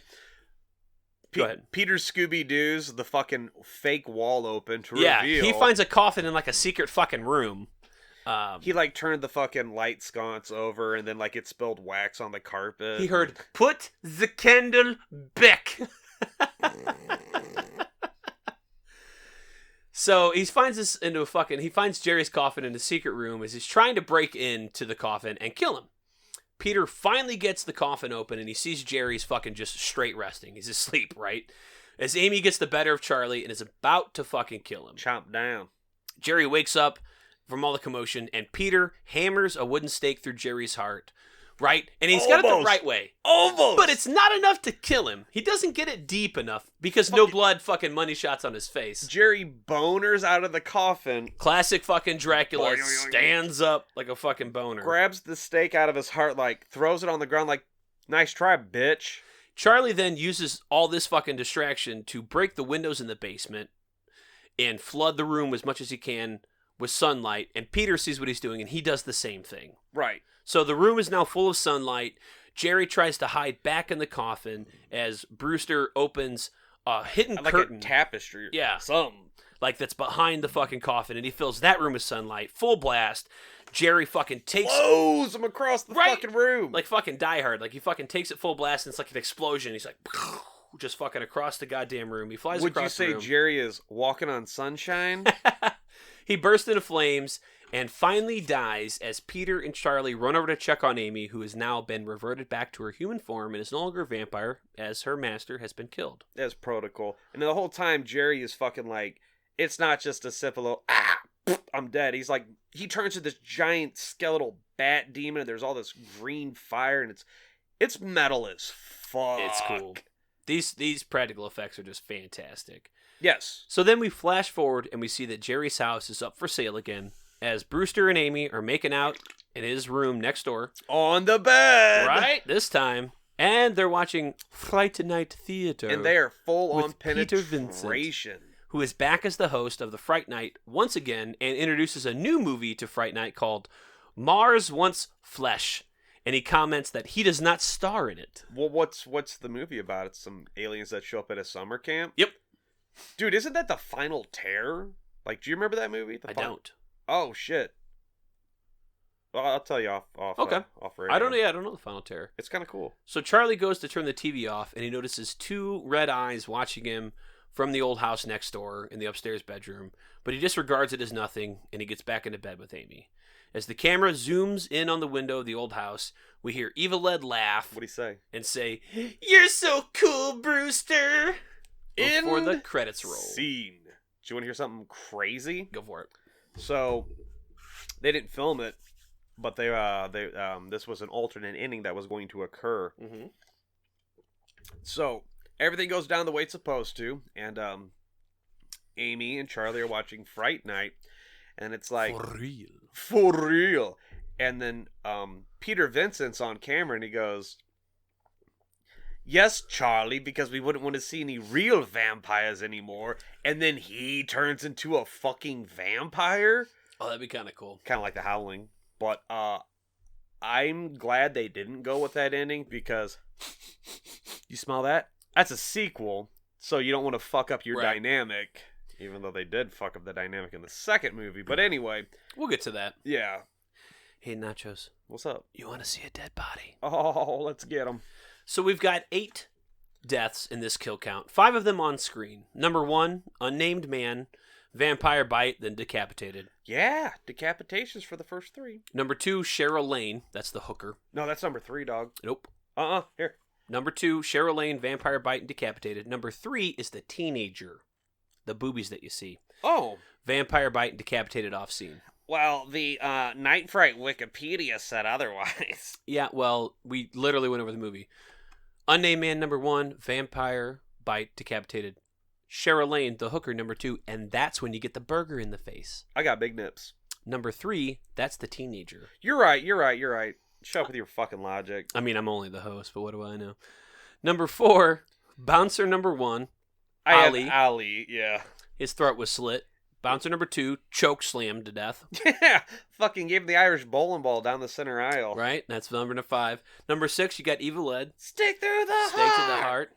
Go ahead. Peter Scooby-Doo's the fucking fake wall open to reveal... Yeah, he finds a coffin in, like, a secret fucking room. He, like, turned the fucking light sconce over, and then, like, it spilled wax on the carpet. He heard, put the candle back. So he finds he finds Jerry's coffin in the secret room as he's trying to break into the coffin and kill him. Peter finally gets the coffin open and he sees Jerry's fucking just straight resting. He's asleep, right? As Amy gets the better of Charlie and is about to fucking kill him. Chomp down. Jerry wakes up from all the commotion and Peter hammers a wooden stake through Jerry's heart. Right? And he's got it the right way. Almost! But it's not enough to kill him. He doesn't get it deep enough because no blood fucking money shots on his face. Jerry boners out of the coffin. Classic fucking Dracula stands up like a fucking boner. Grabs the stake out of his heart, like, throws it on the ground like, nice try, bitch. Charlie then uses all this fucking distraction to break the windows in the basement and flood the room as much as he can with sunlight. And Peter sees what he's doing and he does the same thing. Right. So the room is now full of sunlight. Jerry tries to hide back in the coffin as Brewster opens a hidden curtain. Like a tapestry. Yeah. Something. Like that's behind the fucking coffin. And he fills that room with sunlight. Full blast. Jerry fucking takes... blows him across the fucking room. Like fucking Die Hard. Like he fucking takes it full blast and it's like an explosion. He's like... just fucking across the goddamn room. He flies across the room. Would you say Jerry is walking on sunshine? He bursts into flames and finally dies as Peter and Charlie run over to check on Amy, who has now been reverted back to her human form and is no longer a vampire, as her master has been killed. That's protocol. And the whole time, Jerry is fucking like, it's not just a simple, I'm dead. He's like, he turns into this giant skeletal bat demon, and there's all this green fire, and it's metal as fuck. It's cool. These practical effects are just fantastic. Yes. So then we flash forward, and we see that Jerry's house is up for sale again, as Brewster and Amy are making out in his room next door. On the bed! Right? This time. And they're watching Fright Night Theater. And they are full on Peter penetration. Vincent, who is back as the host of the Fright Night once again and introduces a new movie to Fright Night called Mars Wants Flesh. And he comments that he does not star in it. Well, what's the movie about? It's some aliens that show up at a summer camp? Yep. Dude, isn't that The Final Terror? Like, do you remember that movie? I don't. Oh, shit. Well, I'll tell you off okay. Off radio. I don't know The Final Terror. It's kind of cool. So Charlie goes to turn the TV off, and he notices two red eyes watching him from the old house next door in the upstairs bedroom, but he disregards it as nothing, and he gets back into bed with Amy. As the camera zooms in on the window of the old house, we hear Evil Ed laugh. What'd he say? And say, "You're so cool, Brewster!" Before the credits roll. Scene. Do you want to hear something crazy? Go for it. So, They didn't film it, but this was an alternate ending that was going to occur. Mm-hmm. So everything goes down the way it's supposed to, and Amy and Charlie are watching Fright Night, and it's like for real. And then Peter Vincent's on camera, and he goes, "Yes, Charlie, because we wouldn't want to see any real vampires anymore." And then he turns into a fucking vampire. Oh, that'd be kind of cool. Kind of like The Howling. But I'm glad they didn't go with that ending, because you smell that? That's a sequel, so you don't want to fuck up your dynamic, even though they did fuck up the dynamic in the second movie. But anyway. We'll get to that. Yeah. Hey, Nachos. What's up? You want to see a dead body? Oh, let's get them. So we've got 8 deaths in this kill count. 5 of them on screen. Number 1, unnamed man, vampire bite, then decapitated. Yeah, decapitations for the first 3. Number 2, Cheryl Lane. That's the hooker. No, that's number 3, dog. Nope. Here. Number 2, Cheryl Lane, vampire bite, and decapitated. Number 3 is the teenager. The boobies that you see. Oh. Vampire bite and decapitated off scene. Well, the Night Fright Wikipedia said otherwise. Yeah, well, we literally went over the movie. Unnamed man, number 1, vampire bite, decapitated. Cheryl Lane, the hooker, number 2, and that's when you get the burger in the face. I got big nips. Number 3, that's the teenager. You're right. Shut up with your fucking logic. I mean, I'm only the host, but what do I know? Number 4, bouncer number 1, Ali. Ali, yeah. His throat was slit. Bouncer number 2, choke slammed to death. Yeah, fucking gave him the Irish bowling ball down the center aisle. Right, that's number 5. Number 6, you got Evil Ed. Stick through the Stake to the heart.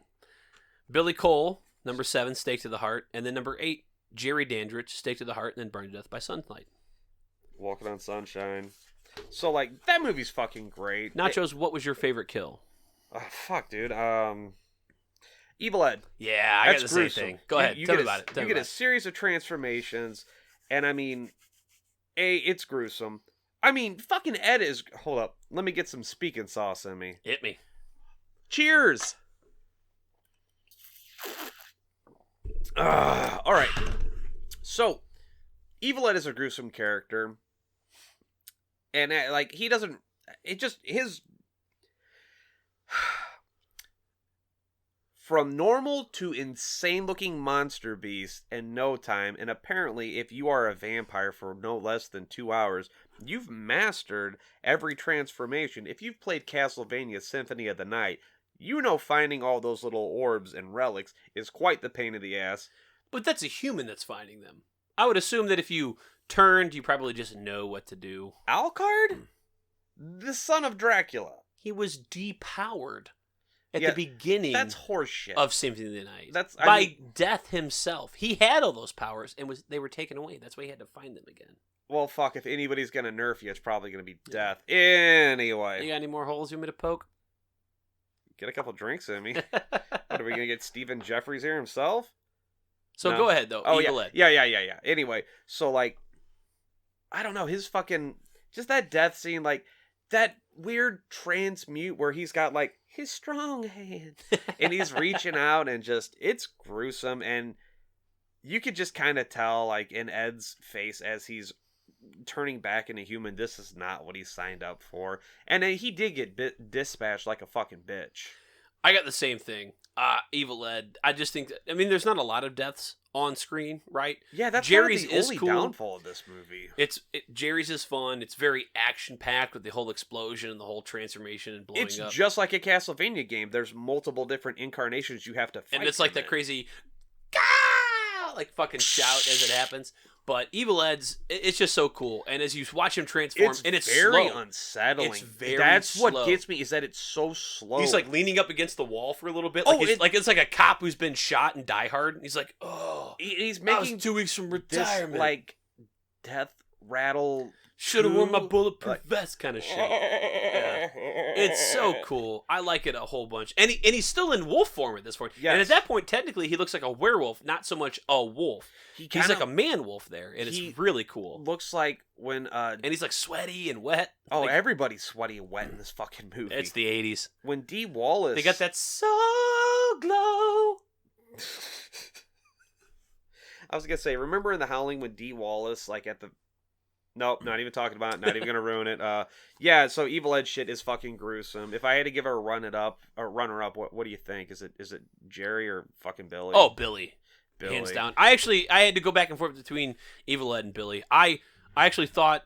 Billy Cole, number 7, stake to the heart. And then number 8, Jerry Dandridge, stake to the heart and then burned to death by sunlight. Walking on sunshine. So, like, that movie's fucking great. Nachos, what was your favorite kill? Oh, fuck, dude. Evil Ed. Yeah, I got the same thing. Go ahead, tell me about it. You get a series of transformations, and I mean, it's gruesome. I mean, fucking Ed is... Hold up. Let me get some speaking sauce in me. Hit me. Cheers! All right. So, Evil Ed is a gruesome character. And, like, he doesn't... It just... His... From normal to insane-looking monster beast in no time, and apparently if you are a vampire for no less than 2 hours, you've mastered every transformation. If you've played Castlevania Symphony of the Night, you know finding all those little orbs and relics is quite the pain in the ass. But that's a human that's finding them. I would assume that if you turned, you probably just know what to do. Alucard? The son of Dracula. He was depowered. At the beginning, that's horseshit. Of Symphony of the Night. I mean, Death himself. He had all those powers, and they were taken away. That's why he had to find them again. Well, fuck, if anybody's gonna nerf you, it's probably gonna be Death. Anyway. You got any more holes you want me to poke? Get a couple drinks in me. What, are we gonna get Stephen Jeffries here himself? So go ahead, though. Oh, Evil Ed. Yeah. Anyway, so, like, I don't know, his fucking... Just that death scene, like, that weird transmute where he's got, like, his strong hand. And he's reaching out and just... It's gruesome, and you could just kind of tell, like, in Ed's face as he's turning back into human, this is not what he signed up for. And then he did get dispatched like a fucking bitch. I got the same thing. Evil Ed. I just think that, I mean, there's not a lot of deaths on screen, right? Yeah, that's Jerry's the only cool. downfall of this movie. Jerry's is fun. It's very action-packed with the whole explosion and the whole transformation and blowing It's up. just like a Castlevania game. There's multiple different incarnations you have to fight. And it's like that crazy, Gah! Like fucking shout as it happens. But Evil Ed's, it's just so cool. And as you watch him transform, it's very slow. unsettling. It's very That's slow. what gets me, is that it's so slow. He's like leaning up against the wall for a little bit. Like, it's like a cop who's been shot in Die Hard. And he's like, oh, he's I making was 2 weeks from this, retirement. like, death rattle. Should have worn my bulletproof vest kind of shit. Yeah. It's so cool. I like it a whole bunch. And he's still in wolf form at this point. Yes. And at that point, technically, he looks like a werewolf, not so much a wolf. He's like a man wolf there, and it's really cool. Looks like when... and he's like sweaty and wet. Oh, like, everybody's sweaty and wet in this fucking movie. It's the 80s. When Dee Wallace... They got that soul glow. I was going to say, remember in The Howling when Dee Wallace, like at the... Nope, not even talking about it. Not even gonna ruin it. Yeah. So Evil Ed shit is fucking gruesome. If I had to give her a runner up, what do you think? Is it Jerry or fucking Billy? Oh, Billy. Billy. Hands down. I had to go back and forth between Evil Ed and Billy. I actually thought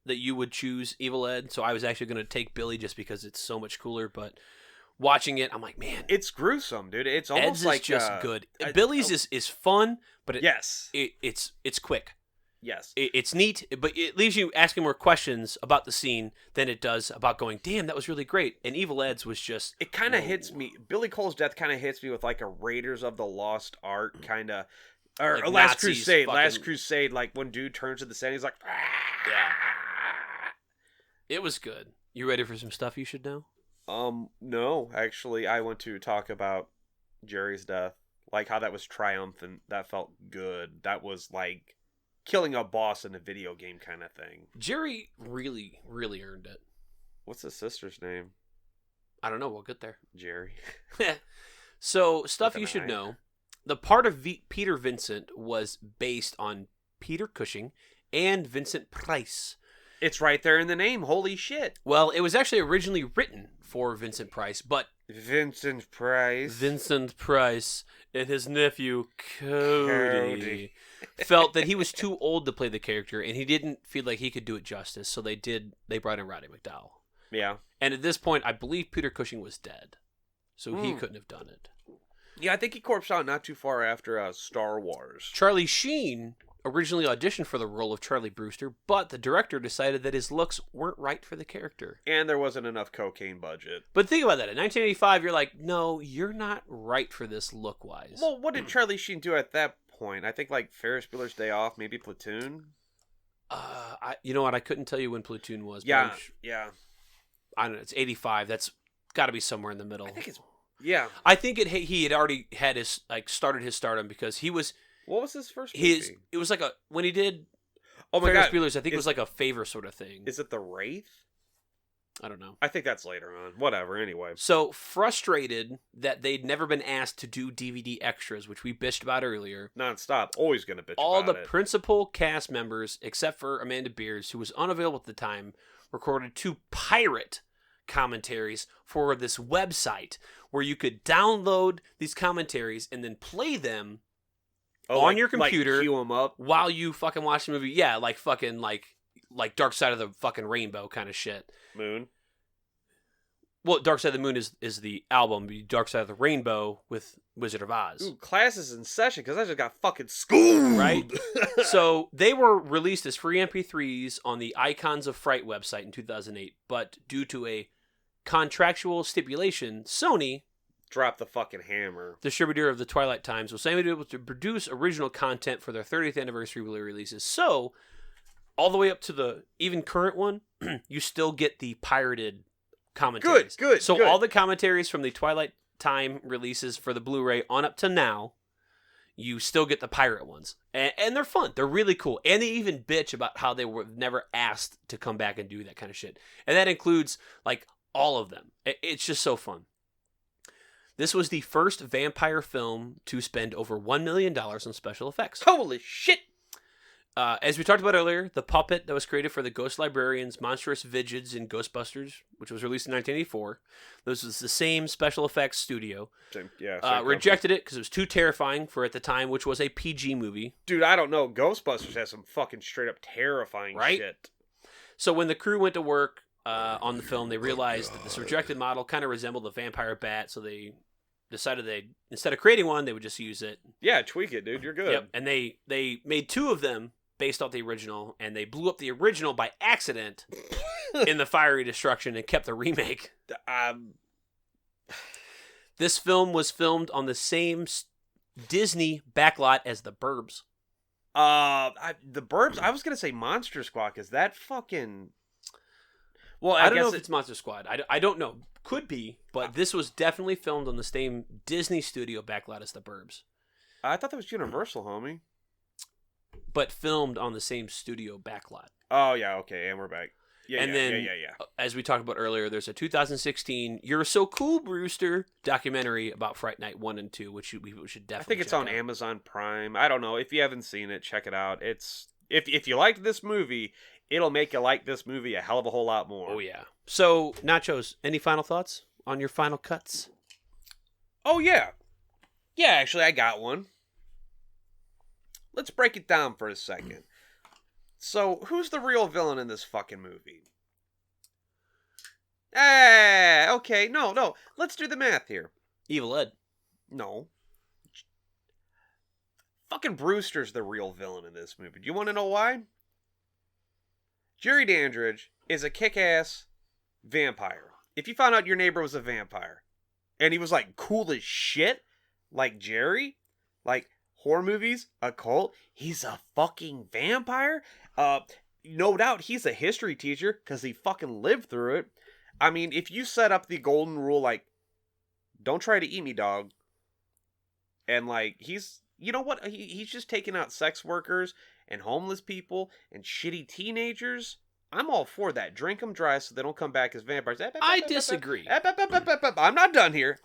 that you would choose Evil Ed, so I was actually going to take Billy just because it's so much cooler, but watching it, I'm like, man, It's gruesome, dude. It's almost Ed's like is just good. Billy's is fun, but yes, it's quick. yes. It's neat, but it leaves you asking more questions about the scene than it does about going, damn, that was really great. And Evil Ed's was just... It kind of hits me. Billy Cole's death kind of hits me with like a Raiders of the Lost Ark kind of, or Like a Last Nazis Crusade. fucking- Last Crusade, like when dude turns to the sand, he's like, Yeah. It was good. You ready for some stuff you should know? No, actually, I want to talk about Jerry's death, like how that was triumphant. That felt good. That was like killing a boss in a video game kind of thing. Jerry really, really earned it. What's his sister's name? I don't know. We'll get there. Jerry. So, stuff With an you should I. know. The part of Peter Vincent was based on Peter Cushing and Vincent Price. It's right there in the name. Holy shit. Well, it was actually originally written for Vincent Price, but Vincent Price. Vincent Price and his nephew Cody felt that he was too old to play the character, and he didn't feel like he could do it justice. So they brought in Roddy McDowall. Yeah. And at this point, I believe Peter Cushing was dead, so he couldn't have done it. Yeah, I think he corpsed out not too far after Star Wars. Charlie Sheen originally auditioned for the role of Charlie Brewster, but the director decided that his looks weren't right for the character. And there wasn't enough cocaine budget. But think about that. In 1985, you're like, no, you're not right for this look-wise. Well, what did Charlie Sheen do at that point? I think like Ferris Bueller's Day Off, maybe Platoon. You know what? I couldn't tell you when Platoon was. But Yeah, yeah. I don't know. It's 85. That's got to be somewhere in the middle. I think it's yeah. I think he had already had his started his stardom because he was What was his first movie? It was like when he did Oh my Ferris god, Bueller's. I think it was like a favor sort of thing. is it The Wraith? I don't know. I think that's later on. Whatever. Anyway, So frustrated that they'd never been asked to do DVD extras, which we bitched about earlier. nonstop. Always gonna bitch All about the it. principal cast members, except for Amanda Beers, who was unavailable at the time, recorded 2 pirate commentaries for this website where you could download these commentaries and then play them on your computer. Like queue 'em up. while you fucking watch the movie. Yeah, like fucking like Dark Side of the fucking Rainbow kind of shit. Moon. Well, Dark Side of the Moon is the album. Dark Side of the Rainbow with Wizard of Oz. Ooh, class is in session because I just got fucking schooled. Right? So they were released as free MP3s on the Icons of Fright website in 2008, but due to a contractual stipulation, Sony, Drop the fucking hammer. distributor of the Twilight Times, was only able to produce original content for their 30th anniversary Blu-ray releases. So, all the way up to the even current one, you still get the pirated commentaries. Good. So good. all the commentaries from the Twilight Time releases for the Blu-ray on up to now, you still get the pirate ones. And they're fun. They're really cool. And they even bitch about how they were never asked to come back and do that kind of shit. And that includes, like, all of them. It's just so fun. This was the first vampire film to spend over $1 million on special effects. Holy shit! As we talked about earlier, the puppet that was created for the Ghost Librarian's Monstrous Vigids in Ghostbusters, which was released in 1984, this was the same special effects studio. Same company. Rejected it because it was too terrifying for at the time, which was a PG movie. Dude, I don't know. Ghostbusters has some fucking straight up terrifying Right? shit. So when the crew went to work on the film, they realized that this rejected model kind of resembled a vampire bat, so they decided instead of creating one, they would just use it. Yeah, tweak it, dude. You're good. Yep. And they made 2 of them based off the original, and they blew up the original by accident in the fiery destruction and kept the remake. This film was filmed on the same Disney backlot as The Burbs. The Burbs. I was gonna say Monster Squad. Is that fucking? Well, I don't know if it's Monster Squad. I don't know. Could be, but this was definitely filmed on the same Disney studio backlot as The Burbs. I thought that was Universal, homie. But filmed on the same studio backlot. Oh yeah, okay, and we're back. Yeah, And then, yeah. as we talked about earlier, there's a 2016 "You're So Cool, Brewster" documentary about Fright Night 1 and 2, which we should definitely. I think it's check on out. Amazon Prime. I don't know if you haven't seen it, check it out. It's If you liked this movie, it'll make you like this movie a hell of a whole lot more. Oh, yeah. So, Nachos, any final thoughts on your final cuts? Oh, yeah. Yeah, actually, I got one. Let's break it down for a second. So, who's the real villain in this fucking movie? Okay, no. Let's do the math here. Evil Ed. No. Fucking Brewster's the real villain in this movie. Do you want to know why? Jerry Dandridge is a kick-ass vampire. If you found out your neighbor was a vampire, and he was like cool as shit, like Jerry, like horror movies, a cult, he's a fucking vampire? No doubt he's a history teacher, because he fucking lived through it. I mean, if you set up the golden rule, like, don't try to eat me, dog. And, like, he's, you know what? He's just taking out sex workers and homeless people and shitty teenagers. I'm all for that. Drink them dry so they don't come back as vampires. I disagree. I'm not done here.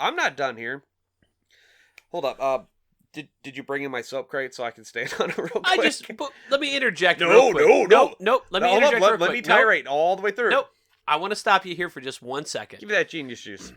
Hold up. Did you bring in my soap crate so I can stand on it real quick? Let me interject. No. Let me interject real quick. Let me tirade all the way through. Nope. I want to stop you here for just 1 second. Give me that genius juice.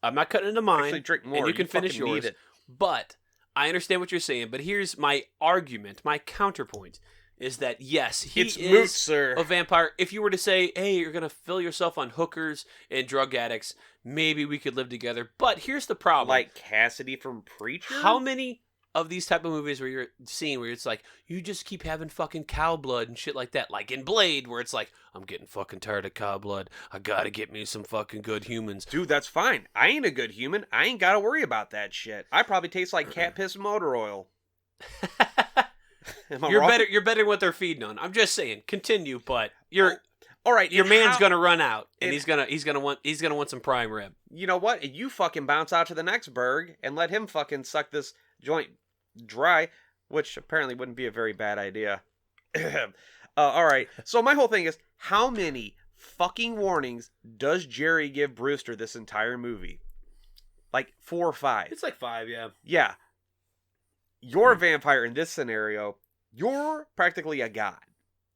I'm not cutting into mine. Actually, drink more. And you can finish yours. But I understand what you're saying. But here's my argument, my counterpoint, is that yes, he is moot, sir. a vampire. If you were to say, hey, you're going to fill yourself on hookers and drug addicts, maybe we could live together. But here's the problem. Like Cassidy from Preacher? How many of these type of movies where you're seeing where it's like, you just keep having fucking cow blood and shit like that? Like in Blade, where it's like, I'm getting fucking tired of cow blood. I gotta get me some fucking good humans. Dude, that's fine. I ain't a good human. I ain't gotta worry about that shit. I probably taste like cat piss motor oil. Am I You're wrong? better. You're better than what they're feeding on. I'm just saying. Continue, but all right. your and man's how- gonna run out, and and- he's gonna want some prime rib. You know what? You fucking bounce out to the next burg and let him fucking suck this joint dry, which apparently wouldn't be a very bad idea. All right. So my whole thing is, how many fucking warnings does Jerry give Brewster this entire movie? Like 4 or 5. It's like 5, yeah. Yeah. You're a vampire in this scenario. You're practically a god.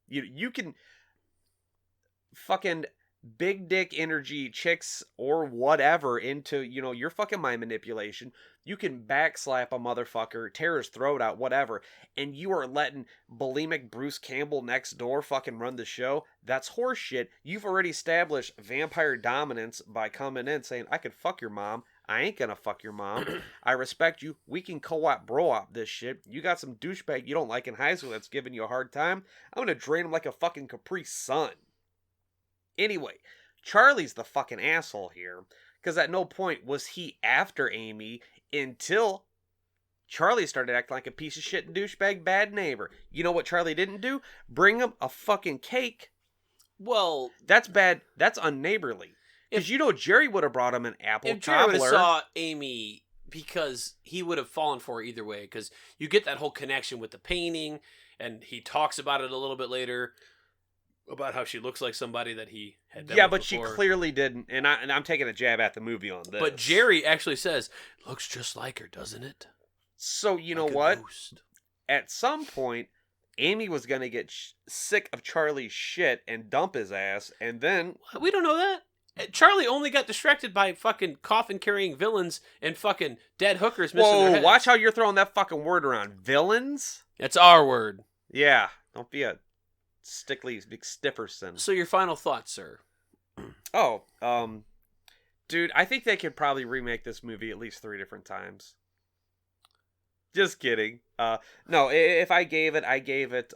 You can fucking big dick energy chicks or whatever into, your fucking mind manipulation. You can backslap a motherfucker, tear his throat out, whatever, and you are letting bulimic Bruce Campbell next door fucking run the show. That's horseshit. You've already established vampire dominance by coming in saying, I could fuck your mom. I ain't gonna fuck your mom. I respect you. We can co-op, bro-op this shit. You got some douchebag you don't like in high school that's giving you a hard time. I'm gonna drain him like a fucking Capri Sun. Anyway, Charlie's the fucking asshole here, because at no point was he after Amy until Charlie started acting like a piece of shit douchebag bad neighbor. You know what Charlie didn't do? Bring him a fucking cake. Well, That's bad. That's unneighborly. Because Jerry would have brought him an apple if Jerry would have cobbler. saw Amy, because he would have fallen for her either way, because you get that whole connection with the painting, and he talks about it a little bit later, about how she looks like somebody that he had been with but before. she clearly didn't, and I'm taking a jab at the movie on this. But Jerry actually says, looks just like her, doesn't it? So you know Like a what? ghost. At some point, Amy was going to get sick of Charlie's shit and dump his ass, and then... We don't know that. Charlie only got distracted by fucking coffin-carrying villains and fucking dead hookers missing their Whoa, heads. watch how you're throwing that fucking word around. Villains? It's our word. Yeah, don't be a stickly McStifferson. So your final thoughts, sir? Oh, dude, I think they could probably remake this movie at least 3 different times. Just kidding. No, if I gave it, I'll give it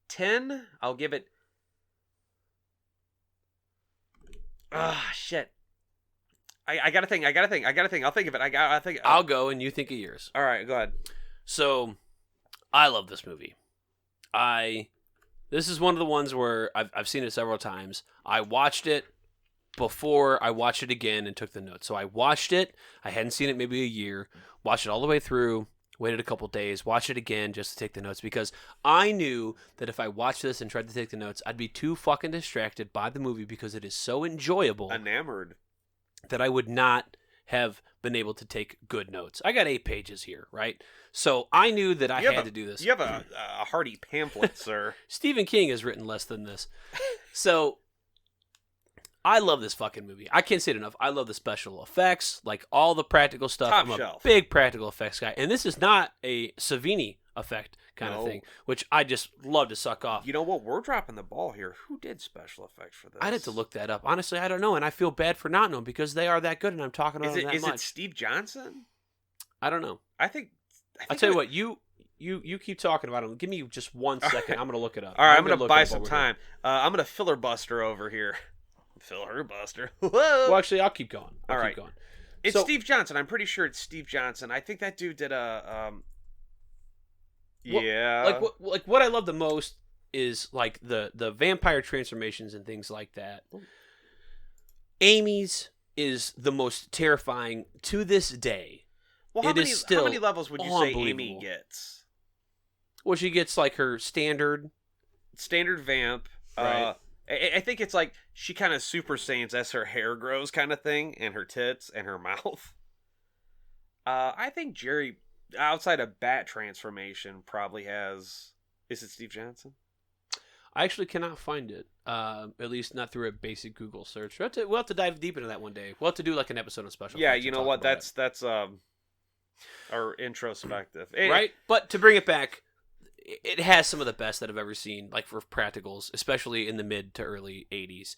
10. I'll give it... shit. I gotta think. I'll think of it. I'll go and you think of yours. All right, go ahead. So, I love this movie. This is one of the ones where I've seen it several times. I watched it before I watched it again and took the notes. So I watched it. I hadn't seen it maybe a year. Watched it all the way through. Waited a couple days. Watched it again just to take the notes because I knew that if I watched this and tried to take the notes, I'd be too fucking distracted by the movie because it is so enjoyable. Enamored. that I would not have been able to take good notes. I got 8 pages here, right? So I knew that I had to do this. You have a hearty pamphlet, sir. Stephen King has written less than this. So I love this fucking movie. I can't say it enough. I love the special effects, like all the practical stuff. Top I'm shelf. a big practical effects guy. And this is not a Savini effect kind of thing, which I just love to suck off. You know what? We're dropping the ball here. Who did special effects for this? I'd have to look that up. Honestly, I don't know, and I feel bad for not knowing because they are that good, and I'm talking about them that much. Is it Steve Johnson? I don't know. I think I'll tell you what. You keep talking about them. Give me just 1 second. I'm going to look it up. All right, I'm going to buy some time. I'm going to filibuster over here. Filibuster. Whoa. Well, actually, I'll keep going. All right. Keep going. It's Steve Johnson. I'm pretty sure it's Steve Johnson. I think that dude did a. Yeah. Like what I love the most is like the vampire transformations and things like that. Amy's is the most terrifying to this day. Well, how many levels would you say Amy gets? Well, she gets like her standard vamp. Right. I think it's like she kind of Super Saiyans as her hair grows kind of thing, and her tits and her mouth. I think Jerry, outside of bat transformation, probably has... Is it Steve Johnson? I actually cannot find it. At least not through a basic Google search. We'll have to dive deep into that one day. We'll have to do like an episode of special. Yeah, you know what? That's our introspective. Right? But to bring it back, it has some of the best that I've ever seen, like for practicals, especially in the mid to early 80s.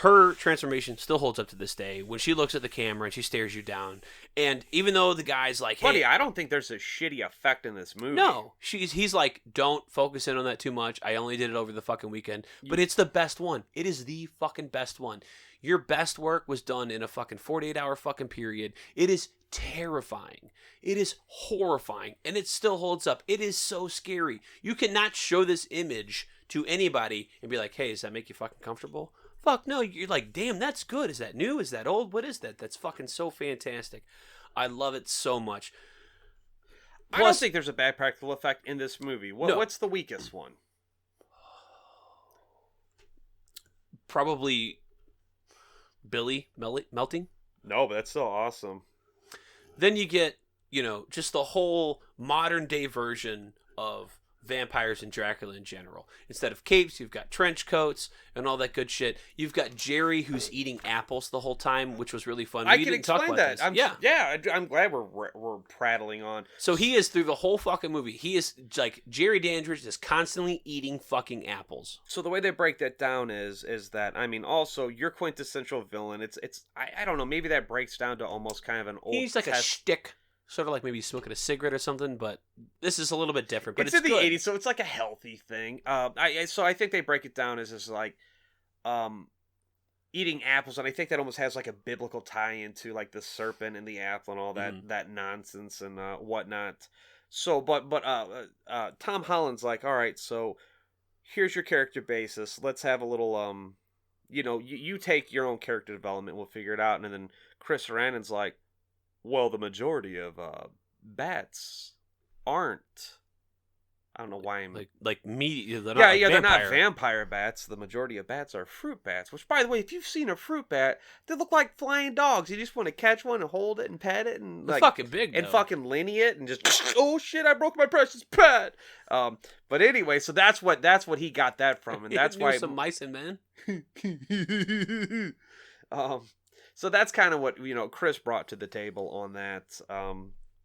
Her transformation still holds up to this day when she looks at the camera and she stares you down. And even though the guy's like, hey... Buddy, I don't think there's a shitty effect in this movie. No. He's like, don't focus in on that too much. I only did it over the fucking weekend. But it's the best one. It is the fucking best one. Your best work was done in a fucking 48-hour fucking period. It is terrifying. It is horrifying. And it still holds up. It is so scary. You cannot show this image to anybody and be like, hey, does that make you fucking comfortable? Fuck no, you're like, damn, that's good. Is that new? Is that old? What is that? That's fucking so fantastic. I love it so much. Plus, I don't think there's a bad practical effect in this movie. What's the weakest one? Probably Billy melting. No, but that's still awesome. Then you get, just the whole modern day version of vampires and Dracula in general. Instead of capes, you've got trench coats and all that good shit. You've got Jerry who's eating apples the whole time, which was really fun. I can explain that. I'm glad we're prattling on. So he is through the whole fucking movie. He is like Jerry Dandridge is constantly eating fucking apples. So the way they break that down is that also your quintessential villain. It's I don't know. Maybe that breaks down to almost kind of an old. He's like a shtick. Sort of like maybe smoking a cigarette or something, but this is a little bit different. But it's in the good. 80s, so it's like a healthy thing. I think they break it down as like eating apples, and I think that almost has like a biblical tie into like the serpent and the apple and all that nonsense and whatnot. So, but Tom Holland's like, all right, so here's your character basis. Let's have a little you take your own character development. We'll figure it out. And then Chris Sarandon's like, well, the majority of bats aren't. I don't know why I'm like meat. They're not vampire bats. The majority of bats are fruit bats. Which, by the way, if you've seen a fruit bat, they look like flying dogs. You just want to catch one and hold it and pet it and they're fucking big and fucking linny it and just oh shit, I broke my precious pet. But anyway, so that's what he got that from, and that's why some mice and men. So that's kind of what Chris brought to the table on that.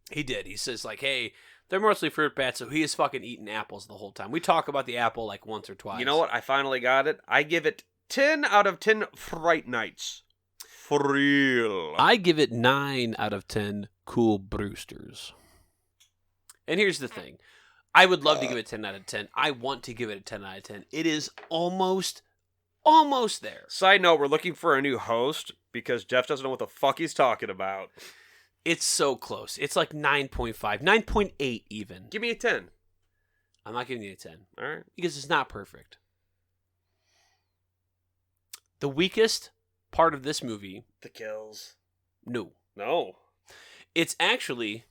He did. He says like, hey, they're mostly fruit bats, so he is fucking eating apples the whole time. We talk about the apple like once or twice. You know what? I finally got it. I give it 10 out of 10 Fright Nights. For real. I give it 9 out of 10 cool Brewsters. And here's the thing. I would love to give it 10 out of 10. I want to give it a 10 out of 10. It is almost there. Side note, we're looking for a new host because Jeff doesn't know what the fuck he's talking about. It's so close. It's like 9.5, 9.8 even. Give me a 10. I'm not giving you a 10. All right. Because it's not perfect. The weakest part of this movie... The kills. No. It's actually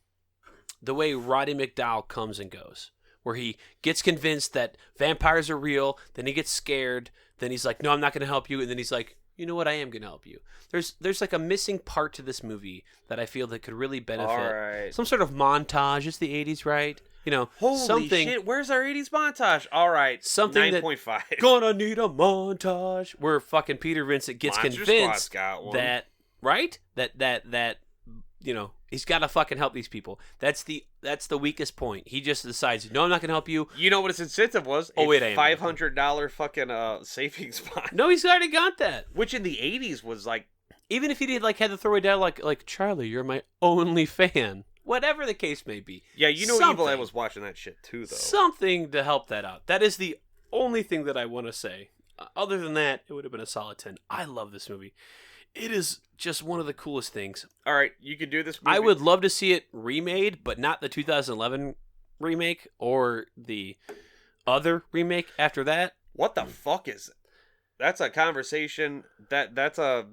the way Roddy McDowall comes and goes. Where he gets convinced that vampires are real, then he gets scared, then he's like, no, I'm not going to help you, and then he's like, you know what, I am gonna help you. There's like a missing part to this movie that I feel that could really benefit. All right. Some sort of montage. It's the 80s, right? You know, Holy something. shit, where's our 80s montage? All right, Something 9.5. Gonna need a montage where fucking Peter Vincent gets Monster convinced Squad's got one. that, right? That you know, he's got to fucking help these people. That's the weakest point. He just decides, no, I'm not gonna help you. You know what his incentive was? Oh, wait, I a am. $500 fucking savings bond. No, he's already got that. Which in the 80s was like, Even if he did had to throw it down like Charlie, you're my only fan. Whatever the case may be. yeah, you know, Something. Evil Ed was watching that shit too, though. Something to help that out. That is the only thing that I want to say. Other than that, it would have been a solid 10. I love this movie. It is just one of the coolest things. All right, you could do this movie. I would love to see it remade, but not the 2011 remake or the other remake after that. What the fuck is it? That's a conversation. That's a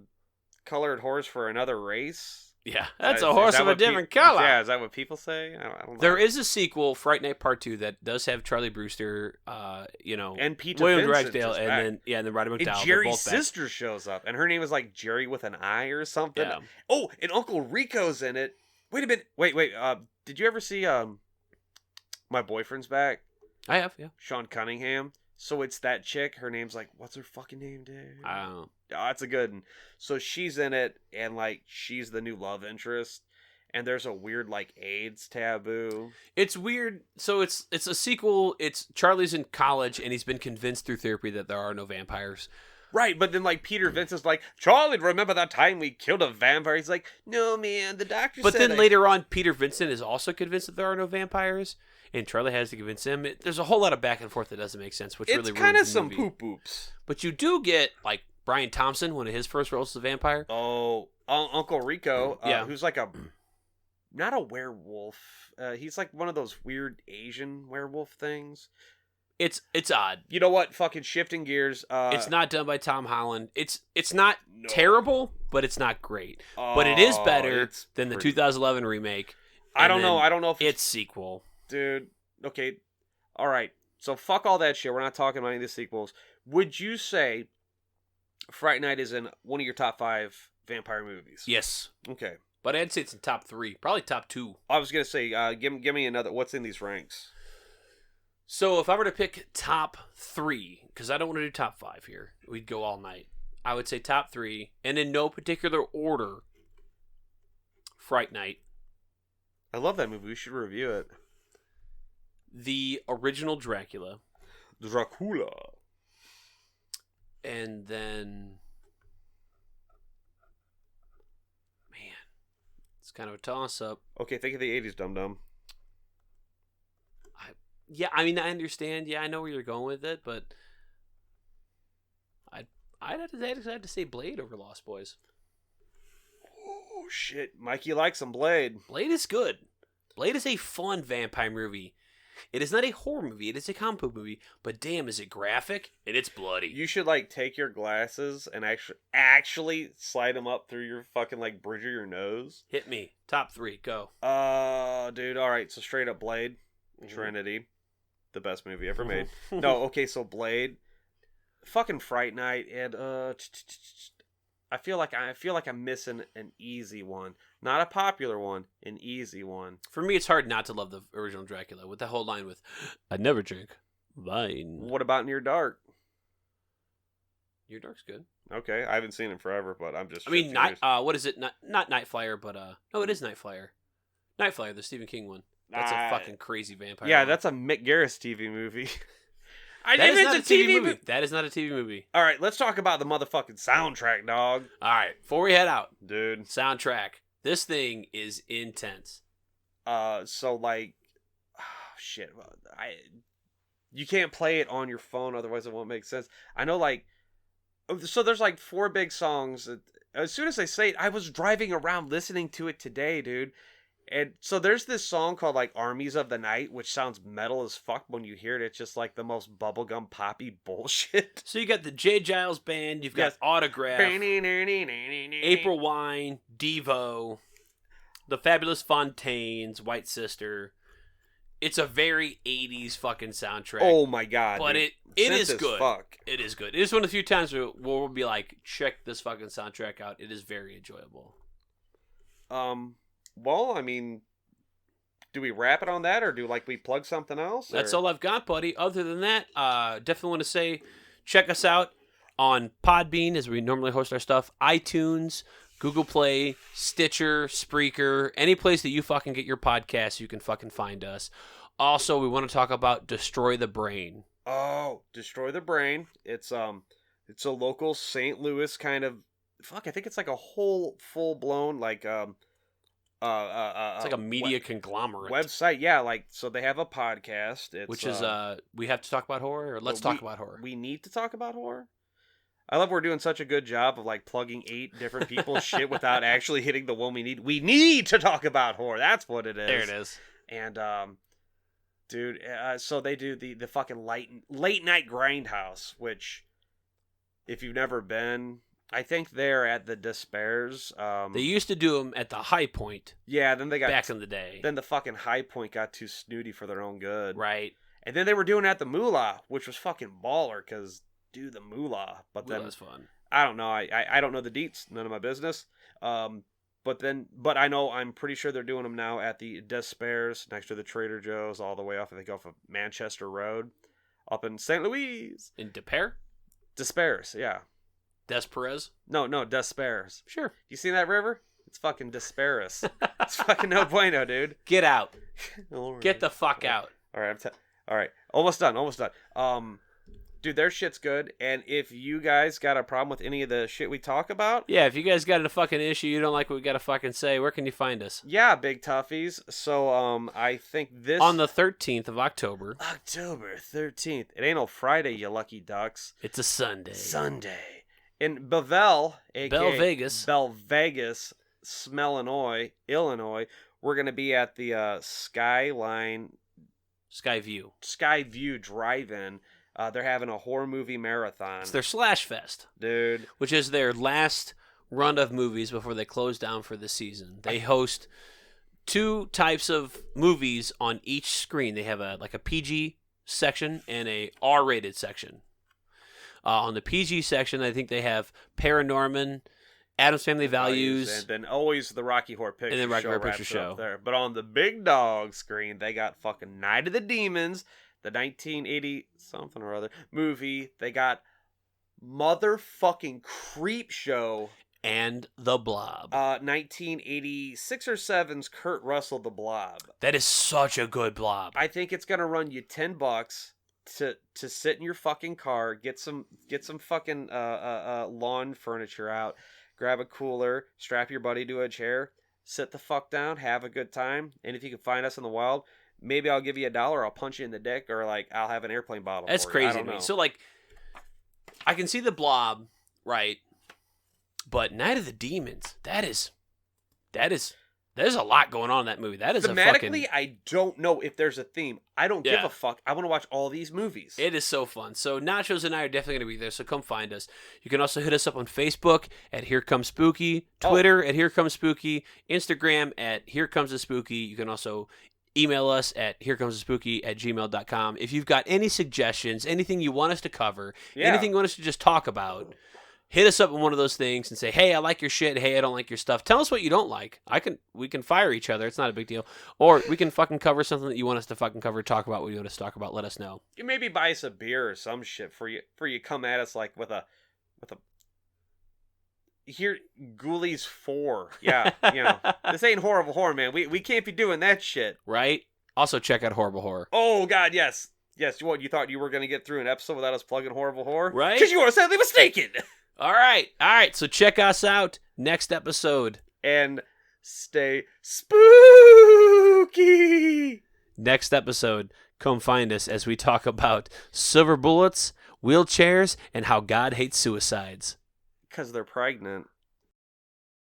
colored horse for another race. Yeah, that's a Is horse that of a what different color. Yeah, is that what people say? I don't know. There is a sequel, Fright Night Part 2, that does have Charlie Brewster, and Peter William Vincent Ragsdale, is and back. then Roddy And McDowell. They're Jerry's both back. sister shows up, and her name is like Jerry with an I or something. Yeah. Oh, and Uncle Rico's in it. Wait a minute. Wait. Did you ever see My Boyfriend's Back? I have, yeah. Sean Cunningham. So it's that chick. Her name's like, what's her fucking name, dude? I don't know. Oh, that's a good one. So she's in it, and like she's the new love interest. And there's a weird like AIDS taboo. It's weird. So it's a sequel. It's Charlie's in college, and he's been convinced through therapy that there are no vampires. Right, but then like Peter Vincent's like, Charlie, remember that time we killed a vampire? He's like, no, man, the doctor But said then later on, Peter Vincent is also convinced that there are no vampires, and Charlie has to convince him. There's a whole lot of back and forth that doesn't make sense, which it's really kind ruins of the some movie. poop oops. But you do get like Brian Thompson, one of his first roles as a vampire. Oh, Uncle Rico, Yeah. who's like not a werewolf. He's like one of those weird Asian werewolf things. It's odd. You know what? Fucking shifting gears. It's not done by Tom Holland. It's not No. terrible, but it's not great. But it is better it's than the pretty- 2011 remake. I and don't know. then I don't know if its sequel. dude. Okay, all right. So fuck all that shit. We're not talking about any of the sequels. Would you say Fright Night is in one of your top 5 vampire movies? Yes, Okay. but I'd say it's in top 3, probably top 2. I was gonna say, give me another. What's in these ranks? So if I were to pick top 3, because I don't want to do top 5 here, we'd go all night. I would say top 3, and in no particular order. Fright Night, I love that movie. We should review it. the original Dracula, Dracula. and then, man, it's kind of a toss-up. Okay, think of the 80s, dum dum. Yeah, I mean, I understand. Yeah, I know where you're going with it, but I'd have to say Blade over Lost Boys. Oh shit, Mikey likes some Blade. Blade is good. Blade is a fun vampire movie. It is not a horror movie. It is a comic book movie. But damn, is it graphic and it's bloody. You should like take your glasses and actually slide them up through your fucking like bridge of your nose. Hit me. Top 3. Go. Dude. All right, so straight up Blade, Trinity, the best movie ever made. No, okay, so Blade, fucking Fright Night, and I feel like I'm missing an easy one, not a popular one, an easy one. For me, it's hard not to love the original Dracula with the whole line with, "I never drink wine." What about Near Dark? Your Dark's good. Okay, I haven't seen it forever, but I'm just. I mean, shit Night. curious. What is it? Not Night Flyer, but no, it is Night Flyer. Night Flyer, the Stephen King one. That's a fucking crazy vampire. Yeah, one. that's a Mick Garris TV movie. That is not a TV movie. That is not a TV movie. All right, let's talk about the motherfucking soundtrack, dog. All right, before we head out, Dude. soundtrack. This thing is intense. So like, oh, shit. You can't play it on your phone, otherwise it won't make sense. I know, like, so there's like 4 big songs. As soon as I say it, I was driving around listening to it today, dude. And so there's this song called like Armies of the Night, which sounds metal as fuck when you hear it. It's just like the most bubblegum poppy bullshit. So you got the J. Giles Band, you've got Yes. Autograph, April Wine, Devo, the Fabulous Fontaines, White Sister, It's a very 80s fucking soundtrack. Oh my god. But dude. it Synth is good. Fuck. It is good. It is one of the few times where we'll be like, check this fucking soundtrack out. It is very enjoyable. Well, I mean, do we wrap it on that, or do we plug something else? That's or? all I've got, buddy. Other than that, definitely want to say, check us out on Podbean, as we normally host our stuff, iTunes, Google Play, Stitcher, Spreaker, any place that you fucking get your podcasts, you can fucking find us. Also, we want to talk about Destroy the Brain. Oh, Destroy the Brain. It's a local St. Louis kind of I think it's like a whole full blown it's like a media conglomerate website. Yeah, so they have a podcast. Which is we have to talk about horror, or let's talk about horror. We need to talk about horror. I love we're doing such a good job of plugging 8 different people's shit without actually hitting the one we need. We need to talk about horror. That's what it is. There it is. And dude, so they do the fucking late night grindhouse, which if you've never been, I think they're at the Despairs. They used to do them at the High Point. Yeah, then they got back in the day. Then the fucking High Point got too snooty for their own good. Right. And then they were doing it at the Moolah, which was fucking baller because do the Moolah. But then was fun. I don't know. I don't know the deets. None of my business. But I know, I'm pretty sure they're doing them now at the Despairs next to the Trader Joe's, all the way off, I think, off of Manchester Road, up in St. Louis. In Despairs, yeah. Desperez? No, Despairs. Sure. You seen that river? It's fucking Despairs. It's fucking no bueno, dude. Get out. Right. Get the fuck out. All right, all right. Almost done. Dude, their shit's good, and if you guys got a problem with any of the shit we talk about... Yeah, if you guys got a fucking issue, you don't like what we got to fucking say, where can you find us? Yeah, big toughies. So, I think this... On the 13th of October. October 13th. It ain't no Friday, you lucky ducks. It's a Sunday. In Bevel, a.k.a. Bell Vegas, Smellinois, Illinois, we're going to be at the Skyview Drive-In. They're having a horror movie marathon. It's their Slash Fest. Dude. Which is their last run of movies before they close down for the season. They host 2 types of movies on each screen. They have a PG section and a R-rated section. On the PG section, I think they have Paranorman, Addams Family Values, and then always the Rocky Horror Picture Show. And then Rocky Horror Picture Show. There. But on the big dog screen, they got fucking Night of the Demons, the 1980 something or other movie. They got motherfucking Creep Show. And The Blob. 1986 or 7's Kurt Russell, The Blob. That is such a good Blob. I think it's going to run you $10 to sit in your fucking car, get some fucking lawn furniture out, grab a cooler, strap your buddy to a chair, sit the fuck down, have a good time. And if you can find us in the wild, maybe I'll give you $1, I'll punch you in the dick, or I'll have an airplane bottle. That's for crazy you. I don't to me. know. So I can see The Blob, right? But Night of the Demons, there's a lot going on in that movie. That is thematically, I don't know if there's a theme. I don't give a fuck. I want to watch all these movies. It is so fun. So Nachos and I are definitely going to be there, so come find us. You can also hit us up on Facebook at Here Comes Spooky, Twitter at Here Comes Spooky, Instagram at Here Comes the Spooky. You can also email us at herecomesaspooky@gmail.com. If you've got any suggestions, anything you want us to cover, anything you want us to just talk about, hit us up on one of those things and say, hey, I like your shit. Hey, I don't like your stuff. Tell us what you don't like. We can fire each other. It's not a big deal. Or we can fucking cover something that you want us to fucking cover. Talk about what you want us to talk about. Let us know. You maybe buy us a beer or some shit for you come at us with a here Ghoulies 4. Yeah, this ain't horrible horror, man. We can't be doing that shit. Right? Also check out Horrible Horror. Oh God, yes. Yes, what, you thought you were gonna get through an episode without us plugging Horrible Horror? Right? Because you are sadly mistaken. All right. So check us out next episode. And stay spooky. Next episode, come find us as we talk about silver bullets, wheelchairs, and how God hates suicides. Because they're pregnant.